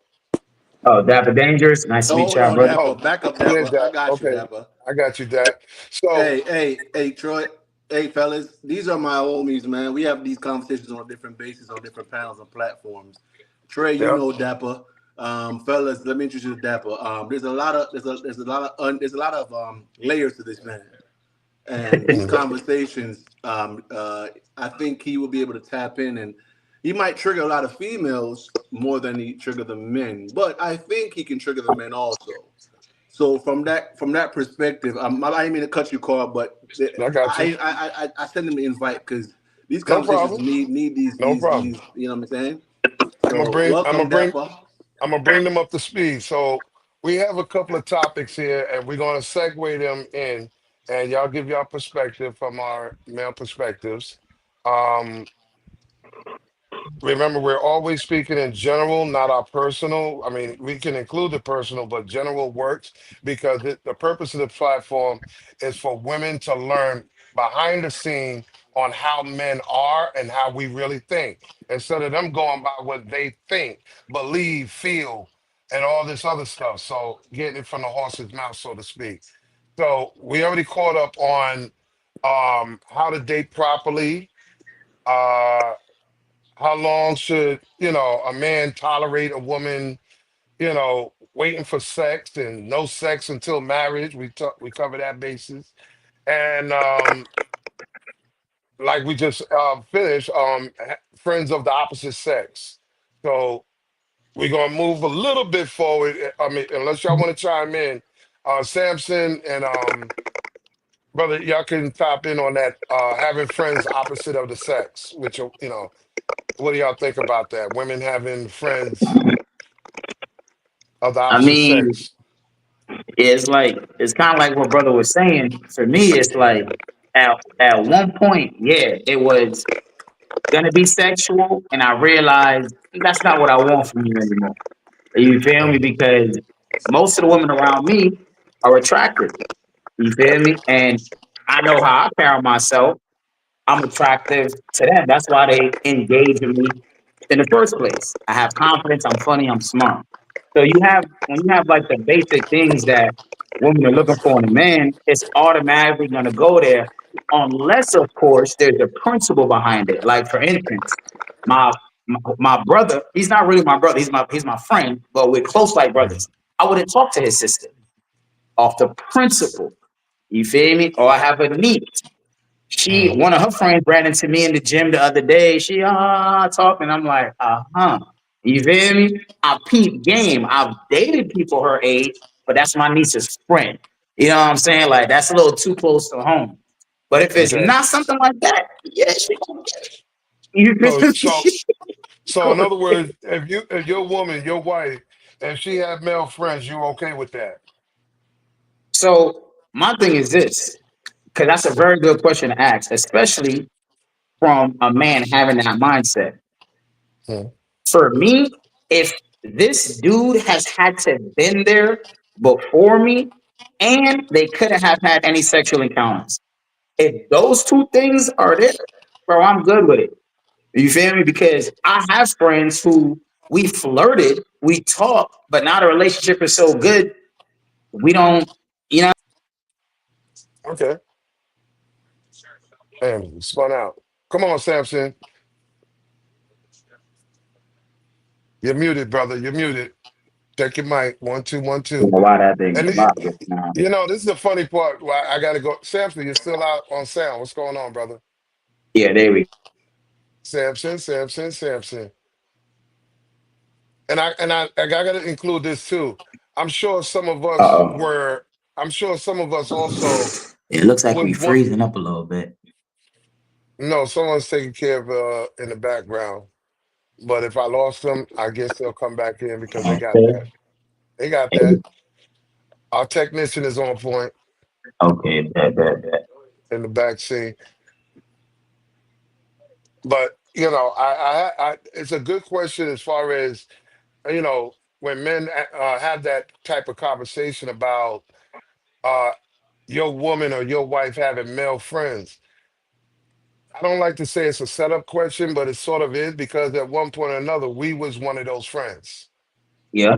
Oh, Dapper Dangerous. Nice to Oh, meet hold y'all, on, brother. Dapper. Oh, Back up, yeah, Dapper. I Dak. got you, Okay, Dapper. I got you, Dak. So, Hey, Troy. Hey, fellas. These are my homies, man. We have these conversations on a different basis, on different panels and platforms. Trey, you yeah. know Dapper. Fellas, let me introduce you to Dapper. There's a lot of layers to this man, and these Mhm. conversations. I think he will be able to tap in, and he might trigger a lot of females more than he trigger the men. But I think he can trigger the men also. So from that perspective, I didn't mean to cut you, Carl, but I got you. I send him an invite because these No conversations problem. need No problem. these, you know what I'm saying? I'm gonna So bring. I'm welcome, gonna bring. Dapper. I'm gonna bring them up to speed. So we have a couple of topics here, and we're gonna segue them in, and y'all give y'all perspective from our male perspectives. Um, Remember, we're always speaking in general, not our personal. I mean, we can include the personal, but general works because the purpose of the platform is for women to learn behind the scene on how men are and how we really think, instead of them going by what they think, believe, feel, and all this other stuff. So getting it from the horse's mouth, so to speak. So we already caught up on how to date properly. How long should, a man tolerate a woman, waiting for sex and no sex until marriage? We cover that basis. And like we just finished, friends of the opposite sex. So we're gonna move a little bit forward. I mean, unless y'all want to chime in, Samson and brother, y'all can tap in on that. Having friends opposite of the sex, which what do y'all think about that? Women having friends of the I opposite mean, sex. it's kind of like what brother was saying. For me, it's like at one point, yeah, it was gonna be sexual, and I realized that's not what I want from you anymore. You feel me? Mm, Because most of the women around me are attractive. You feel me? And I know how I carry myself. I'm attractive to them. That's why they engage in me in the first place. I have confidence. I'm funny. I'm smart. So when you have like the basic things that women are looking for in a man, it's automatically going to go there, unless of course there's a principle behind it. Like for instance, my brother, he's not really my brother. He's my friend, but we're close like mm, brothers. I wouldn't talk to his sister off the principle. You feel me? Or I have a niece. mm. One of her friends ran into me in the gym the other day. She talking. I'm like, You feel me? I peep game. I've dated people her age, but that's my niece's friend. You know what I'm saying? Like that's a little too close to home. But if it's Okay. not something like that, yeah, she gonna get it. You So feel me? so so in other words, if your woman, your wife, if she have male friends, you okay with that? So my thing is this, because that's a very good question to ask, especially from a man having that mindset. Mm, For me, if this dude has had to been there before me and they couldn't have had any sexual encounters, if those two things are there, bro, I'm good with it. You feel me? Because I have friends who we flirted, we talked, but now the relationship is so good, we don't, you know. okay. And spun out. Come on, Samson. You're muted, brother. You're muted. Check your mic. 1 2 1 I don't 2. know why that thing And blocked just now. this is the funny part. Why I gotta go. Samson, you're still out on sound. What's going on, brother? Yeah, there we Samson, Samson, Samson. And I gotta include this too. I'm sure some of go. us were. I'm sure some of us also It looks like we would want. freezing up a little bit. No, someone's taking care of in the background. But if I lost them, I guess they'll come back in because they got Okay. that. They got that. Our technician is on point Okay. That. in the back seat. But it's a good question as far as when men have that type of conversation about uh, your woman or your wife having male friends. I don't like to say it's a setup question, but it sort of is because at one point or another, we was one of those friends. Yeah.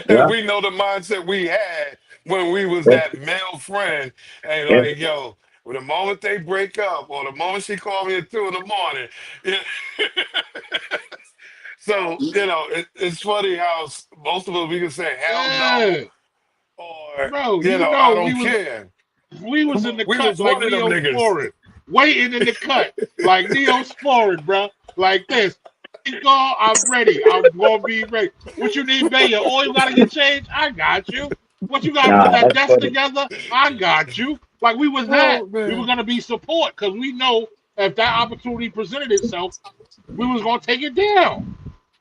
And Yeah. we know the mindset we had when we was If, that male friend. And if, like, yo, the moment they break up or the moment she called me at 2 in the morning. So, it's funny how most of us, we can say, hell no, Yeah, or, bro. I don't care. We was in the We cut was like one of them niggas. Neosporin, waiting in the cut like Neosporin, bro. Like this. Go, I'm ready. I'm gonna be ready. What you need, man? Your oil gotta get changed. I got you. What you gotta put nah, that that's desk funny. together? I got you. Like we was that. Oh, We were man. gonna be support because we know if that opportunity presented itself, we was gonna take it down.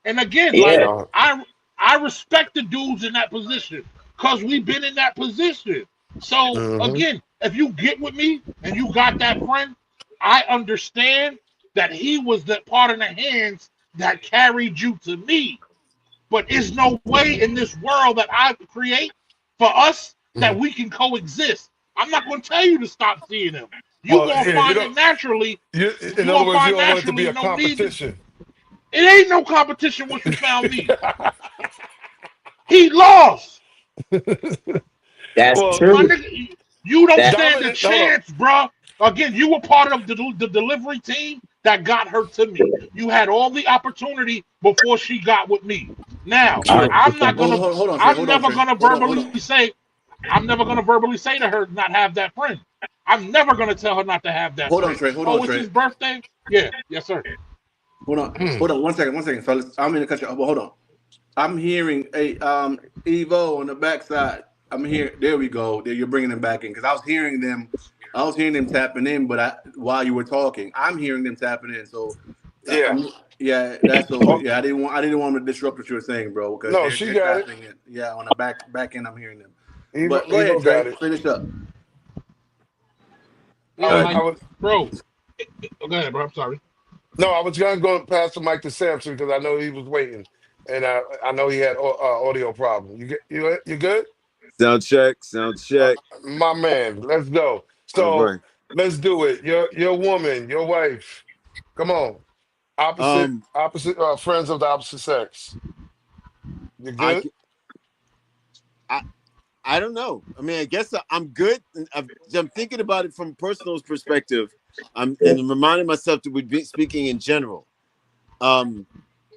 And again, Yeah. like No. I respect the dudes in that position because we've been in that position. So Hmm. again, if you get with me and you got that friend, I understand that he was the part of the hands that carried you to me. But it's no way in this world that I create for us that we can coexist. I'm not going to tell you to stop seeing him. You Well, gonna yeah, find it naturally. in You other gonna words, you find don't want it to be naturally a no need to. competition. It ain't no competition once you found me. He lost. That's Well, My true. nigga, you don't That stand a Dominic, hold on. chance, bro. Again, you were part of the delivery team that got her to me. You had all the opportunity before she got with me. Now, True. 100%. Hold on, Trey. I'm Hold on, never Trey. gonna verbally say, I'm never gonna verbally say to her not have that friend. I'm never gonna tell her not to have that Hold on, friend. Trey. Hold on, Oh, it's Trey. his birthday? Yeah, yes, sir. Hold on. Mm. Hold on. 1 second, fellas. I'm in the country. Hold on. I'm hearing a Evo on the backside. I'm here. There we go. There, you're bringing them back in because I was hearing them. I was hearing them tapping in, but while you were talking, I'm hearing them tapping in. So, Yeah. yeah, that's so. Oh, Yeah, I didn't want to disrupt what you were saying, bro, because no, they're she they're got it. tapping in. Yeah, on the back end, I'm hearing them. Evo, But go ahead, Evo Trey. got it. Finish up. Yeah, I like, was bro. Oh, go ahead, bro. I'm sorry. no, I was gonna go past the mic to Samson because I know he was waiting, and I know he had audio problem. You good? Sound check, sound Uh, check. my man, let's go. All So right. let's do it. Your woman, your wife. Come on. Um, Opposite friends of the opposite sex. You I good? c- I I don't know. I mean, I guess I'm good. I'm thinking about it from a personal perspective. I'm reminding myself that we'd be speaking in general. Um,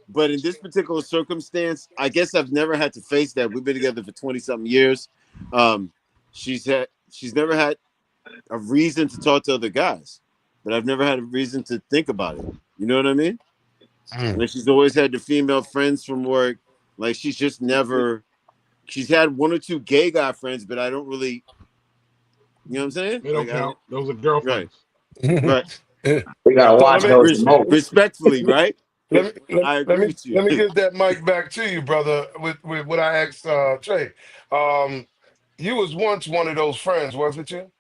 but in this particular circumstance, I guess I've never had to face that. We've been together for 20 something years. Um, she's never had a reason to talk to other guys, but I've never had a reason to think about it. You know what I mean? Mm. Like she's always had the female friends from work. Like she's just never. She's had one or two gay guy friends, but I don't really. You know what I'm saying? They don't Like I count. don't. Those are Right. girlfriends. Right. we gotta So watch those emotes. Respectfully, right? I let agree me with you. let me give that mic back to you, brother. With what I asked Trey. Um, you was once one of those friends, wasn't you?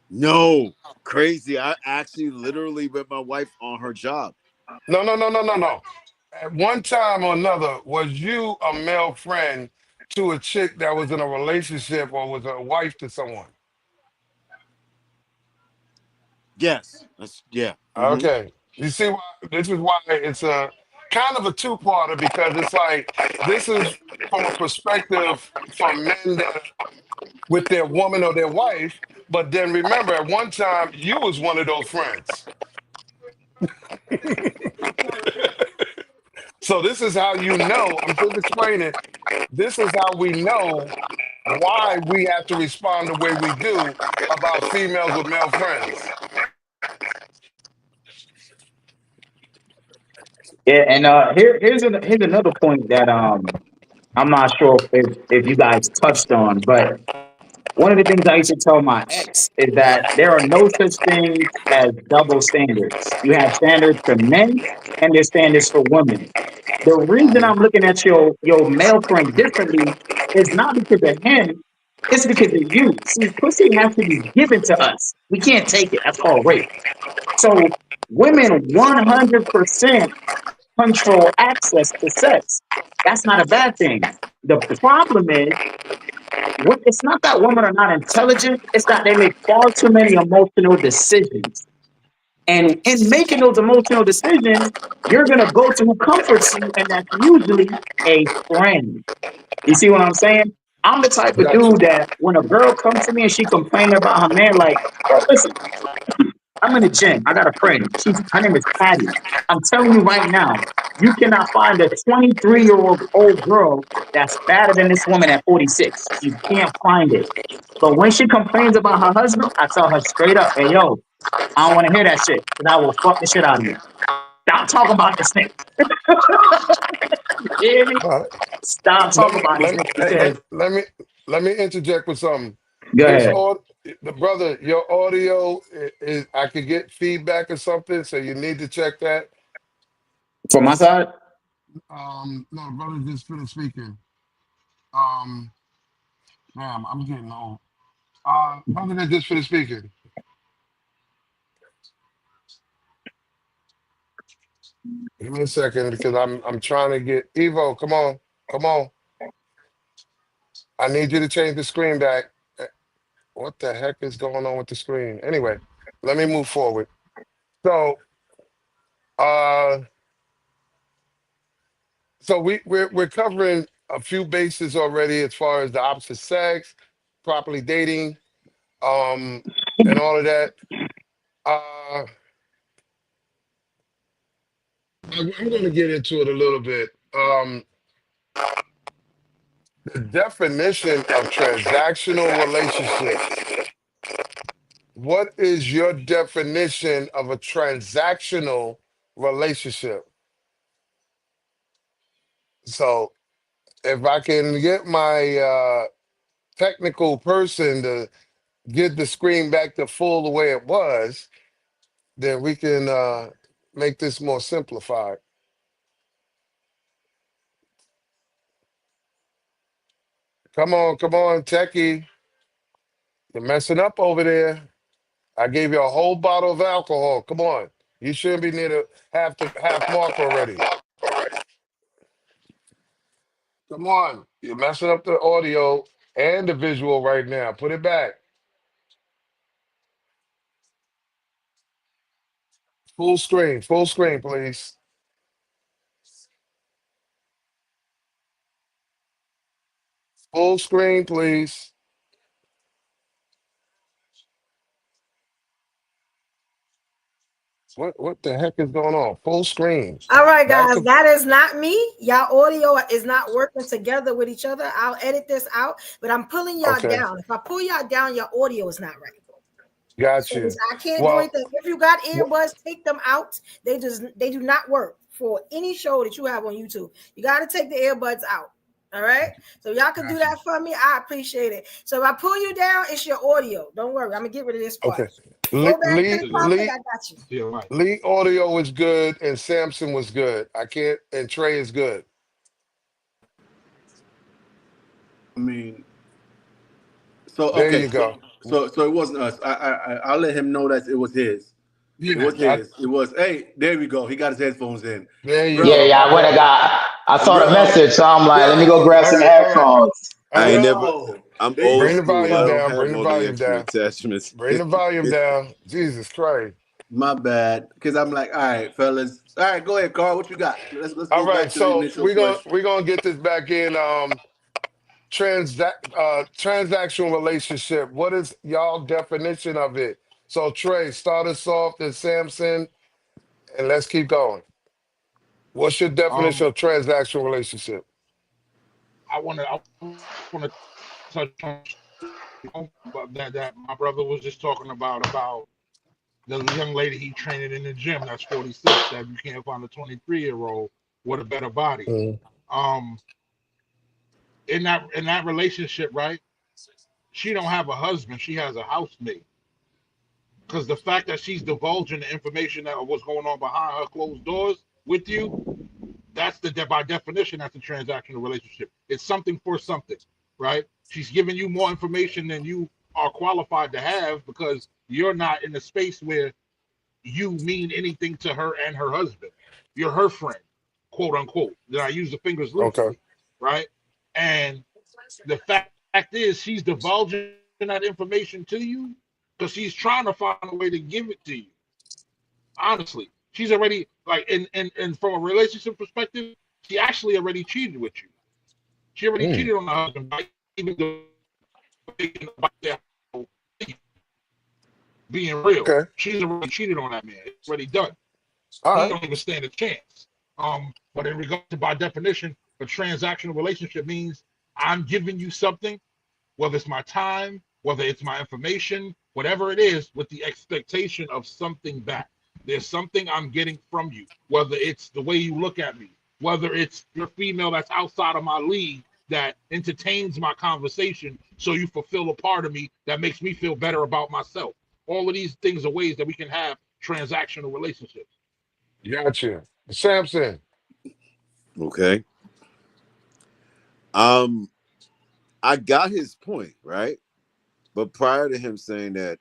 No, crazy. I actually literally met my wife on her job. No, no, no, no, no, no. At one time or another, was you a male friend to a chick that was in a relationship or was a wife to someone? Yes. That's yeah. Mm-hmm. Okay. You see why this is why it's a kind of a two-parter because it's like this is from a perspective from men that with their woman or their wife, but then remember at one time you was one of those friends. So this is how you know, I'm just explaining, this is how we know why we have to respond the way we do about females with male friends. Yeah, and here's another point that I'm not sure if you guys touched on, but One of the things I used to tell my ex is that there are no such things as double standards. You have standards for men and there's standards for women. The reason I'm looking at your male friend differently is not because of him, it's because of you. See, pussy has to be given to us. We can't take it. That's called rape. So women 100% control access to sex. That's not a bad thing. The problem is, it's not that women are not intelligent, it's that they make far too many emotional decisions. And in making those emotional decisions, you're going to go to who comforts you, and that's usually a friend. You see what I'm saying? I'm the type of Got you. dude that when a girl comes to me and she complaining about her man, like, bro, listen, I'm in the gym. I got a friend. Her name is Patty. I'm telling you right now, you cannot find a 23-year-old girl that's better than this woman at 46. You can't find it. But when she complains about her husband, I tell her straight up, hey, yo, I don't want to hear that shit because I will fuck the shit out of you. Stop talking about this nigga. You hear me? All right. Stop Let talking me about this let me nigga because, let me interject with something. go This ahead. all the brother, your audio is I could get feedback or something, so you need to check that. From my side, No, brother just finished speaking. Um, damn, I'm getting old. Brother that just finished speaking. Give me a second because I'm trying to get Evo. Come on, come on. I need you to change the screen back. What the heck is going on with the screen? Anyway, let me move forward. So, uh, we're covering a few bases already as far as the opposite sex, properly dating, um, and all of that. Uh, I'm going to get into it a little bit. The definition of transactional relationship. What is your definition of a transactional relationship? So, if I can get my technical person to get the screen back to full the way it was, then we can make this more simplified. Come on, Techie. You're messing up over there. I gave you a whole bottle of alcohol. Come on. You shouldn't be near the half mark already. Come on. You're messing up the audio and the visual right now. Put it back. Full screen, please. Full screen, please. What the heck is going on? Full screen. All right, Back guys, to that is not me. Y'all audio is not working together with each other. I'll edit this out, but I'm pulling y'all okay. down. If I pull y'all down, your audio is not right. Got So you. I can't do Well, anything. If you got wh- earbuds, take them out. They do not work for any show that you have on YouTube. You got to take the earbuds out. All right. So y'all can do got you. that for me. I appreciate it. So if I pull you down, it's your audio. Don't worry. I'm gonna get rid of this part. Okay. Go back to the Still your, topic. Lee, I got you. still light. Lee audio was good and Samson was good. I can't and Trey is good. I mean, so There okay, you go. so it wasn't us. I'll let him know that it was his. It Yeah, was his. It was. Hey, there we go. He got his headphones in, there you yeah, bro. go. yeah, My I went and bad. I saw the Bro, message, so I'm like, let me go yo, grab All some right, all right, headphones. all I ain't right. never. bro. I'm There you old Bring the school. I volume go. don't down. have Bring the all the volume instrument down. attachments. Bring the volume down. Jesus Christ. My bad. Because I'm like, all right, fellas. All right, go ahead, Carl. What you got? Let's All go right, back to the so initial question. we're gonna get this back in. Transactional relationship. What is y'all definition of it? So Trey, start us off, then Samson, and let's keep going. What's your definition Um, of transactional relationship? I wanna touch on that my brother was just talking about the young lady he training in the gym that's 46 that you can't find a 23-year-old with a better body. Mm, Um, in that relationship, right? she don't have a husband, she has a housemate. Because the fact that she's divulging the information that what's going on behind her closed doors with you, that's by definition, that's a transactional relationship. It's something for something, right? She's giving you more information than you are qualified to have because you're not in a space where you mean anything to her and her husband. You're her friend, quote unquote. Then I use the fingers Okay. loosely, right? And the fact is, she's divulging that information to you because she's trying to find a way to give it to you. Honestly, she's already like and from a relationship perspective, she actually already cheated with you. She already Mm. cheated on her husband by even being real. Okay. She's already cheated on that man. It's already done. All He right. don't even stand a chance. But in regard to by definition, a transactional relationship means I'm giving you something, whether it's my time, whether it's my information, whatever it is, with the expectation of something back. There's something I'm getting from you, whether it's the way you look at me, whether it's your female that's outside of my league that entertains my conversation, so you fulfill a part of me that makes me feel better about myself. All of these things are ways that we can have transactional relationships. Gotcha. Samson. Okay. I got his point, right? But prior to him saying that,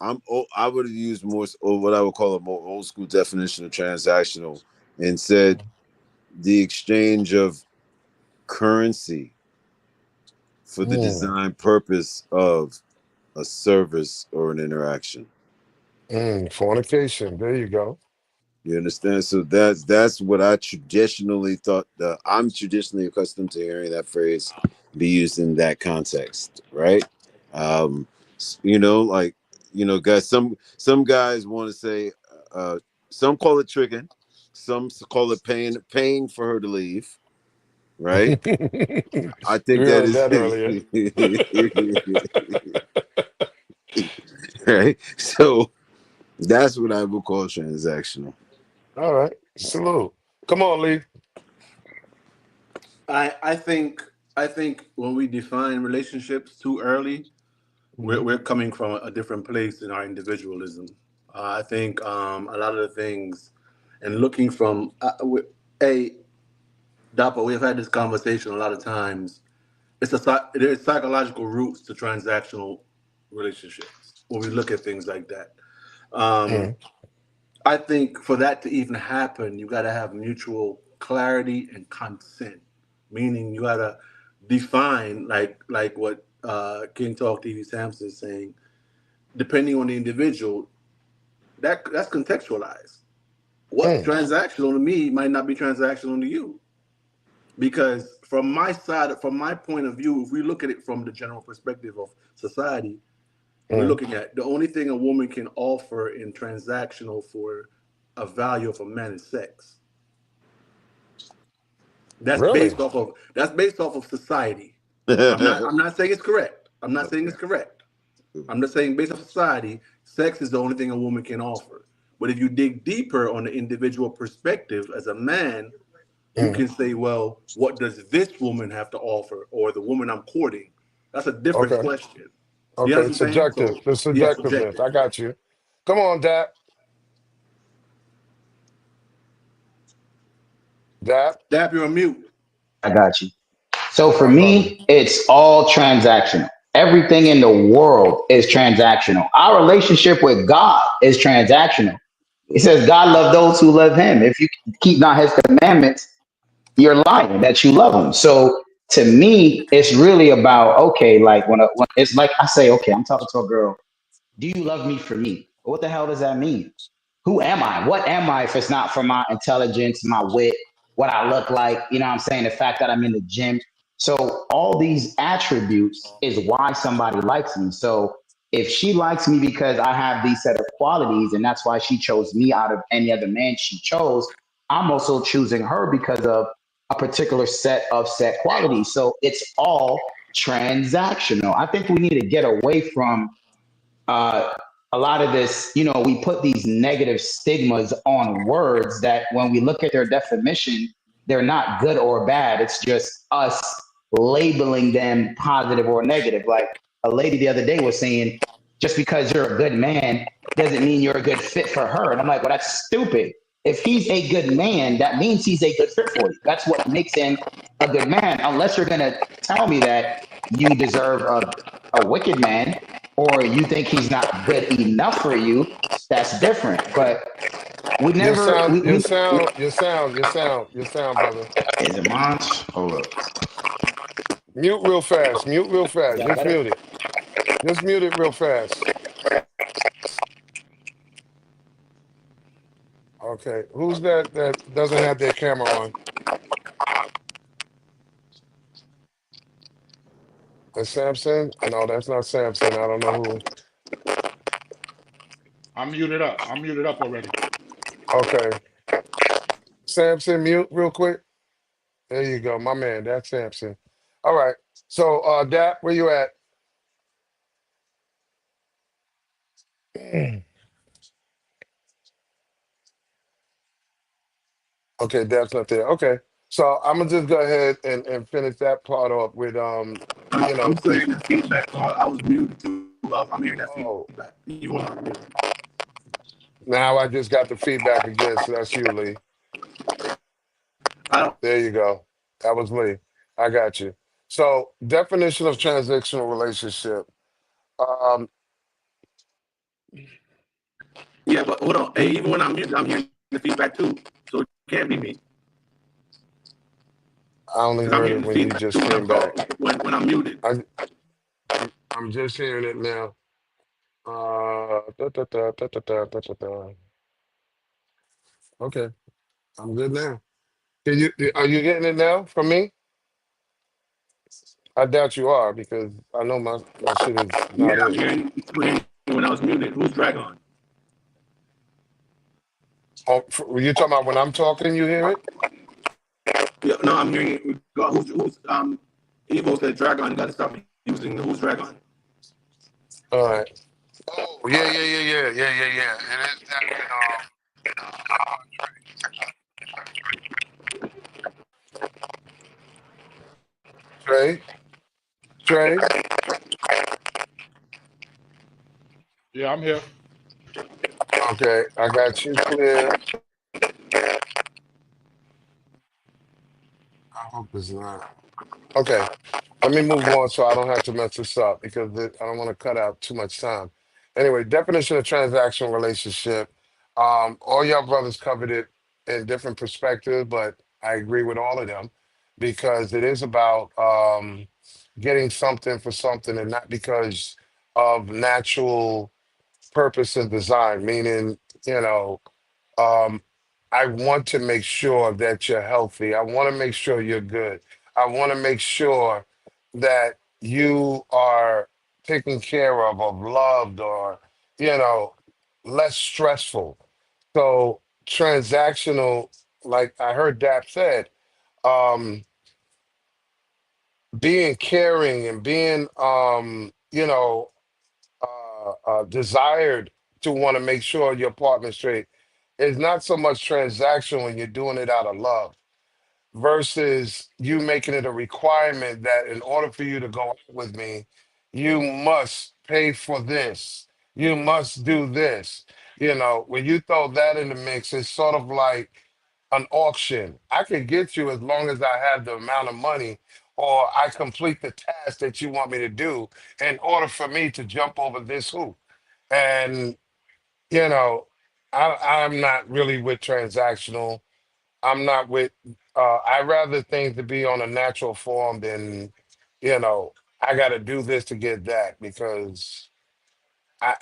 I would have used more, or what I would call a more old school definition of transactional, and said the exchange of currency for the Mm. design purpose of a service or an interaction. Fornication. There you go. You understand? So that's what I traditionally thought. I'm traditionally accustomed to hearing that phrase be used in that context, right? Um, like guys. Some guys want to say, some call it tricking, some call it paying for her to leave, right? I We think that heard is that earlier. right. So that's what I would call transactional. All right. Salute. Come on, Lee. I think when we define relationships too early, we're, Mhm. we're coming from a different place in our individualism. I think a lot of the things and looking from a Dapper, we've had this conversation a lot of times. There's psychological roots to transactional relationships when we look at things like that. Um, Mm. I think for that to even happen, you got to have mutual clarity and consent, meaning you got to define like what King Talk TV Samson is saying. Depending on the individual, that's contextualized. What's Mm. transactional to me might not be transactional to you, because from my side, from my point of view, if we look at it from the general perspective of society, we're Mm. looking at the only thing a woman can offer in transactional for a value of a man is sex. Really? That's based off of society. I'm not saying it's correct. I'm not saying it's correct. I'm just saying based off society, sex is the only thing a woman can offer. But if you dig deeper on the individual perspective as a man, you Mm. can say, well, what does this woman have to offer, or the woman I'm courting? That's a different Okay. question. You Okay. understand what I'm saying? Subjective. So The yeah, subjectiveness. subjective. I got you. Come on, Dap. Dap. Dap, you're on mute. I got you. So What for up, brother? me, it's all transactional. Everything in the world is transactional. Our relationship with God is transactional. It says God love those who love him. If you keep not his commandments, you're lying that you love him. So to me, it's really about, okay, like when it's like I say, okay, I'm talking to a girl. Do you love me for me? What the hell does that mean? Who am I? What am I if it's not for my intelligence, my wit, what I look like? You know what I'm saying? The fact that I'm in the gym. So all these attributes is why somebody likes me. So if she likes me because I have these set of qualities and that's why she chose me out of any other man she chose, I'm also choosing her because of a particular set qualities. So it's all transactional. I think we need to get away from uh, a lot of this, we put these negative stigmas on words that when we look at their definition, they're not good or bad. It's just us labeling them positive or negative. Like a lady the other day was saying, just because you're a good man doesn't mean you're a good fit for her. And I'm like, well, that's stupid. If he's a good man, that means he's a good fit for you. That's what makes him a good man. Unless you're going to tell me that you deserve a wicked man or you think he's not good enough for you, that's different. But we Your never, sound, your we sound, your sound, your sound, your sound, brother. is it mine? Hold up. Mute real fast. Mute real Is fast. that Just better? mute it. Just mute it real fast. Okay. Who's that that doesn't have their camera on? That's Samson? No, that's not Samson. I don't know who. I'm muted up. I'm muted up already. Okay. Samson, mute real quick. There you go, my man. That's Samson. All right. So Dap, where you at? Okay, Dap's not there. Okay. So I'm gonna just go ahead and finish that part up with you know, I'm saying that feedback. So I was muted too. I'm hearing that oh, feedback. You want? now I just got the feedback again, so that's you, Lee. I don't. There you go. That was Lee. I got you. So definition of transactional relationship. Um, Yeah, but hold on. Hey, even when I'm muted, I'm hearing the feedback too. So it can't be me I only because I'm heard hearing it the when you feedback just too when came I'm back. talking. When I'm muted. I'm just hearing it now. Da, da, da, da, da, da, da, da, da. Okay, I'm good now. Are you getting it now from me? I doubt you are because I know my shit is not Yeah, I'm it. hearing when I was muted. Who's Dragon? Oh, you talking about when I'm talking, you hear it? Yeah, no, I'm hearing it. Who's Evo said Dragon got to stop using the who's Dragon. All right. Oh, yeah, yeah, yeah, yeah, yeah, yeah, yeah. It is that and Trey, Trey. Yeah, I'm here. Okay, I got you clear. I hope it's not. Okay, let me move on so I don't have to mess this up because I don't want to cut out too much time. Anyway, definition of transactional relationship. All y'all brothers covered it in different perspectives, but I agree with all of them because it is about getting something for something and not because of natural purpose and design, meaning, you know, um, I want to make sure that you're healthy. I want to make sure you're good. I want to make sure that you are taken care of loved, or, you know, less stressful. So transactional, like I heard Dap said, um, being caring and being, you know, desired to want to make sure your partner's straight is not so much transactional when you're doing it out of love versus you making it a requirement that in order for you to go out with me, you must pay for this. You must do this. You know, when you throw that in the mix, it's sort of like an auction. I can get you as long as I have the amount of money or I complete the task that you want me to do in order for me to jump over this hoop. And, you know, I'm not really with transactional. I'm not with, I rather things to be on a natural form than, you know, I got to do this to get that because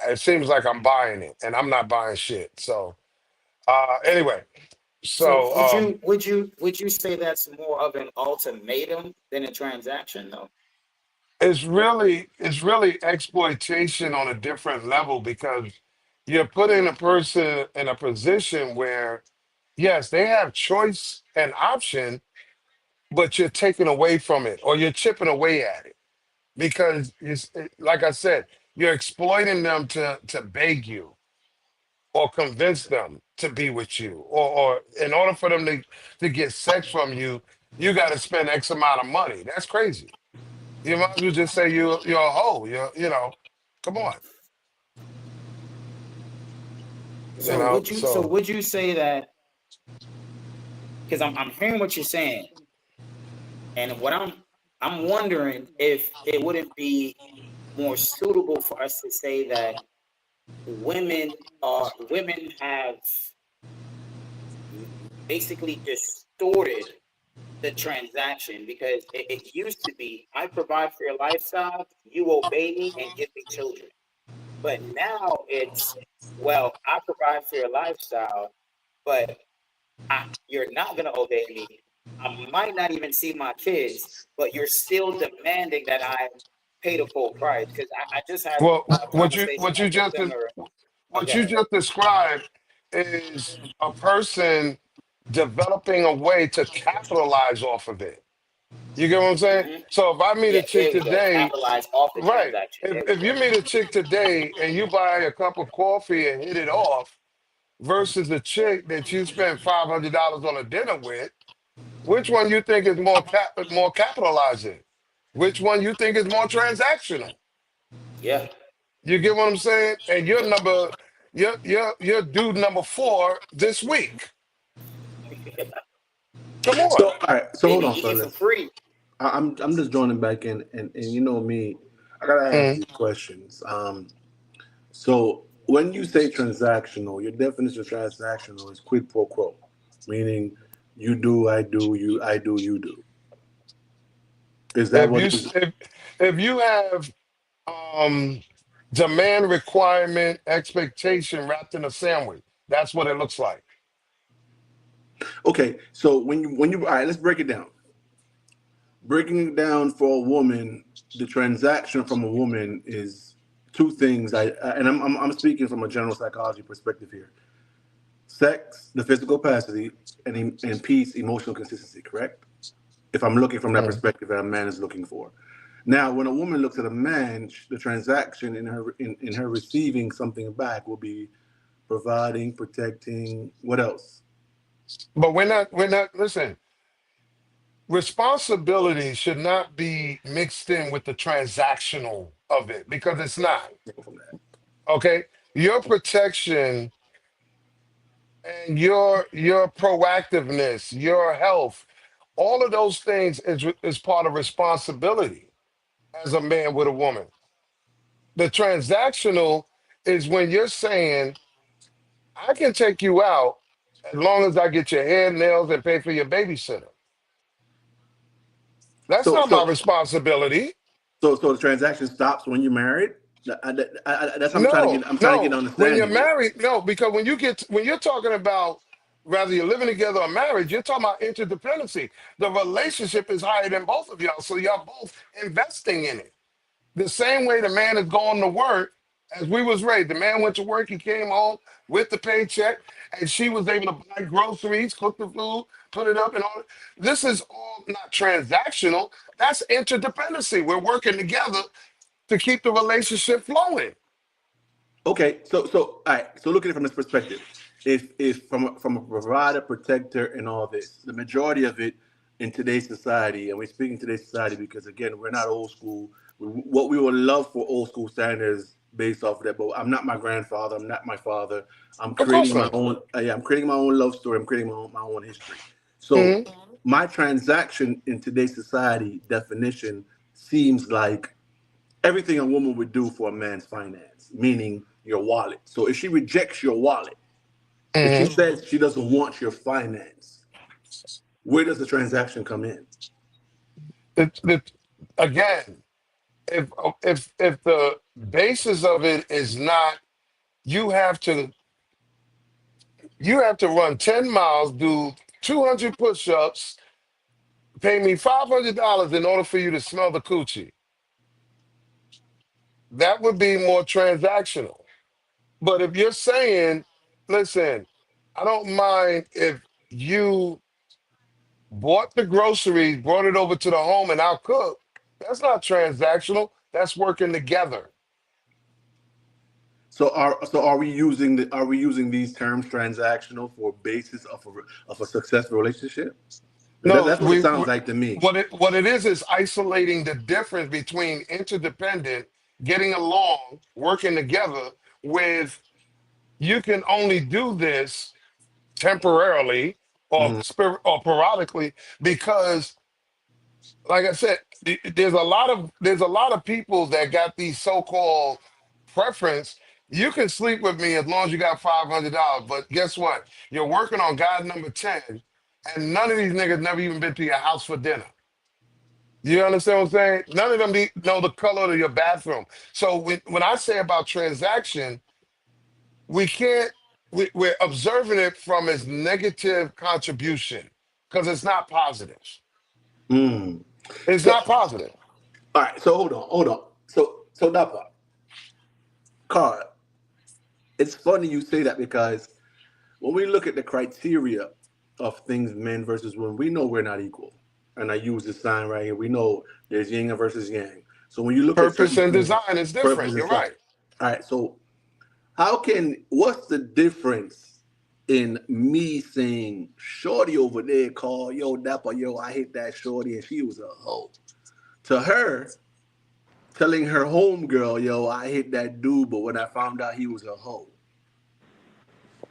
it seems like I'm buying it and I'm not buying shit. So, anyway, So so would you say that's more of an ultimatum than a transaction though? it's really exploitation on a different level because you're putting a person in a position where, yes, they have choice and option, but you're taking away from it or you're chipping away at it because like I said, you're exploiting them to beg you or convince them to be with you, or in order for them to get sex from you, you got to spend X amount of money. That's crazy. You might as well just say you're a hoe. Come on. So would you so So would you say that, because I'm hearing what you're saying, and what I'm wondering if it wouldn't be more suitable for us to say that women have basically distorted the transaction, because it used to be, I provide for your lifestyle, you obey me and give me children. But now it's, well, I provide for your lifestyle, but you're not going to obey me. I might not even see my kids, but you're still demanding that I pay the full price. Because I just had well, a conversation what you like a just similar. what you Okay. just described is a person developing a way to capitalize off of it. You get what I'm saying? Mm-hmm. So if I meet a Yeah, chick there we go. today, Capitalize off the right? transaction. There we If you go. meet a chick today and you buy a cup of coffee and hit it off versus a chick that you spent $500 on a dinner with, which one you think is more capitalizing? Which one you think is more transactional? Yeah. You get what I'm saying? And you're dude number 4 this week. Come So on. all right, so hold Baby on, eating for fellas. free. I'm just joining back in, and you know me, I gotta ask Mm. these questions. So when you say transactional, your definition of transactional is quid pro quo, meaning you do, I do, I do, you do. Is that If what you it is? if you have um demand, requirement, expectation wrapped in a sandwich, that's what it looks like. Okay, so when you all right, let's break it down. Breaking it down for a woman, the transaction from a woman is two things. And I'm speaking from a general psychology perspective here. Sex, the physical capacity, and peace, emotional consistency. Correct? If I'm looking from that Mm. perspective that a man is looking for. Now, when a woman looks at a man, the transaction in her receiving something back will be providing, protecting. What else? But we're not listen, responsibility should not be mixed in with the transactional of it because it's not. From that. Okay? Your protection and your proactiveness, your health, all of those things is part of responsibility as a man with a woman. The transactional is when you're saying, I can take you out as long as I get your hair, nails, and pay for your babysitter. That's So not my so responsibility. so the transaction stops when you're married. That's what I'm trying to No, get. I'm trying to get no. an When you're understanding here. married, no, because when you're talking about whether you're living together or marriage, you're talking about interdependency. The relationship is higher than both of y'all, so y'all both investing in it. The same way the man is going to work, as we was raised. The man went to work, he came home with the paycheck, and she was able to buy groceries, cook the food, put it up, and all. This is all not transactional. That's interdependency. We're working together to keep the relationship flowing. Okay, so all right. So look at it from this perspective. If from a provider, protector, and all this, the majority of it in today's society, and we're speaking today's society because again, we're not old school. What we would love for old school standards based off of that, but I'm not my grandfather. I'm not my father. I'm Of course creating my not. own. Yeah, I'm creating my own love story. I'm creating my own history. So Mhm. my transaction in today's society definition seems like everything a woman would do for a man's finance, meaning your wallet. So if she rejects your wallet, if she Mhm. says she doesn't want your finance, where does the transaction come in? It, again, if the basis of it is not, you have to you have to run 10 miles, do 200 push-ups, pay me $500 in order for you to smell the coochie. That would be more transactional. But if you're saying, listen, I don't mind if you bought the groceries, brought it over to the home, and I'll cook. That's not transactional. That's working together. So are we using these terms transactional for basis of a successful relationship? No, That's what it sounds like to me. what it is isolating the difference between interdependent, getting along, working together with you can only do this temporarily or Mhm. or periodically because like I said, there's a lot of people that got these so-called preference. You can sleep with me as long as you got $500, but guess what? You're working on God number 10, and none of these niggas never even been to your house for dinner. You understand what I'm saying? None of them know the color of your bathroom. So when I say about transaction, we can't we're observing it from its negative contribution because it's not positive. Mm. It's So, not positive. all right. So hold on. So that part, Carl. It's funny you say that because when we look at the criteria of things men versus women, we know we're not equal. And I use this sign right here. We know there's yin versus yang. So when you look at Purpose certain and things, design is purpose different. and You're stuff. right. All right. So what's the difference in me saying shorty over there called yo Dapper, yo, I hit that shorty and she was a hoe, to her telling her homegirl, yo, I hit that dude, but when I found out he was a hoe.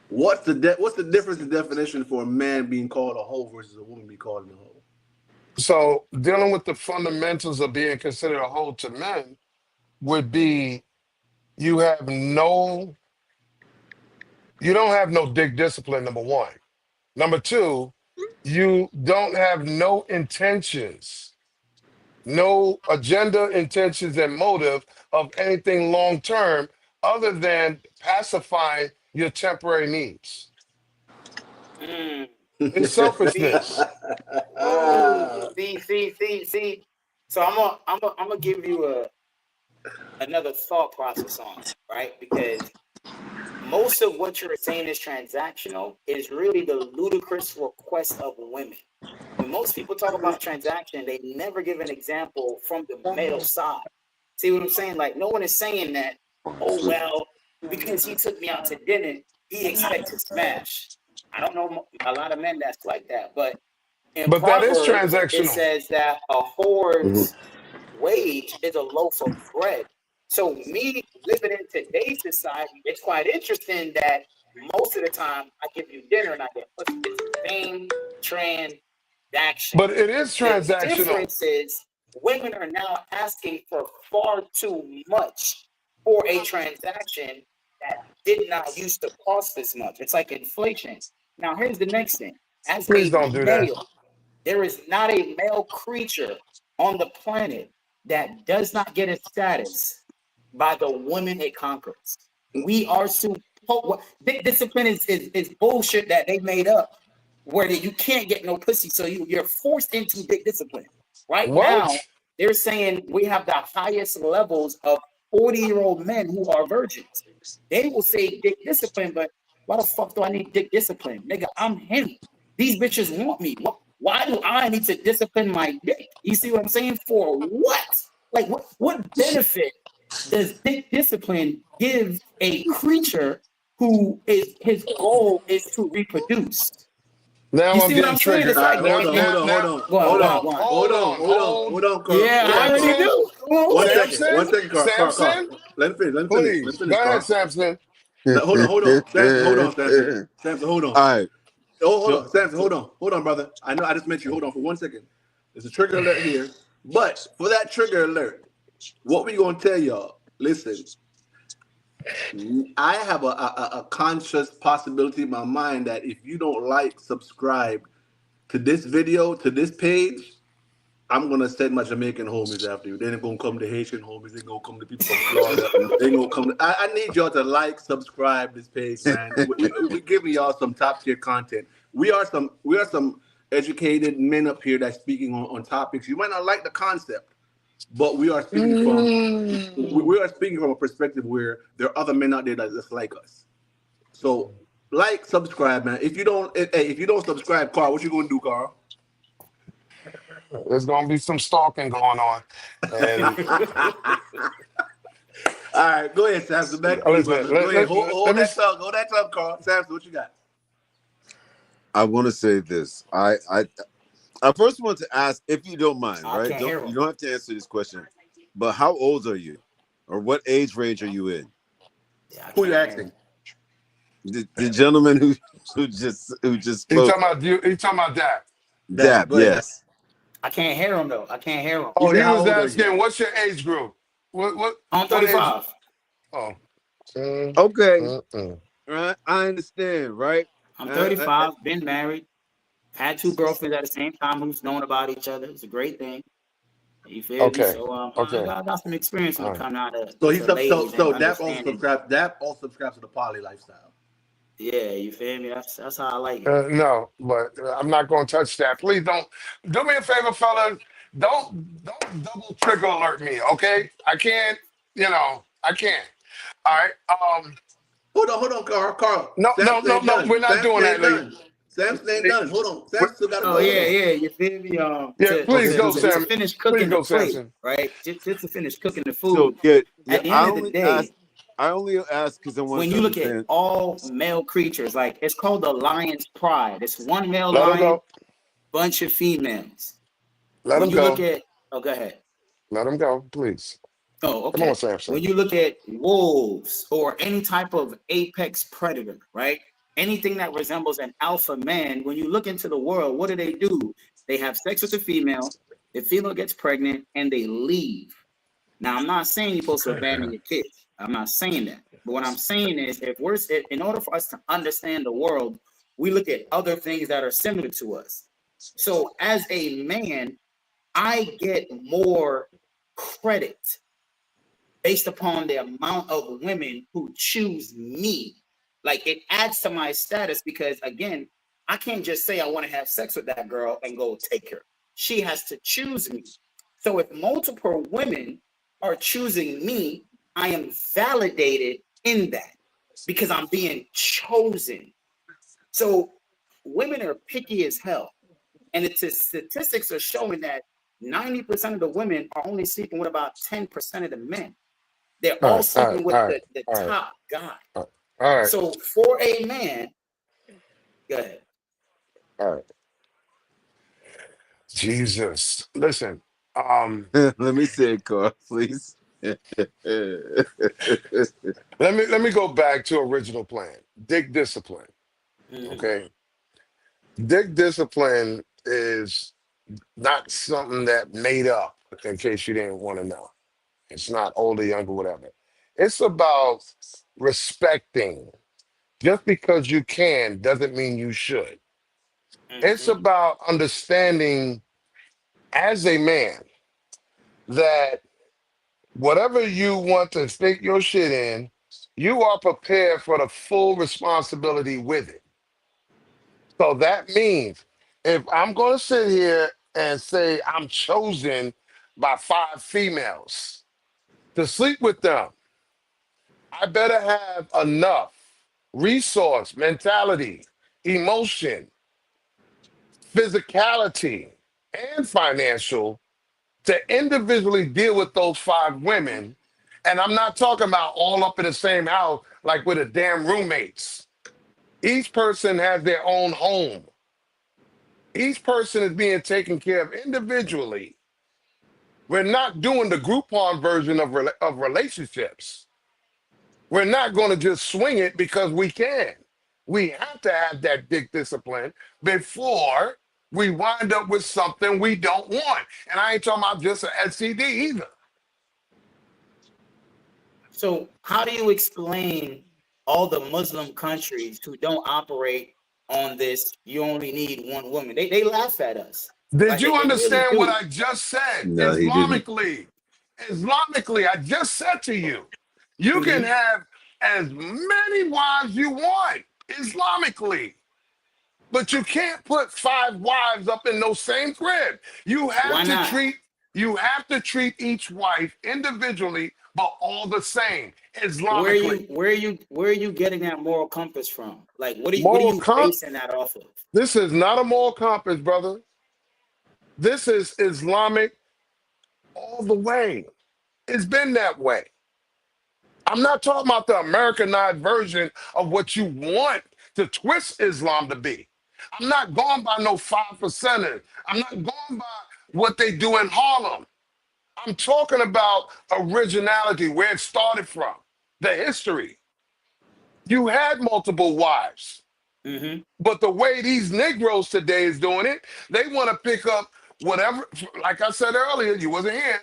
What's the difference in definition for a man being called a hoe versus a woman being called a hoe? So dealing with the fundamentals of being considered a whole to men would be you have no you don't have no dick discipline, number one. Number two, you don't have no intentions, no agenda, intentions, and motive of anything long term other than pacifying your temporary needs. Mm. It's See, selfishness. see. So I'm gonna give you another thought process on it, right? Because most of what you're saying is transactional is really the ludicrous request of women. When most people talk about transaction, they never give an example from the male side. See what I'm saying? Like, no one is saying that, oh, well, because he took me out to dinner, he expects to smash. I don't know a lot of men that's like that. But in But that is Proverbs, it transactional. says that a whore's wage is a loaf of bread. So me living in today's society, it's quite interesting that most of the time I give you dinner and I get pussy. It's the same transaction. But it is The transactional. difference is women are now asking for far too much for a transaction that did not used to cost this much. It's like inflation. Now, here's the next thing. As Please a don't do that. male, there is not a male creature on the planet that does not get a status by the women it conquers. We are big discipline is bullshit that they made up where you can't get no pussy, so you're forced into big discipline. Right now, What? they're saying we have the highest levels of 40-year-old men who are virgins. They will say dick discipline, but why the fuck do I need dick discipline? Nigga, I'm him. These bitches want me. Why do I need to discipline my dick? You see what I'm saying? For what? Like, what benefit does dick discipline give a creature who is his goal is to reproduce? You Now I'm see what getting I'm saying? It's triggered. All right, like Now, hold it, on, it, hold now, on, hold now, on, go on, hold go on, on, go on. hold on, hold. hold on, Carl. Yeah, I already Samson, do. One Samson, second, Carl. Samson, Let me please. Go finish, ahead, Carl. Samson. Now, hold on, Samson, hold on. All right. Oh, hold So, on, Samson, hold on, brother. I know I just met you. Hold on for 1 second. There's a trigger alert here, but for that trigger alert, what we gonna tell y'all? Listen, I have a conscious possibility in my mind that if you don't like, subscribe to this video, to this page, I'm gonna send my Jamaican homies after you. They ain't gonna come to Haitian homies. They gonna come to people from Florida. They gonna come. I need y'all to like, subscribe this page, man. We giving y'all some top tier content. We are some educated men up here that's speaking on topics. You might not like the concept, but we are speaking from a perspective where there are other men out there that just like us. So like, subscribe, man. If you don't subscribe, Carl, what you gonna do, Carl? There's gonna be some stalking going on, and All right, go ahead, Samson. Back to you, listen. brother. Go ahead. Hold Let me. that tongue. Hold that tongue, Carl. Samson, what you got? I want to say this. I first want to ask, if you don't mind, I right? can't hear You him. don't have to answer this question, but how old are you, or what age range are you in? Yeah, I Who you can't hear him. asking? The gentleman who just He spoke, talking about you. He talking about that. Dab. Dap. Go ahead, Dab. Yes. I can't hear him though. I can't hear him. He Oh, said, he "How was old are you?" asking, what's your age group? I'm What age? 35. Oh. Okay. Mm. Right. I understand. Right. I'm Uh, uh, 35. Been married. Had two girlfriends at the same time who's known about each other. It's a great thing. You feel me? Okay. So Okay. I got some experience when All it right. comes out So to so ladies and Dap also understanding. subscribes. Dap also subscribes to the poly lifestyle. Yeah, you feel me? That's how I like it. No, but I'm not going to touch that. Please don't do me a favor, fellas. Don't double trigger alert me, okay? I can't. I can't. All right. Hold on, Carl. Carl, No, Sam no, still no, ain't no. done. We're not Sam doing still that, ain't Lee. done. Sam still ain't done. Hold on. Sam still got to Oh go. Hold yeah, on. yeah. You feel me? Yeah, please go, To Sam. finish Please cooking the go, plate, Samson. right? Just to finish cooking the so food. yeah, yeah. At the end of the day, I only ask because I when wanted to you look at understand. all male creatures, like it's called the lion's pride. It's one male Let him lion, go. bunch of females. Let When him you look go. at, oh, go ahead. Let him go, please. Oh, Come on, okay. When Samson. you look at wolves or any type of apex predator, right? Anything that resembles an alpha man, when you look into the world, what do? They have sex with the female gets pregnant, and they leave. Now, I'm not saying you're supposed to abandon your kids. I'm not saying that. But what I'm saying is, in order for us to understand the world, we look at other things that are similar to us. So, as a man, I get more credit based upon the amount of women who choose me. Like it adds to my status because again, I can't just say I want to have sex with that girl and go take her. She has to choose me. So if multiple women are choosing me, I am validated in that because I'm being chosen. So women are picky as hell. And the statistics are showing that 90% of the women are only sleeping with about 10% of the men. They're All all right, all right, sleeping with all right, the all right, top guy. all right, So for a man, go ahead. all right. Jesus. Listen, Let me say it, Carl, please. let me go back to original plan. Dig discipline. Mhm. Okay. Dig discipline is not something that made up, in case you didn't want to know. It's not older, younger, whatever. It's about respecting. Just because you can doesn't mean you should. It's Mhm. about understanding as a man that whatever you want to stick your shit in, you are prepared for the full responsibility with it. So that means if I'm going to sit here and say I'm chosen by 5 females to sleep with them, I better have enough resource, mentality, emotion, physicality, and financial to individually deal with those 5 women. And I'm not talking about all up in the same house like with the damn roommates. Each person has their own home. Each person is being taken care of individually. We're not doing the Groupon version of relationships. We're not going to just swing it because we can. We have to have that dick discipline before we wind up with something we don't want. And I ain't talking about just an STD either. So how do you explain all the Muslim countries who don't operate on this? You only need one woman. They laugh at us. Did Like you they really understand what do. I just said? No, he didn't. Islamically, I just said to you, you can Mhm. have as many wives you want, Islamically, but you can't put 5 wives up in those same crib. You have Why to not? treat you have to treat each wife individually, but all the same, Islamically. Where are you getting that moral compass from? Like what are Moral you comp. basing that off of? This is not a moral compass, brother. This is Islamic all the way. It's been that way. I'm not talking about the Americanized version of what you want to twist Islam to be. I'm not going by no 5%ers. I'm not going by what they do in Harlem. I'm talking about originality, where it started from, the history. You had multiple wives, Mm-hmm. but the way these Negroes today is doing it, they want to pick up whatever, like I said earlier, you wasn't here,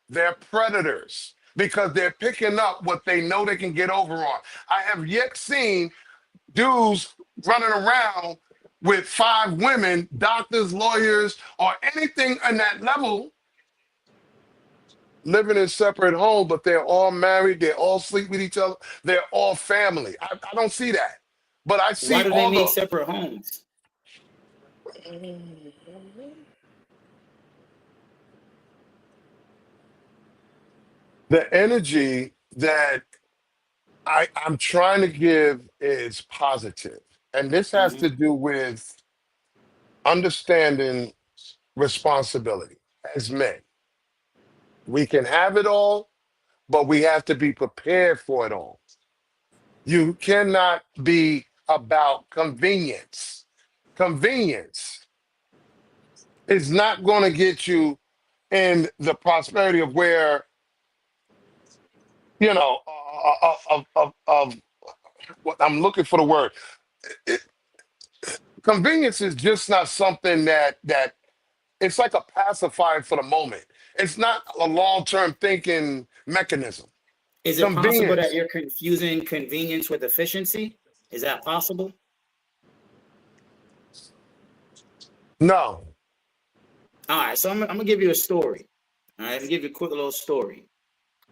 they're predators because they're picking up what they know they can get over on. I have yet seen dudes running around with 5 women, doctors, lawyers, or anything in that level, living in separate homes, but they're all married, they all sleep with each other, they're all family. I don't see that. But I Why see do they all need separate homes? the energy that I'm trying to give is positive. And this has Mm-hmm. to do with understanding responsibility as men. We can have it all, but we have to be prepared for it all. You cannot be about convenience. Convenience is not going to get you in the prosperity of where, you know, of what I'm looking for the word. It, convenience is just not something that it's like a pacifier for the moment. It's not a long-term thinking mechanism. Is it possible that Convenience. you're confusing convenience with efficiency? Is that possible? No. All right, so I'm gonna give you a story. All right, I'm gonna give you a quick little story.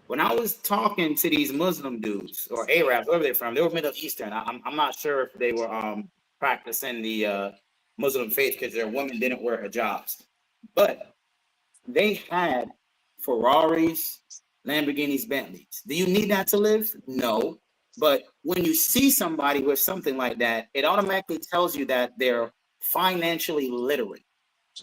When I was talking to these Muslim dudes or Arabs, wherever they're from, they were Middle Eastern. I'm not sure if they were practicing the Muslim faith because their women didn't wear hijabs, but they had Ferraris, Lamborghinis, Bentleys. Do you need that to live? No. But when you see somebody with something like that, it automatically tells you that they're financially literate.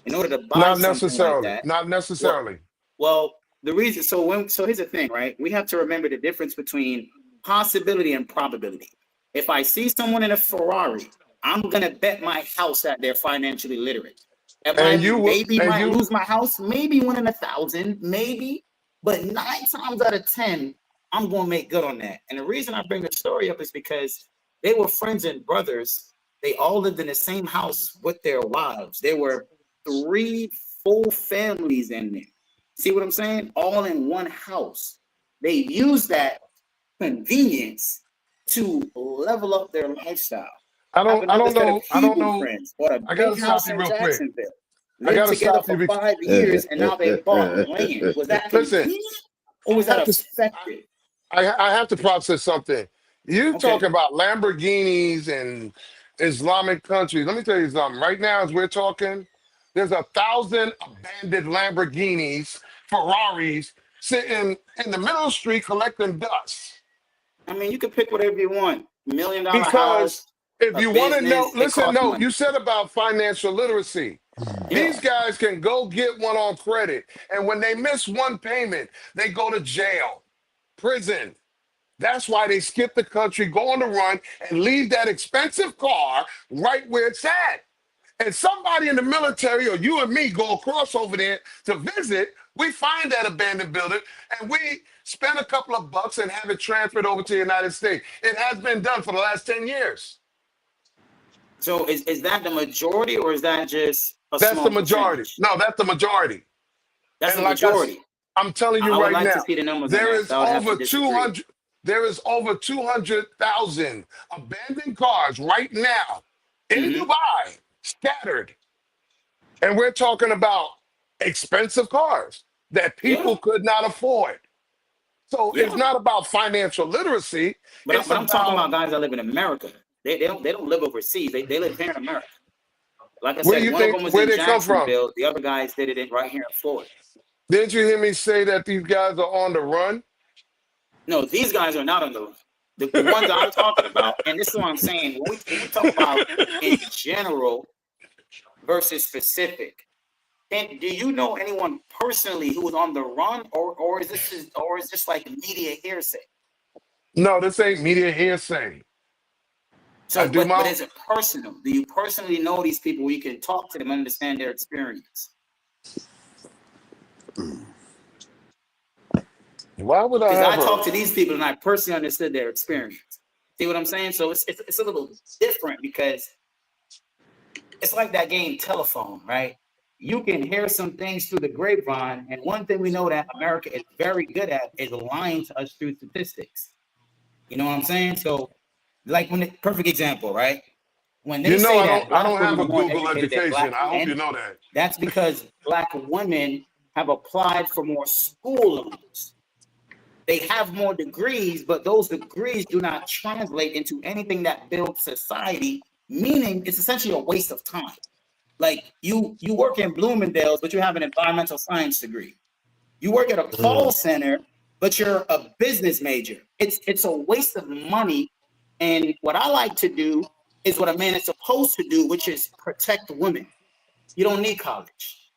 In order to buy Not something like necessarily. that, Not well, necessarily. well, the reason so here's the thing, right? We have to remember the difference between possibility and probability. If I see someone in a Ferrari, I'm gonna bet my house that they're financially literate. Am I And you will maybe and might you lose my house? Maybe 1 in 1,000, maybe, but 9 times out of 10, I'm gonna make good on that. And the reason I bring the story up is because they were friends and brothers. They all lived in the same house with their wives. There were 3 full families in there. See what I'm saying? All in one house. They use that convenience to level up their lifestyle. I have I another don't set of know. I don't Hebrew know. friends, bought a I gotta big stop house you in real quick. Jacksonville, I lived gotta together stop for you. 5 years, and now they bought land. Was that Listen, convenient or I was that have to effective? I have to process something. You Okay. talking about Lamborghinis and Islamic countries. Let me tell you something. Right now, as we're talking, there's 1,000 abandoned Lamborghinis, Ferraris sitting in the middle of the street collecting dust. I mean, you can pick whatever you want. $1 million Because house, if a you want to know, business, it listen, costs no, money. you said about financial literacy. Yeah. These guys can go get one on credit. And when they miss one payment, they go to jail, prison. That's why they skip the country, go on the run, and leave that expensive car right where it's at. And somebody in the military or you and me go across over there to visit, we find that abandoned building and we spend a couple of bucks and have it transferred over to the United States. It has been done for the last 10 years. So is that the majority or is that just a That's the small majority. percentage? No, that's the majority. That's And the like majority. I'm telling you I would right like to now, see the numbers on there that. is So I would have to over disagree. 200, there is over 200,000 abandoned cars right now in Mm-hmm. Dubai, scattered. And we're talking about expensive cars that Yeah, people could not afford. So it's yeah. not about financial literacy. It's But I'm talking about about guys that live in America. They don't live overseas. They live here in America. Like I where said, you one of think them was where in they come from. Jacksonville. The other guys did it right here in Florida. Didn't you hear me say that these guys are on the run? No, these guys are not on the run. The ones I'm talking about, and this is what I'm saying. When we talk about in general versus specific, and do you know anyone personally who was on the run, or is this like media hearsay? No, this ain't media hearsay. So, do but my is it personal? Do you personally know these people where you can talk to them, understand their experience? why would I Because I ever talked to these people and I personally understood their experience. See what I'm saying? So it's a little different because it's like that game telephone, right? You can hear some things through the grapevine, and one thing we know that America is very good at is lying to us through statistics. You know what I'm saying? So, like perfect example, right? When they say that I black don't have women a are more Google educated than education. black I hope you men, know that. that's because black women have applied for more school loans. They have more degrees, but those degrees do not translate into anything that builds society, meaning it's essentially a waste of time. Like you work in Bloomingdale's, but you have an environmental science degree. You work at a call center, but you're a business major. It's a waste of money. And what I like to do is what a man is supposed to do, which is protect women. You don't need college.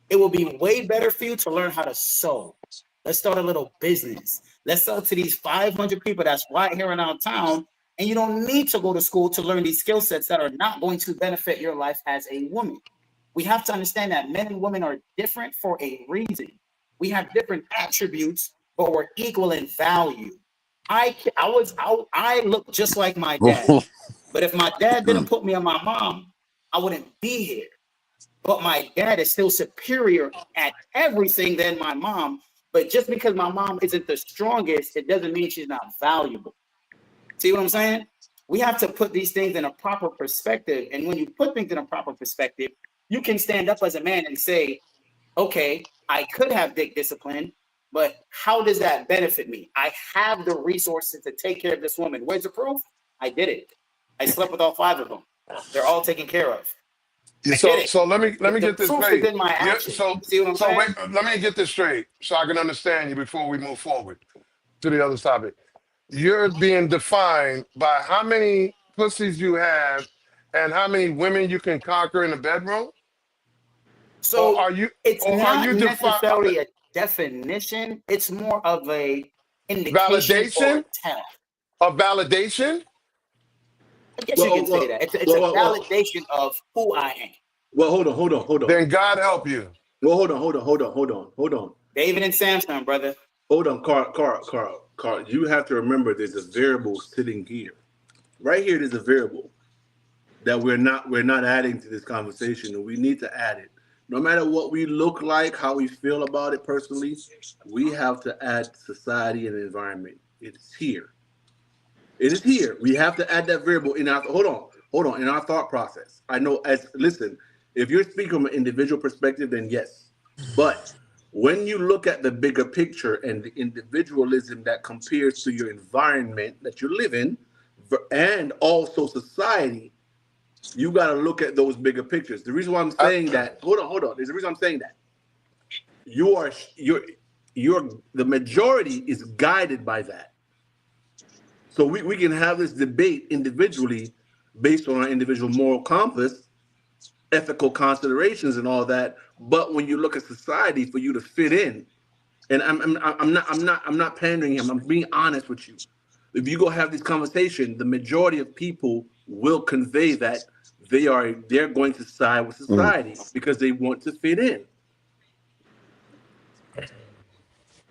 It will be way better for you to learn how to sew. Let's start a little business. Let's sell to these 500 people that's right here in our town. And you don't need to go to school to learn these skill sets that are not going to benefit your life as a woman. We have to understand that men and women are different for a reason. We have different attributes, but we're equal in value. I look just like my dad. But if my dad didn't put me on my mom, I wouldn't be here. But my dad is still superior at everything than my mom. But just because my mom isn't the strongest, it doesn't mean she's not valuable. See what I'm saying? We have to put these things in a proper perspective. And when you put things in a proper perspective, you can stand up as a man and say, okay, I could have dick discipline, but how does that benefit me? I have the resources to take care of this woman. Where's the proof? I did it. I slept with all 5 of them. They're all taken care of. So let me get this proof straight. is in my Yeah, action. See what I'm so saying? wait, let me get this straight so I can understand you before we move forward to the other topic. You're being defined by how many pussies you have and how many women you can conquer in the bedroom? Or So are you it's or are not you defined necessarily a definition. It's more of a indication or a validation? tell. A validation? I guess you can say Well, that. It's well, a well, well, validation of who I am. well, hold on. Then God help you. Well, hold on. David and Samson, brother. Hold on, Carl. You have to remember there's a variable sitting here. Right here, there's a variable that we're not adding to this conversation, and we need to add it. No matter what we look like, how we feel about it personally, we have to add society and environment. It's here. It is here. We have to add that variable in our in our thought process. I know listen, if you're speaking from an individual perspective, then yes. But when you look at the bigger picture and the individualism that compares to your environment that you live in and also society, you got to look at those bigger pictures. The reason why I'm saying that, hold on. There's a reason I'm saying that. You're the majority is guided by that. So we can have this debate individually based on our individual moral compass, ethical considerations, and all that. But when you look at society, for you to fit in, and I'm not pandering him. I'm being honest with you. If you go have this conversation, the majority of people will convey that they're going to side with society because they want to fit in.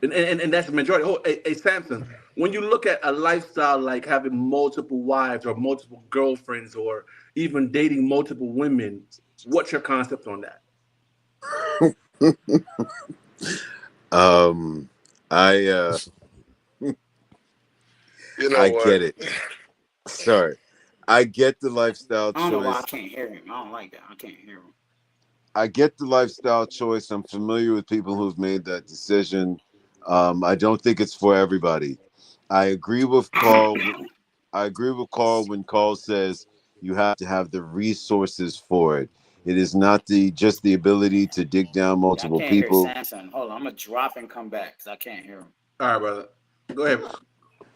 And that's the majority. Oh, hey, Samson, when you look at a lifestyle like having multiple wives or multiple girlfriends or even dating multiple women, what's your concept on that? I get it. Sorry. I get the lifestyle I don't know why I choice. can't hear him. I don't like that. I can't hear him. I get the lifestyle choice. I'm familiar with people who've made that decision. I don't think it's for everybody. I agree with Carl. I agree with Carl when Carl says you have to have the resources for it. It is not just the ability to dig down I multiple can't hear people. Samson. Hold on. I'm going to drop and come back because I can't hear him. All right, brother. Go ahead.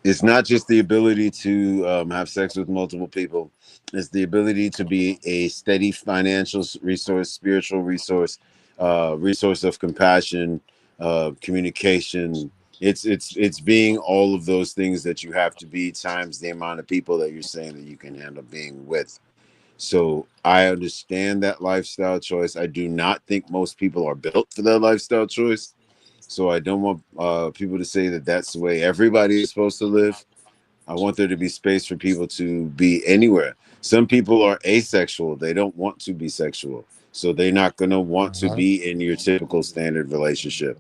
It's not just the ability to have sex with multiple people. It's the ability to be a steady financial resource, spiritual resource, resource of compassion, communication, It's being all of those things that you have to be times the amount of people that you're saying that you can handle being with. So I understand that lifestyle choice. I do not think most people are built for that lifestyle choice. So I don't want people to say that that's the way everybody is supposed to live. I want there to be space for people to be anywhere. Some people are asexual. They don't want to be sexual. So they're not going to want to Uh-huh. be in your typical standard relationship,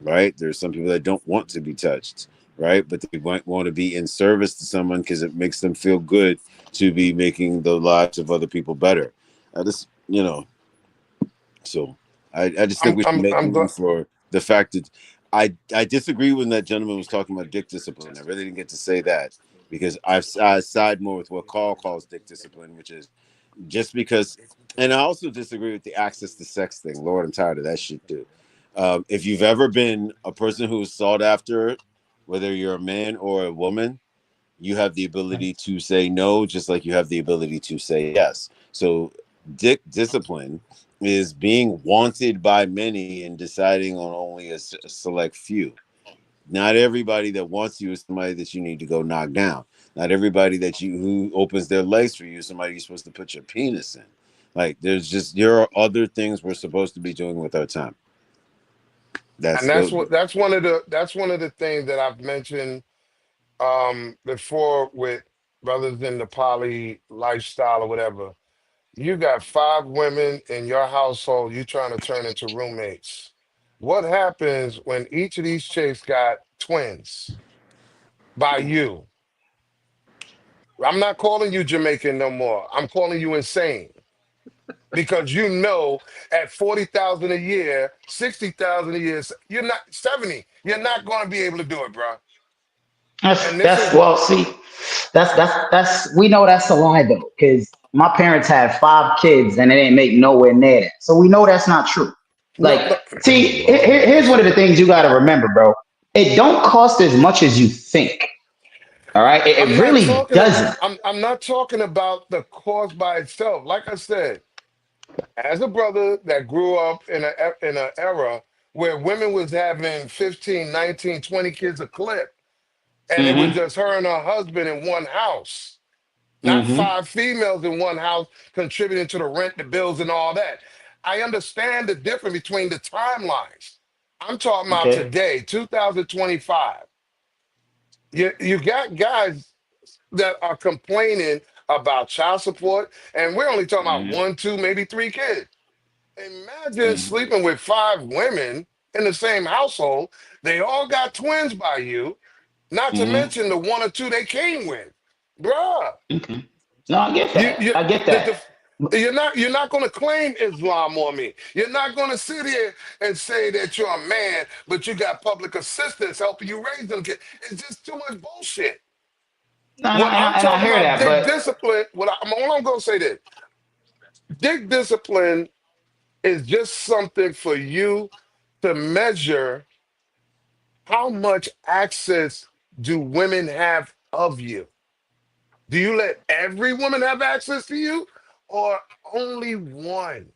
right? There's some people that don't want to be touched, right? But they might want to be in service to someone because it makes them feel good to be making the lives of other people better. I just, so I just think we should make I'm room glad. for the fact that I disagree when that gentleman was talking about dick discipline. I really didn't get to say that because I side more with what Carl calls dick discipline, which is just because. And I also disagree with the access to sex thing. Lord, I'm tired of that shit too. If you've ever been a person who is sought after, whether you're a man or a woman, you have the ability to say no, just like you have the ability to say yes. So, dick discipline is being wanted by many and deciding on only a select few. Not everybody that wants you is somebody that you need to go knock down. Not everybody that you who opens their legs for you is somebody you're supposed to put your penis in. Like there are other things we're supposed to be doing with our time. And That's that's the what that's one of the things that I've mentioned before with brothers in the poly lifestyle or whatever. You got five women in your household you trying to turn into roommates. What happens when each of these chicks got twins by you? I'm not calling you Jamaican no more. I'm calling you insane. Because you know at 40,000 a year, 60,000 a year, you're not 70. You're not going to be able to do it, bro. And this That's is well, see, that's we know that's a lie though, because my parents had 5 kids and it ain't make nowhere near that. So we know that's not true. no, Like, no. Oh, see, Lord have here's one of the mercy. things you got to remember, bro. It don't cost as much as you think. All right, I'm it not really talking. doesn't. I'm not talking about the cause by itself. Like I said, as a brother that grew up in an era where women was having 15, 19, 20 kids a clip, and it was Mm-hmm. just her and her husband in one house. Not Mm-hmm. five females in one house contributing to the rent, the bills, and all that. I understand the difference between the timelines. I'm talking about Okay. today, 2025. You got guys that are complaining about child support, and we're only talking about Mm-hmm. one, two, maybe three kids. Imagine Mm-hmm. sleeping with five women in the same household. They all got twins by you, not to Mm-hmm. mention the one or two they came with. Bruh. Okay. No, I get You, that. you, I get the, that. you're not going to claim Islam on me. You're not going to sit here and say that you're a man, but you got public assistance helping you raise them kids. It's just too much bullshit. No, What I'm and I talking hear about, that, dick but discipline. All I'm going to say this: dick discipline is just something for you to measure how much access do women have of you. Do you let every woman have access to you, or only one?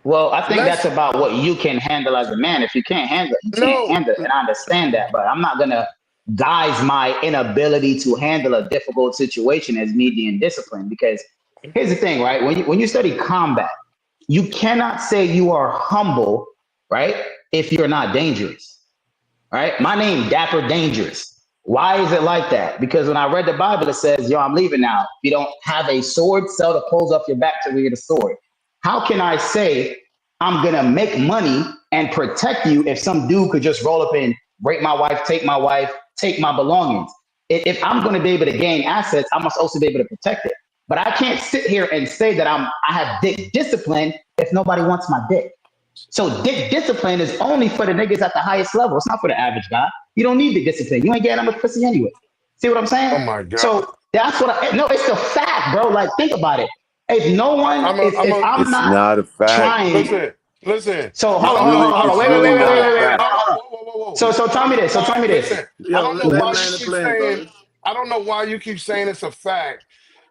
well, I think that's Let's about what you can handle as a man. If you can't handle it, you can't no. handle it. And I understand that, but I'm not gonna guise my inability to handle a difficult situation as me being disciplined. Because here's the thing, right? When you study combat, you cannot say you are humble, right? If you're not dangerous. Right? My name, Dapper Dangerous. Why is it like that? Because when I read the Bible, it says, yo, I'm leaving now. If you don't have a sword, sell the clothes off your back to get a sword. How can I say I'm going to make money and protect you if some dude could just roll up and rape my wife, take my belongings? If I'm going to be able to gain assets, I must also be able to protect it. But I can't sit here and say that I have dick discipline if nobody wants my dick. So dick discipline is only for the niggas at the highest level. It's not for the average guy. You don't need the discipline. You ain't getting that much pussy anyway. See what I'm saying? Oh my God. So that's what no, it's the fact, bro. Like, think about it. If no one, I'm if a I'm it's not not a fact. trying, listen, listen. so I don't know. hold on. It's Wait, really not a wait. fact. Hold on. Hold on. Whoa, whoa, whoa, whoa. So I tell me don't know this. So why. tell me this. Listen, I Yo, don't know let why him you land the keep plane, saying. brother. I don't know why you keep saying it's a fact.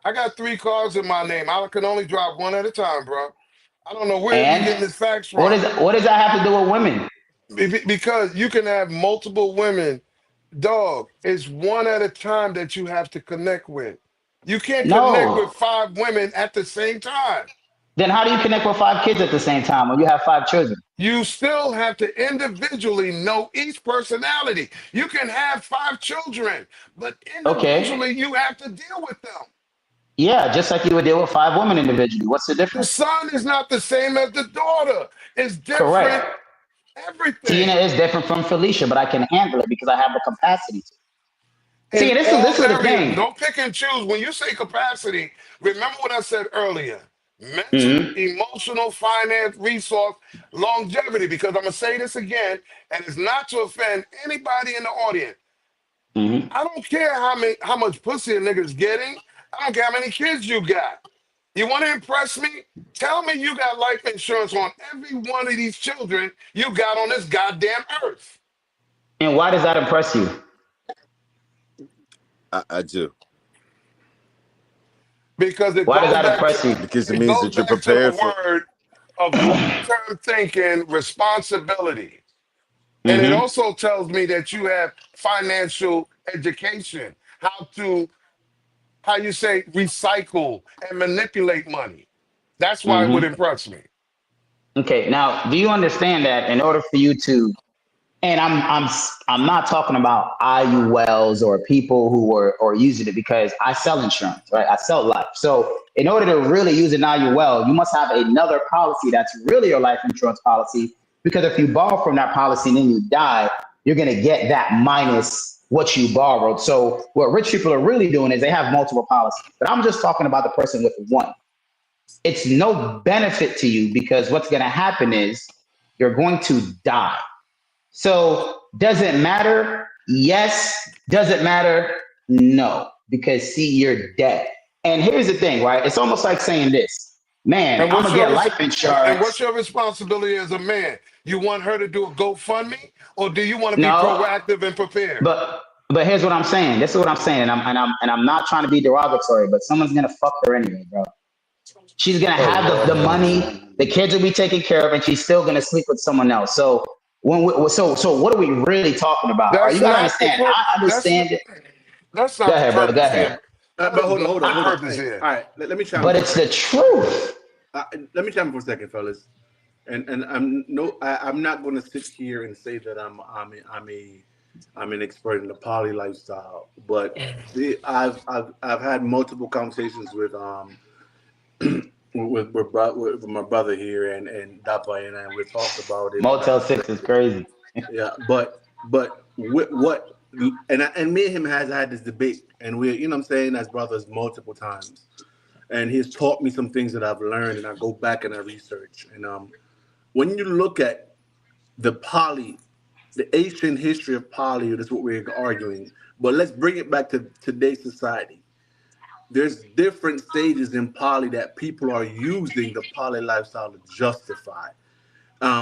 I got three cars in my name. I can only drive one at a time, bro. I don't know where you And getting this facts what from. does that have to do with women? Because you can have multiple women. Dog, it's one at a time that you have to connect with. You can't connect with No. 5 women at the same time. Then how do you connect with 5 kids at the same time when you have 5 children? You still have to individually know each personality. You can have 5 children, but Okay. individually you have to deal with them. Yeah, just like you would deal with 5 women individually. What's the The difference? son is not the same as the daughter. It's different, Correct. Tina everything. is different from Felicia, but I can handle it because I have the capacity to. See, In this all is the areas. thing. Don't pick and choose. When you say capacity, remember what I said earlier: mental, Hmm. emotional, finance, resource, longevity. Because I'm gonna say this again, and it's not to offend anybody in the audience. Hmm. I don't care how much pussy a nigga's getting. I don't care how many kids you got. You want to impress me? Tell me you got life insurance on every one of these children you got on this goddamn earth. And why does that impress you? I do. Because it Why does goes that back to impress you? Because it it means goes that you're back to prepared the for. word of long-term thinking, responsibility. And it Hmm. also tells me that you have financial education, how you say recycle and manipulate money. That's why it would Hmm. impress me. Okay. Now, do you understand that in order for you to, and I'm not talking about IULs or people who are using it because I sell insurance, right? I sell life. So in order to really use an IUL, you must have another policy that's really your life insurance policy. Because if you borrow from that policy and then you die, you're gonna get that minus what you borrowed. So what rich people are really doing is they have multiple policies. But I'm just talking about the person with one. It's no benefit to you because what's gonna happen is you're going to die. So does it matter? Yes. Does it matter? No. Because see, you're dead. And here's the thing, right? It's almost like saying this, man, And I'm what's gonna your get life and insurance. what's your responsibility as a man? You want her to do a GoFundMe, or do you want to be No, proactive and prepared? but here's what I'm saying. This is what I'm saying, and I'm not trying to be derogatory, but someone's gonna fuck her anyway, bro. She's gonna Oh have Lord the have mercy. money, the kids will be taken care of, and she's still gonna sleep with someone else. So so what are we really talking about? Are you That's gonna not the understand? I that's understand it. that's Go not the ahead, brother. Go purpose ahead. here. But hold on, That's hold on, not the hold on. purpose Hey, here. all right, let me chime in But for a it's the second. truth. Let me chime in for a second, fellas. And I'm not going to sit here and say that I'm an expert in the poly lifestyle, but I've had multiple conversations with my brother here and Dapa, and we talked about it. Motel 6 is crazy. Yeah, but what and me and him has had this debate, and we, you know what I'm saying, as brothers multiple times, and he's taught me some things that I've learned, and I go back and I research, and when you look at the poly, the ancient history of poly, that's what we're arguing. But let's bring it back to today's society. There's different stages in poly that people are using the poly lifestyle to justify.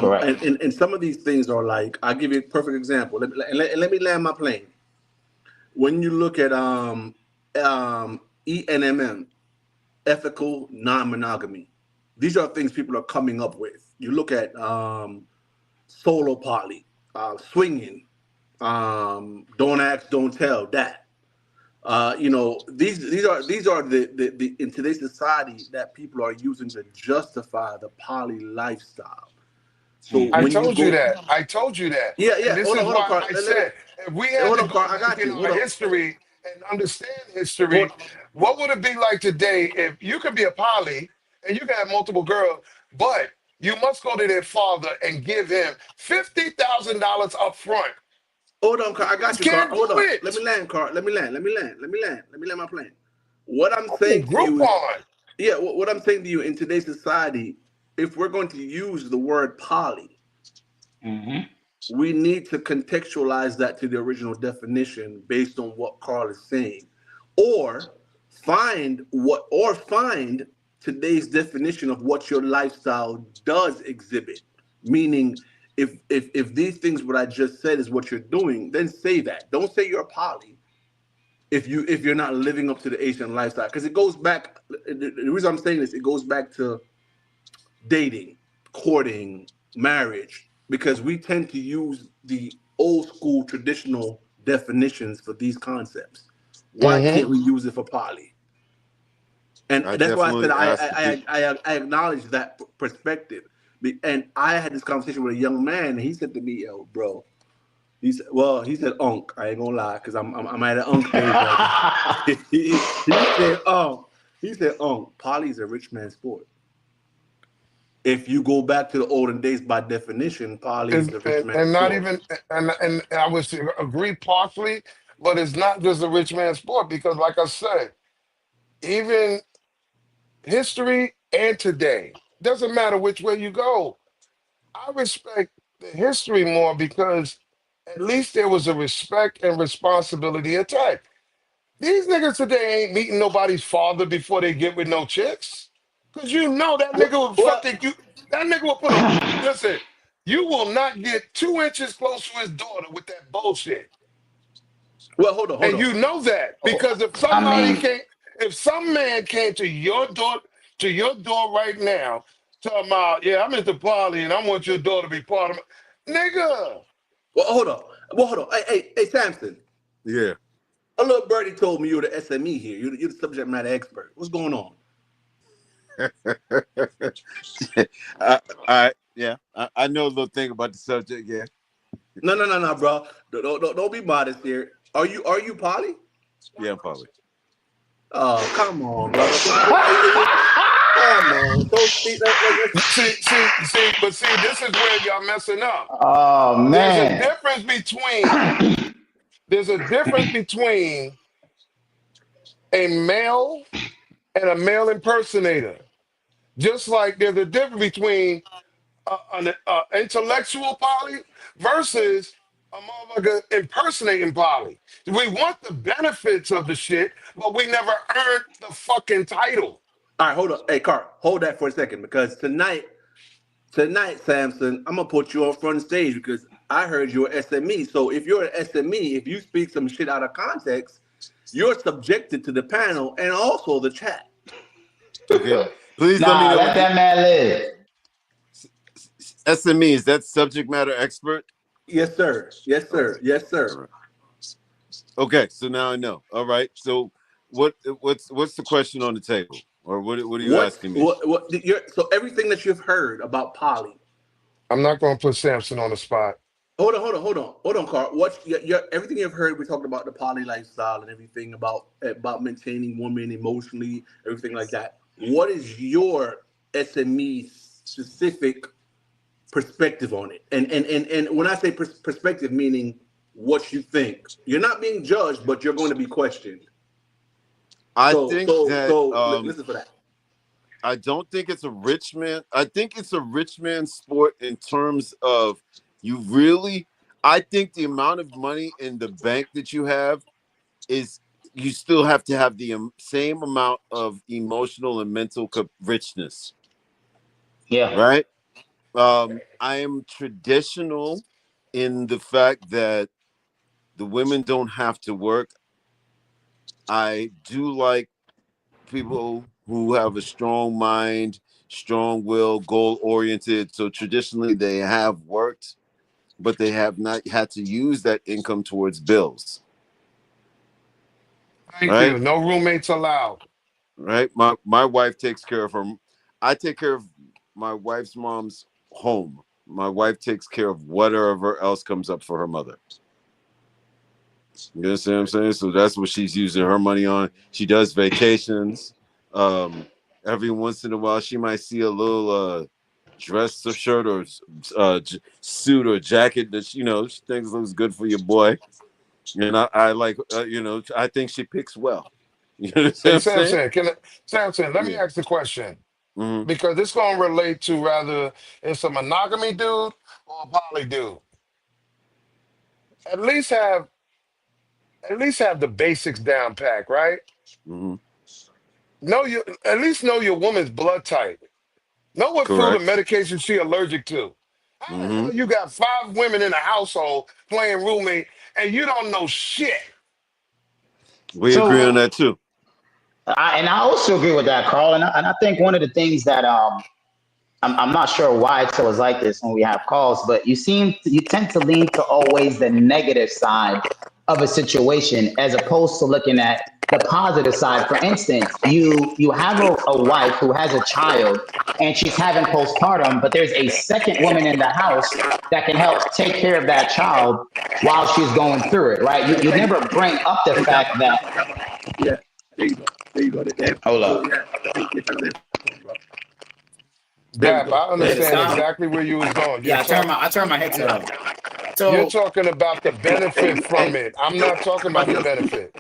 Correct. And some of these things are like, I'll give you a perfect example. Let me land my plane. When you look at ENMM, ethical non-monogamy, these are things people are coming up with. You look at solo poly, swinging, don't ask, don't tell, that. These are the in today's society that people are using to justify the poly lifestyle. So I when you Hmm. told you go, that. I told you that. yeah, And yeah, this is hold on, why Carl. I said if we had Hold to on, go Carl. I back got in you. our Hold on. history and understand Hold. history, what would it be like today if you could be a poly and you can have multiple girls, but you must go to their father and give him $50,000 up front. Hold on, Carl. You I got just you, Carl. can't do Hold on. Let me it. land, Carl. Let me land. Let me land my plane. What I'm Oh, saying to you is, Groupon. yeah, what I'm saying to you, in today's society, if we're going to use the word poly, Hmm. we need to contextualize that to the original definition based on what Carl is saying, or find today's definition of what your lifestyle does exhibit. Meaning, if these things what I just said is what you're doing, then say that. Don't say you're a poly if you're not living up to the Asian lifestyle, because it goes back. The reason I'm saying this, it goes back to dating, courting, marriage. because we tend to use the old school traditional definitions for these concepts. Why can't we use it for poly? And I that's why I said definitely asked. I acknowledge that perspective. And I had this conversation with a young man, and he said to me, "Yo, bro," he said, "Unk." I ain't gonna lie, because I'm at an unk stage right now. He said, "Unk, poly's a rich man's sport. If you go back to the olden days, by definition, poly is a rich man's and not sport." even and I would agree partially, but it's not just a rich man's sport because, like I said, even history and today doesn't matter which way you go. I respect the history more because at least there was a respect and responsibility attached. These niggas today ain't meeting nobody's father before they get with no chicks. Cause you know that nigga will Well, fucking you. That nigga will put a listen. You will not get 2 inches close to his daughter with that bullshit. well, hold on, hold And on. you know that because if I somebody mean, came, if some man came to your door right now, talking about, yeah, I'm at the party and I want your daughter to be part of my nigga. Well, hold on. Well, hold on. Hey, Samson. Yeah. A little birdie told me you're the SME here. You're the subject matter expert. What's going on? Yeah. I know a little thing about the subject. Yeah. No, bro. Don't be modest here. Are you poly? Yeah, I'm probably. Oh, come on, brother. Come on. So see, But see, this is where y'all messing up. oh There's a man. difference between there's a difference between a male and a male impersonator. Just like there's a difference between an intellectual poly versus a motherfucker impersonating poly. We want the benefits of the shit, but we never earned the fucking title. all right, hold on. Hey, Carl, hold that for a second because tonight, Samson, I'm gonna put you on front stage because I heard you're an SME. So if you're an SME, if you speak some shit out of context, you're subjected to the panel and also the chat. Okay. Please let me Nah, know let what that man live. SME is. That subject matter expert? Yes, sir. Yes, Okay. sir. Yes, All sir. right. Okay. So now I know. All right. So what's the question on the table? Or what are you asking me? So everything that you've heard about poly. I'm not going to put Samson on the spot. Hold on, Carl. What everything you've heard? We talked about the poly lifestyle and everything about maintaining women emotionally, everything like that. What is your SME specific perspective on it? And when I say perspective, meaning what you think. You're not being judged, but you're going to be questioned. I think that Listen for that. I don't think it's a rich man. I think it's a rich man sport in terms of I think the amount of money in the bank that you have is you still have to have the same amount of emotional and mental richness. Yeah. Right. I am traditional in the fact that the women don't have to work. I do like people who have a strong mind, strong will, goal oriented. So traditionally they have worked, but they have not had to use that income towards bills. Thank Right? you. No roommates allowed. Right? My wife takes care of her. I take care of my wife's mom's home. My wife takes care of whatever else comes up for her mother. You understand what I'm saying? So that's what she's using her money on. She does vacations. Every once in a while, she might see a little dress or shirt or suit or jacket that she thinks looks good for your boy. And I like, I think she picks well. You know what Hey, I'm saying? Samson, let me Yeah. ask the question Mm-hmm. because it's going to relate to rather it's a monogamy dude or a poly dude. At least have at least have the basics down pack, right? Mm-hmm. At least know your woman's blood type. Know what food and Correct. medication she allergic to. How the Mm-hmm. hell you got 5 women in a household playing roommate and you don't know shit? We agree on So that too. I also agree with that, Carl. And I think one of the things that I'm not sure why it's always like this when we have calls, but you tend to lean to always the negative side of a situation as opposed to looking at the positive side. For instance, you have a wife who has a child and she's having postpartum, but there's a second woman in the house that can help take care of that child while she's going through it, right? You never bring up the fact that Yeah, there you go. There you go. hold So up. yeah, there we Dap, go. I Go Did it ahead. understand stop? exactly where you was going. Yeah, I turned my headset Yeah, off. you're So talking about the benefit from Hey, it. I'm yo, not talking about somebody the else. benefit.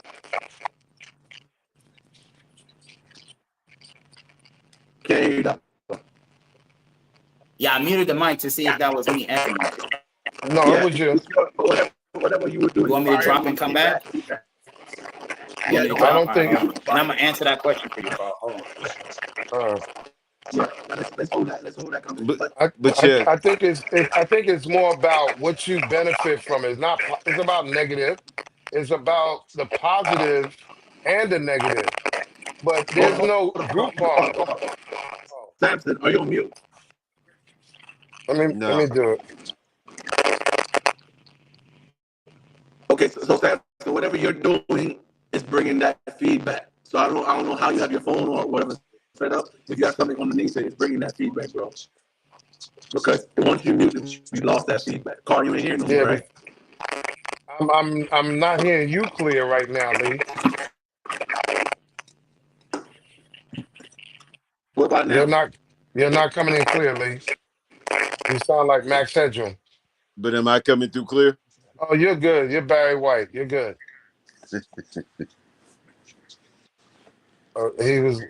Okay, yeah, I muted the mic to see if that was me echoing. No, it yeah, was you. whatever you were You doing want me to prior, drop you and want come feedback, back? feedback. You want Yeah, me to no I drop? problem. don't All right, hold think. on. And I'm gonna answer that question for you, Carl. Hold on. Uh, Yeah, let's hold that. Let's hold that conversation. But But but yeah, I think it's more about what you benefit from. It's not. It's about negative. It's about the positive and the negative. But there's no group harm. hold on. Oh, Samson, are you on mute? let no. me do it. Okay, so Samson, whatever you're doing is bringing that feedback. So I don't know how you have your phone or whatever set up. If you have something underneath it, it's bringing that feedback, bro. Because once you mute it, you lost that feedback. Carl, you ain't here no more, Yeah, right? I'm not hearing you clear right now, Lee. What about You're now? not you're not coming in clear, Lee. You sound like Max Headroom. But am I coming through clear? Oh, you're good. You're Barry White. You're good.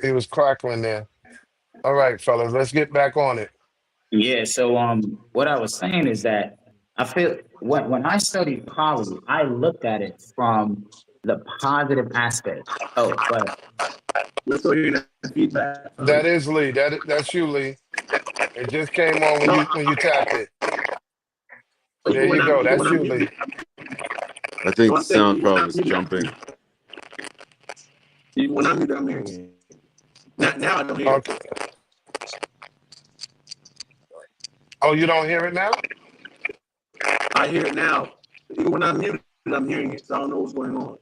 He was crackling there. All right, fellas, let's get back on it. Yeah. So what I was saying is that I feel when I studied poverty, I looked at it from the positive aspect. Oh, but We're still hearing that feedback, That fellas. is Lee. That's you,Lee. It just came on No, when you tapped it. There even you go. even That's when I'm you, Lee. muted. I So think the I'm saying sound even when problem I'm is muted, jumping. even when I'm muted, I'm hearing it. Now I don't hear it. Okay. Oh, you don't hear it now? I hear it now. Even when I'm muted, I'm hearing it. So I don't know what's going on.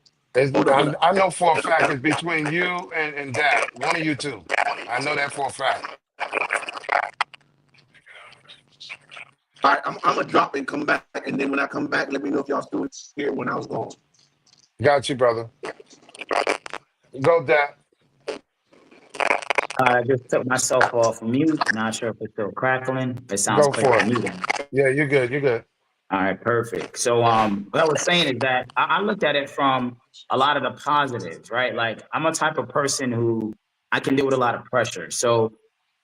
Hold on. I know for a fact it's between you and Dap. One of you two. I know that for a fact. All right, I'm gonna drop and come back, and then when I come back, let me know if y'all still here when I was gone. Got you, brother. Go, Dap. I just took myself off mute. Not sure if it's still crackling. It sounds Go clear for to it. me then. Yeah, you're good. You're good. All right, perfect. So, what I was saying is that I looked at it from a lot of the positives, right? Like, I'm a type of person who I can deal with a lot of pressure. So,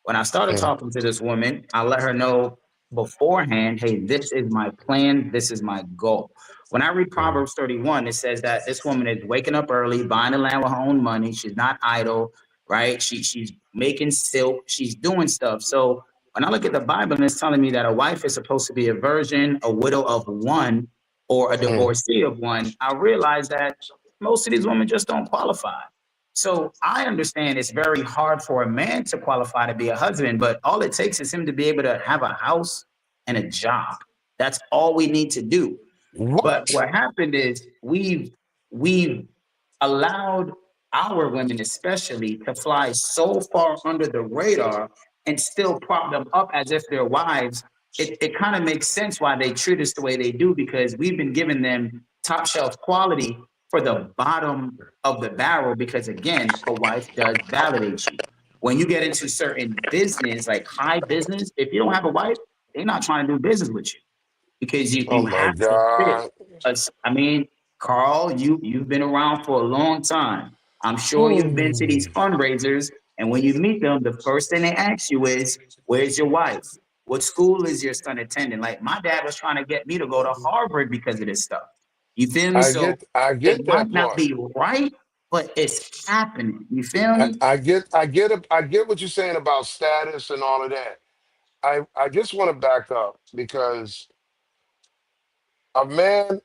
when I started Mm, talking to this woman, I let her know beforehand, hey, this is my plan, this is my goal. When I read mm. Proverbs 31, it says that this woman is waking up early, buying the land with her own money. She's not idle, right? She's making silk, she's doing stuff. So when I look at the Bible and it's telling me that a wife is supposed to be a virgin, a widow of one, or a Mm. divorcee of one, I realize that most of these women just don't qualify. So I understand it's very hard for a man to qualify to be a husband, but all it takes is him to be able to have a house and a job. That's all we need to do. But What? what happened is we've allowed our women especially to fly so far under the radar and still prop them up as if they're wives. It kind of makes sense why they treat us the way they do because we've been giving them top shelf quality for the bottom of the barrel because again, a wife does validate you. When you get into certain business, like high business, if you don't have a wife, they're not trying to do business with you because Oh you my have to fit. God. I mean, Carl, you've been around for a long time. I'm sure you've been to these Hmm. fundraisers, and when you meet them, the first thing they ask you is, "Where's your wife? What school is your son attending?" Like my dad was trying to get me to go to Harvard because of this stuff. You feel me? So I it get might that not part. be right, but it's happening. You feel me? I get what you're saying about status and all of that. I just want to back up because a man,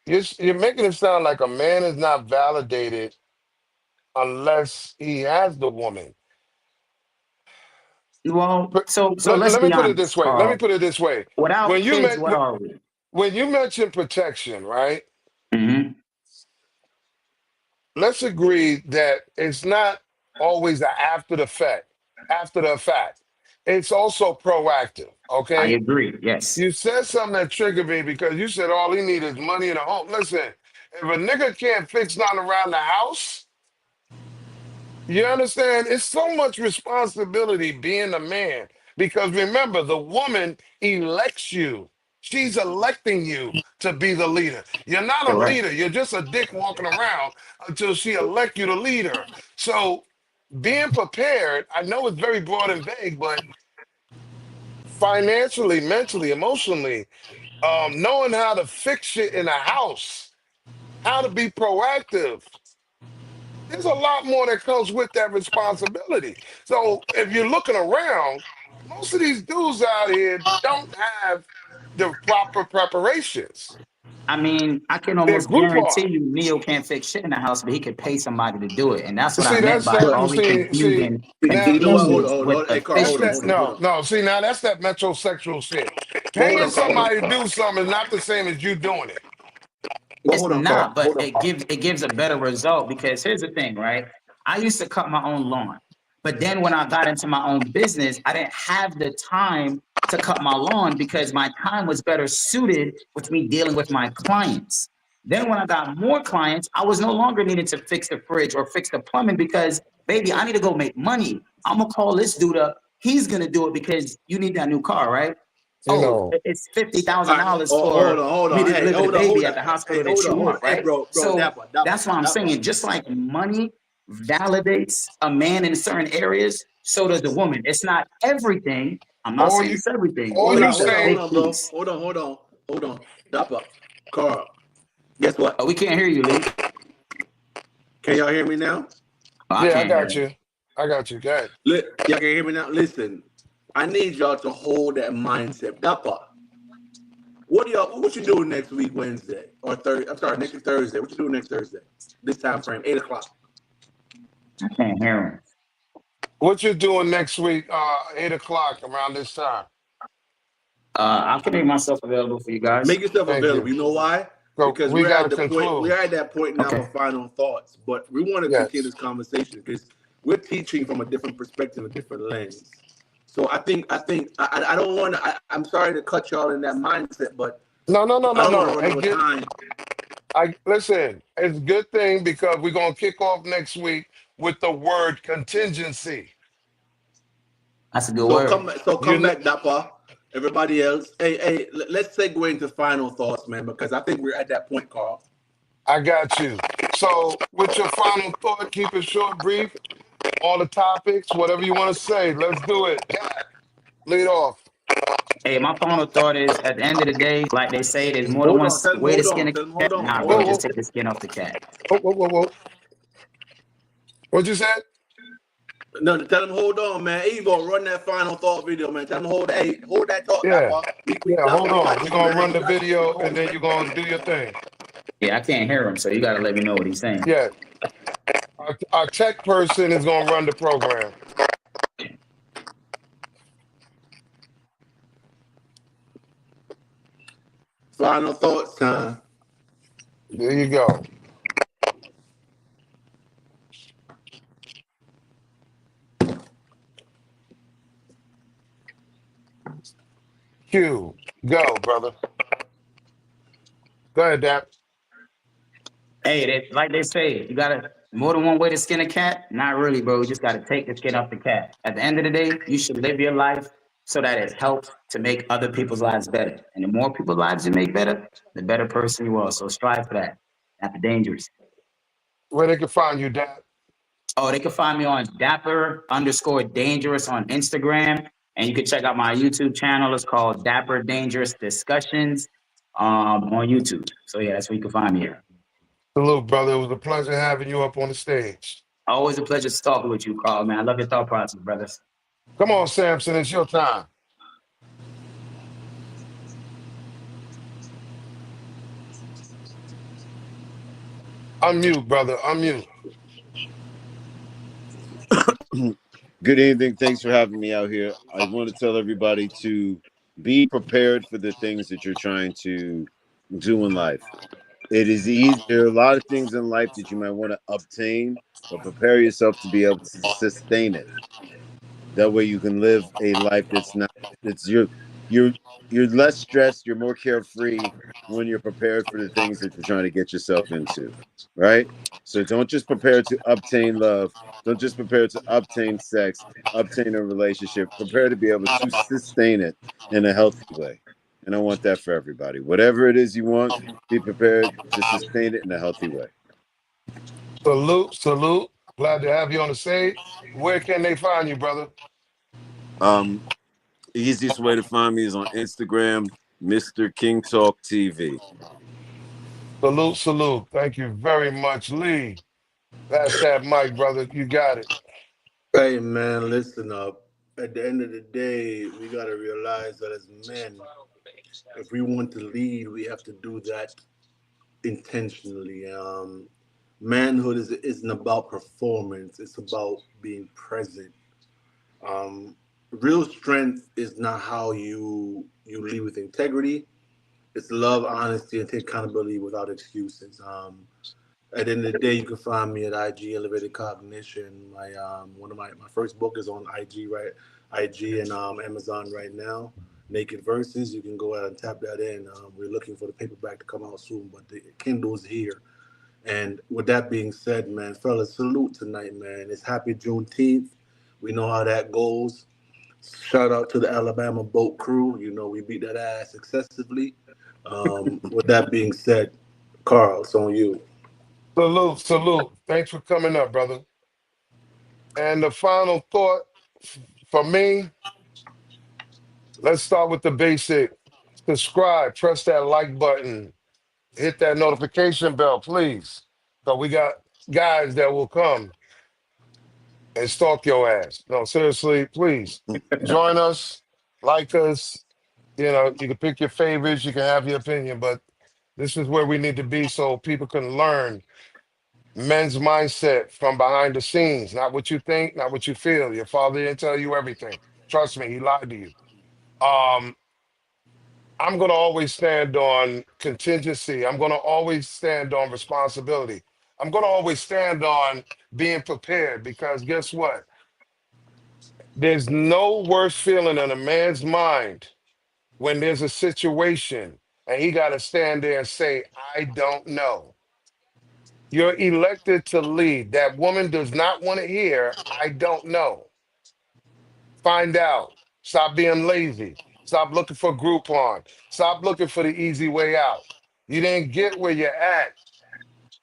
you're making it sound like a man is not validated unless he has the woman. Well, But so let's let me be put it honest, this way. Let me Carl. put it this way. Without When you kids, met, what are we? when you mention protection, right? Hmm. Let's agree that it's not always a after the fact. It's also proactive. I Okay. agree. Yes. You said something that triggered me because you said all he needs is money in a home. Listen, if a nigga can't fix nothing around the house, you understand? It's so much responsibility being a man because remember, the woman elects you. She's electing you to be the leader. You're not a Correct. leader. You're just a dick walking around until she elect you to lead her. So being prepared, I know it's very broad and vague, but financially, mentally, emotionally, knowing how to fix shit in a house, how to be proactive. There's a lot more that comes with that responsibility. So if you're looking around, most of these dudes out here don't have the proper preparations. I mean, I can They're almost guarantee groupon. you Neil can't fix shit in the house, but he could pay somebody to do it. And that's what I See, meant that's by that. But are we See, confusing now, you know what? listen, Hold on, convenience hold on, with hold on. Hey, Carl, that's hold on, that. hold on, efficiency? hold No, on. no. See, now that's that metrosexual shit. Well, hold Paying on, Carl, hold on, somebody to Carl. do something is not the same as you doing it. Well, It's hold on, Carl. not, but Hold on. it gives a better result because here's the thing, right? I used to cut my own lawn, but then when I got into my own business, I didn't have the time to cut my lawn because my time was better suited with me dealing with my clients. Then when I got more clients, I was no longer needed to fix the fridge or fix the plumbing because baby, I need to go make money. I'm gonna call this dude up. He's gonna do it because you need that new car, right? You Oh, know. it's fifty All thousand right, dollars hold for on, hold me on. to Hey, deliver the hold baby on. at the Hey, hospital that hold you on, hold on. want, Hey, right? bro, So Dapper, that's why I'm Dapper. saying, just like money validates a man in certain areas, so does the woman. It's not everything. I'm not All saying you it's everything, all but you it's a Hold saying, big on, bro. piece. Hold on. Dapper, Carl. Guess what? Oh, we can't hear you, Lee. Can y'all hear me now? Oh, I yeah, I can't hear got him. you. I got you. Go ahead. Y'all can hear me now? Listen, I need y'all to hold that mindset. Dapper, what you doing next week, Wednesday? Or Thursday? I'm sorry, next week, Thursday. What you doing next Thursday? This time frame, 8 o'clock. I can't hear him. What you doing next week, 8 o'clock around this time? I can make myself available for you guys. Make yourself Thank available. you. You know why? So Because we we're gotta at the point. conclude. We're at that point now Okay. for final thoughts. But we want to continue Yes. this conversation because we're teaching from a different perspective, a different lens. So I don't want to. I'm sorry to cut y'all in that mindset, but No, no, no, I no, don't want to no. run And over get time. I listen, it's a good thing because we're gonna kick off next week with the word contingency. That's a good So word. come You know, back, Dapper. Everybody else. Hey, let's segue into final thoughts, man, because I think we're at that point, Carl. I got you. So with your final thought, keep it short, brief, all the topics, whatever you want to say. Let's do it. God, lead off. Hey, my final thought is at the end of the day, like they say, there's more than Hold one on. Tell them way to hold skin on. a Tell them hold cat. on. Not Hold really Whoa, on. just whoa, take the skin off the cat. whoa. What you said? No, tell them hold on, man. Evo, run that final thought video, man. Tell them hold that thought, Yeah. Dapper. Yeah, Dapper, hold we on. got We're you, gonna man. run We the got you. video and then you're gonna do your thing. Yeah, I can't hear him, so you got to let me know what he's saying. Yeah. Our tech person is gonna run the program. Final thoughts time. There you go. Q. Go, brother. Go ahead, Dap. Hey, like they say, you got to more than one way to skin a cat. Not really, bro. You just got to take the skin off the cat. At the end of the day, you should live your life so that it helps to make other people's lives better. And the more people's lives you make better, the better person you are. So strive for that. Not the dangerous. Where they can find you, Dap. Oh, they can find me on Dapper_Dangerous on Instagram. And you can check out my YouTube channel. It's called Dapper Dangerous Discussions on YouTube. So yeah, that's where you can find me here. Salute, brother. It was a pleasure having you up on the stage. Always a pleasure talking with you, Carl, man. I love your thought process, brothers. Come on, Samson. It's your time. Unmute, brother. Unmute. Good evening. Thanks for having me out here. I want to tell everybody to be prepared for the things that you're trying to do in life. It is easy. There are a lot of things in life that you might want to obtain, but prepare yourself to be able to sustain it. That way you can live a life that's not it's you're you're less stressed, you're more carefree when you're prepared for the things that you're trying to get yourself into. Right? So don't just prepare to obtain love, don't just prepare to obtain sex, obtain a relationship. Prepare to be able to sustain it in a healthy way. And I want that for everybody. Whatever it is you want, be prepared to sustain it in a healthy way. Salute, salute. Glad to have you on the stage. Where can they find you, brother? Um Easiest way to find me is on Instagram, Mr. King Talk TV. Salute, salute. Thank you very much, Lee. That's that mic, brother. You got it. Hey man, listen up. At the end of the day, we gotta realize that as men, if we want to lead, we have to do that intentionally. Manhood isn't about performance; it's about being present. Um, Real strength is not how you lead with integrity. It's love, honesty, and take accountability without excuses. At the end of the day, you can find me at IG Elevated Cognition. My first book is on IG and Amazon right now. Naked Verses. You can go out and tap that in. We're looking for the paperback to come out soon, but the Kindle's here. And with that being said, man, fellas, salute tonight, man. It's happy Juneteenth. We know how that goes. Shout out to the Alabama boat crew. You know we beat that ass excessively. With that being said, Carl, it's on you. Salute, salute. Thanks for coming up, brother. And the final thought for me, let's start with the basic. Subscribe, press that like button, hit that notification bell, please. So we got guys that will come and stalk your ass. No, seriously, please join us, like us. You know, you can pick your favorites, you can have your opinion, but this is where we need to be so people can learn men's mindset from behind the scenes, not what you think, not what you feel. Your father didn't tell you everything. Trust me, he lied to you. Um, I'm going to always stand on contingency. I'm going to always stand on responsibility. I'm going to always stand on being prepared because guess what? There's no worse feeling in a man's mind when there's a situation and he got to stand there and say, I don't know. You're elected to lead. That woman does not want to hear, I don't know. Find out. Stop being lazy. Stop looking for Groupon. Stop looking for the easy way out. You didn't get where you're at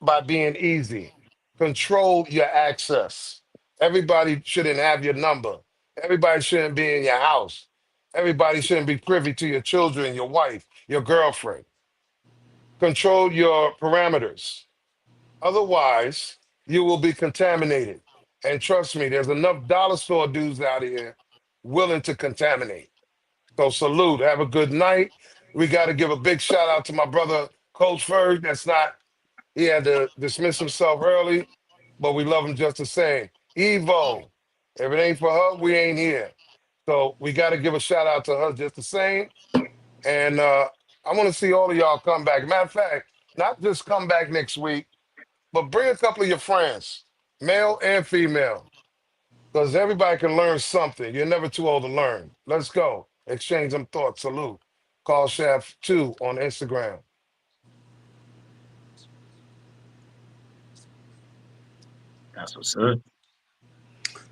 by being easy. Control your access. Everybody shouldn't have your number. Everybody shouldn't be in your house. Everybody shouldn't be privy to your children, your wife, your girlfriend. Control your parameters. Otherwise, you will be contaminated. And trust me, there's enough dollar store dudes out here willing to contaminate. So salute. Have a good night. We got to give a big shout out to my brother, Coach Ferg. He had to dismiss himself early, but we love him just the same. Evo, if it ain't for her, we ain't here. So we got to give a shout out to her just the same. And I want to see all of y'all come back. Matter of fact, not just come back next week, but bring a couple of your friends, male and female, because everybody can learn something. You're never too old to learn. Let's go. Exchange some thoughts. Salute. Call Chef 2 on Instagram. That's what's up.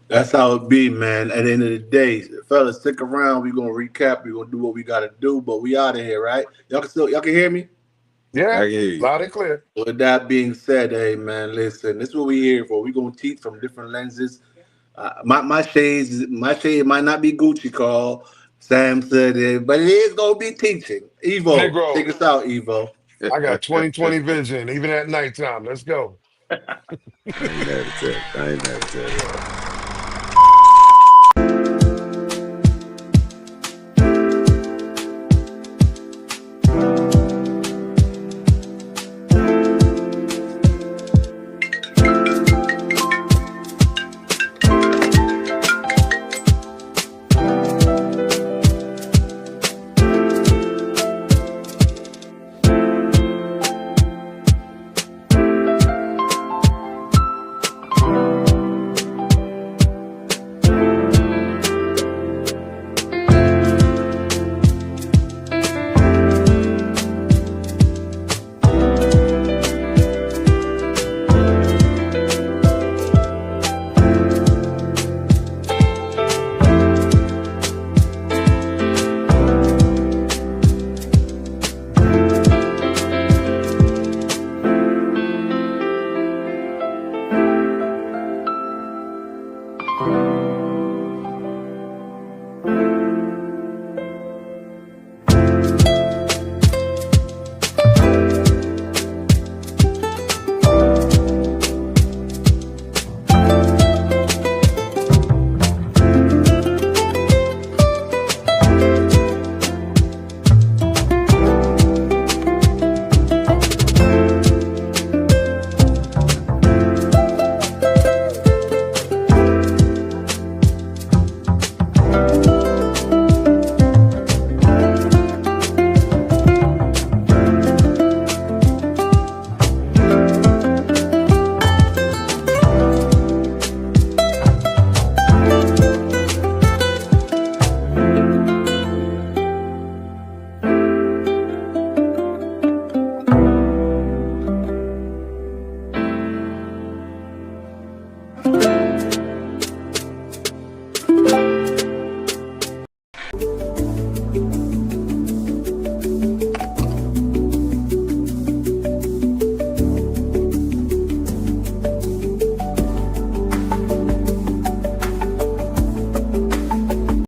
That's how it be, man. At the end of the day, fellas, stick around. We're gonna recap. We're gonna do what we gotta do, but we out of here, right? Y'all can hear me? Yeah, I can hear you. loud and clear. With that being said, hey man, listen, this is what we here for. We're gonna teach from different lenses. My shade might not be Gucci Call. Sam said it, but it is gonna be teaching. Evo, Negro, take us out, Evo. I got 20/20 vision, even at nighttime. Let's go. I ain't mad at that. I ain't mad at that at all.